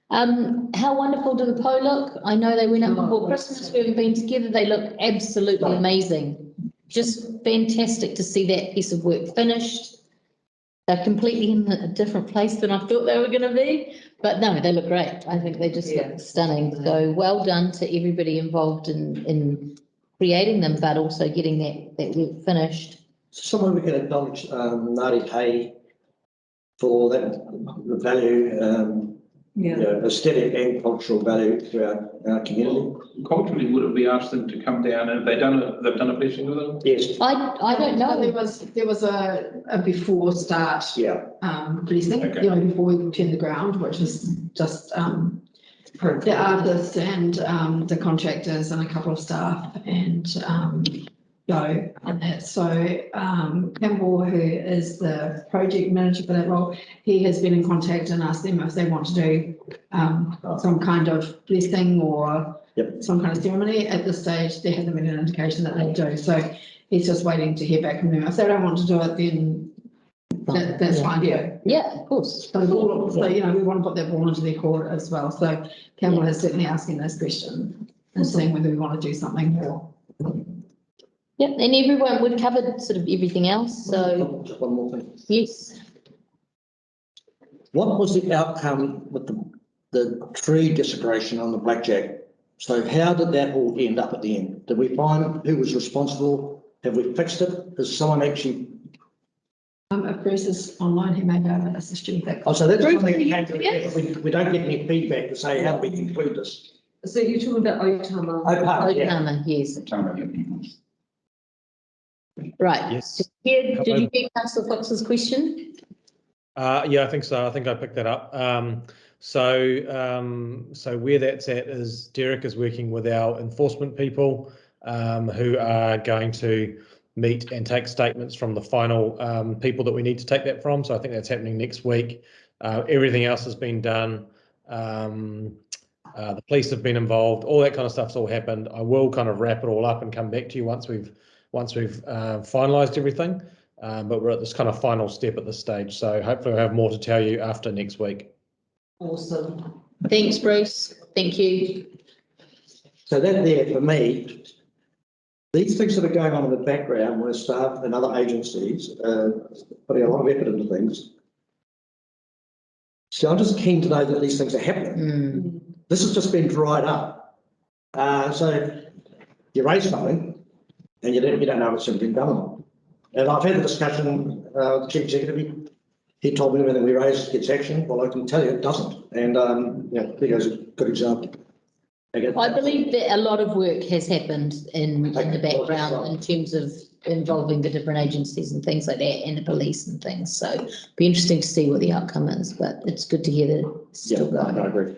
How wonderful do the Po look? I know they went up before Christmas. We haven't been together. They look absolutely amazing. Just fantastic to see that piece of work finished. They're completely in a different place than I thought they were going to be, but no, they look great. I think they just look stunning. So well done to everybody involved in creating them, but also getting that work finished. Someone we can acknowledge, Ngāti Hei for that, the value, aesthetic and cultural value to our community. Culturally, would we ask them to come down and they've done a blessing with them? Yes. I don't know. There was a before start. Blessing, Okay. before we turned the ground, which is just, the artists and, the contractors and a couple of staff and, and that. So, Campbell, who is the project manager for that role, he has been in contact and asked them if they want to do, some kind of blessing or some kind of ceremony. At this stage, there hasn't been an indication that they do. So he's just waiting to hear back from them. If they don't want to do it, then that's fine. Yeah, of course. So, we want to put that ball into their court as well. So Campbell is certainly asking those questions and seeing whether we want to do something more. Yep, and everyone, we've covered sort of everything else, so. Just one more thing. Yes. What was the outcome with the tree desecration on the Blackjack? So how did that all end up at the end? Did we find who was responsible? Have we fixed it? Has someone actually? If Bruce is online, he may be able to assist you with that. Oh, so that's something that came to, we don't get any feedback to say how do we conclude this? So you're talking about Otama? Otama, yes. Right. Yes. Did you get Councillor Fox's question? Yeah, I think so. I think I picked that up. So where that's at is Derek is working with our enforcement people who are going to meet and take statements from the final people that we need to take that from. So I think that's happening next week. Everything else has been done. The police have been involved. All that kind of stuff's all happened. I will kind of wrap it all up and come back to you once we've finalised everything. But we're at this kind of final step at this stage. So hopefully we'll have more to tell you after next week. Awesome. Thanks, Bruce. Thank you. So that there for me, these things that are going on in the background where staff and other agencies putting a lot of effort into things. So I'm just keen to know that these things are happening. This has just been dried up. So you raise something and you don't know what's been done on. And I've had the discussion with the Chief Executive. He told me everything we raise gets action. Well, I can tell you it doesn't. And there goes a good example. I believe that a lot of work has happened in the background in terms of involving the different agencies and things like that and the police and things. So it'll be interesting to see what the outcome is, but it's good to hear that it's still going. I agree.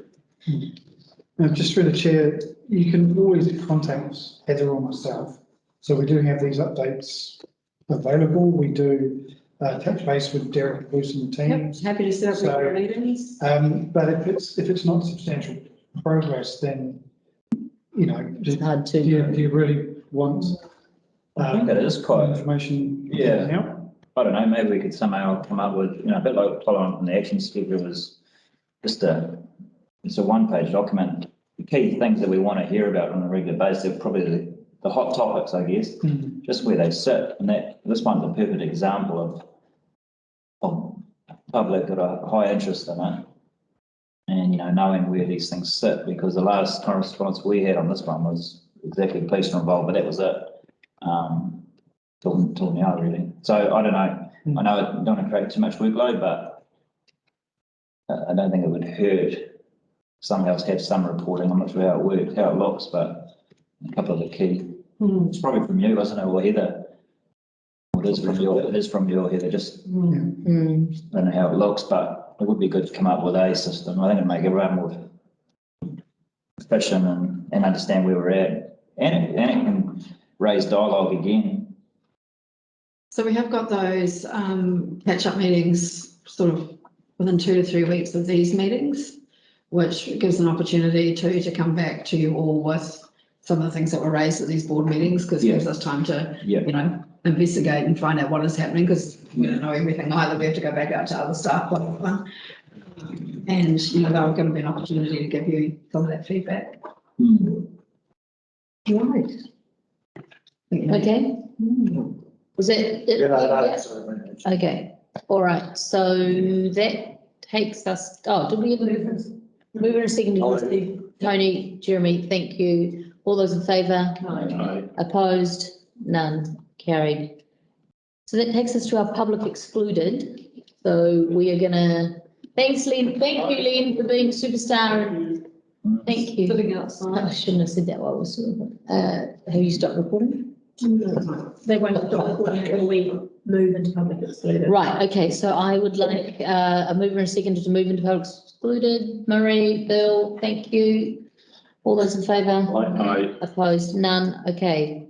Just through the chair, you can always contact Heather or myself. So we do have these updates available. We do touch base with Derek, Bruce and the team. Happy to set up regular meetings. But if it's not substantial progress, then it's hard to. Do you really want? I think it is quite information. Now. I don't know. Maybe we could somehow come up with a bit like following from the action schedule was just it's a one-page document. The key things that we want to hear about on a regular basis are probably the hot topics, I guess, just where they sit. And this one's a perfect example of public that are high interest in it. And, knowing where these things sit, because the last correspondence we had on this one was exactly police were involved, but that was it. Till now, really. So I don't know. I know I don't want to create too much workload, but I don't think it would hurt somehow to have some reporting. I'm not sure how it works, how it looks, but a couple of the key. It's probably from you, isn't it, or Heather? It is from you, Heather. Just I don't know how it looks, but it would be good to come up with a system. I think it'd make everyone more efficient and understand where we're at, and it can raise dialogue again. So we have got those catch-up meetings sort of within 2 to 3 weeks of these meetings, which gives an opportunity to come back to you all with some of the things that were raised at these board meetings, because it gives us time to, investigate and find out what is happening, because we don't know everything either. We have to go back out to other staff, blah, blah, blah. And, there are going to be an opportunity to give you some of that feedback. Right. Okay. Was that it? Okay. All right, so that takes us, oh, did we have mover and second? Tony, Jeremy, thank you. All those in favour? Aye. Opposed? None. Carried. So that takes us to our public excluded. So we are gonna, thanks, Len. Thank you, Len, for being a superstar. And thank you. Sitting outside. I shouldn't have said that while I was, have you stopped recording? They won't stop recording until we move into public excluded. Right, okay, so I would like a mover and a second to move into public excluded. Marie, Bill, thank you. All those in favour? Aye. Opposed? None. Okay.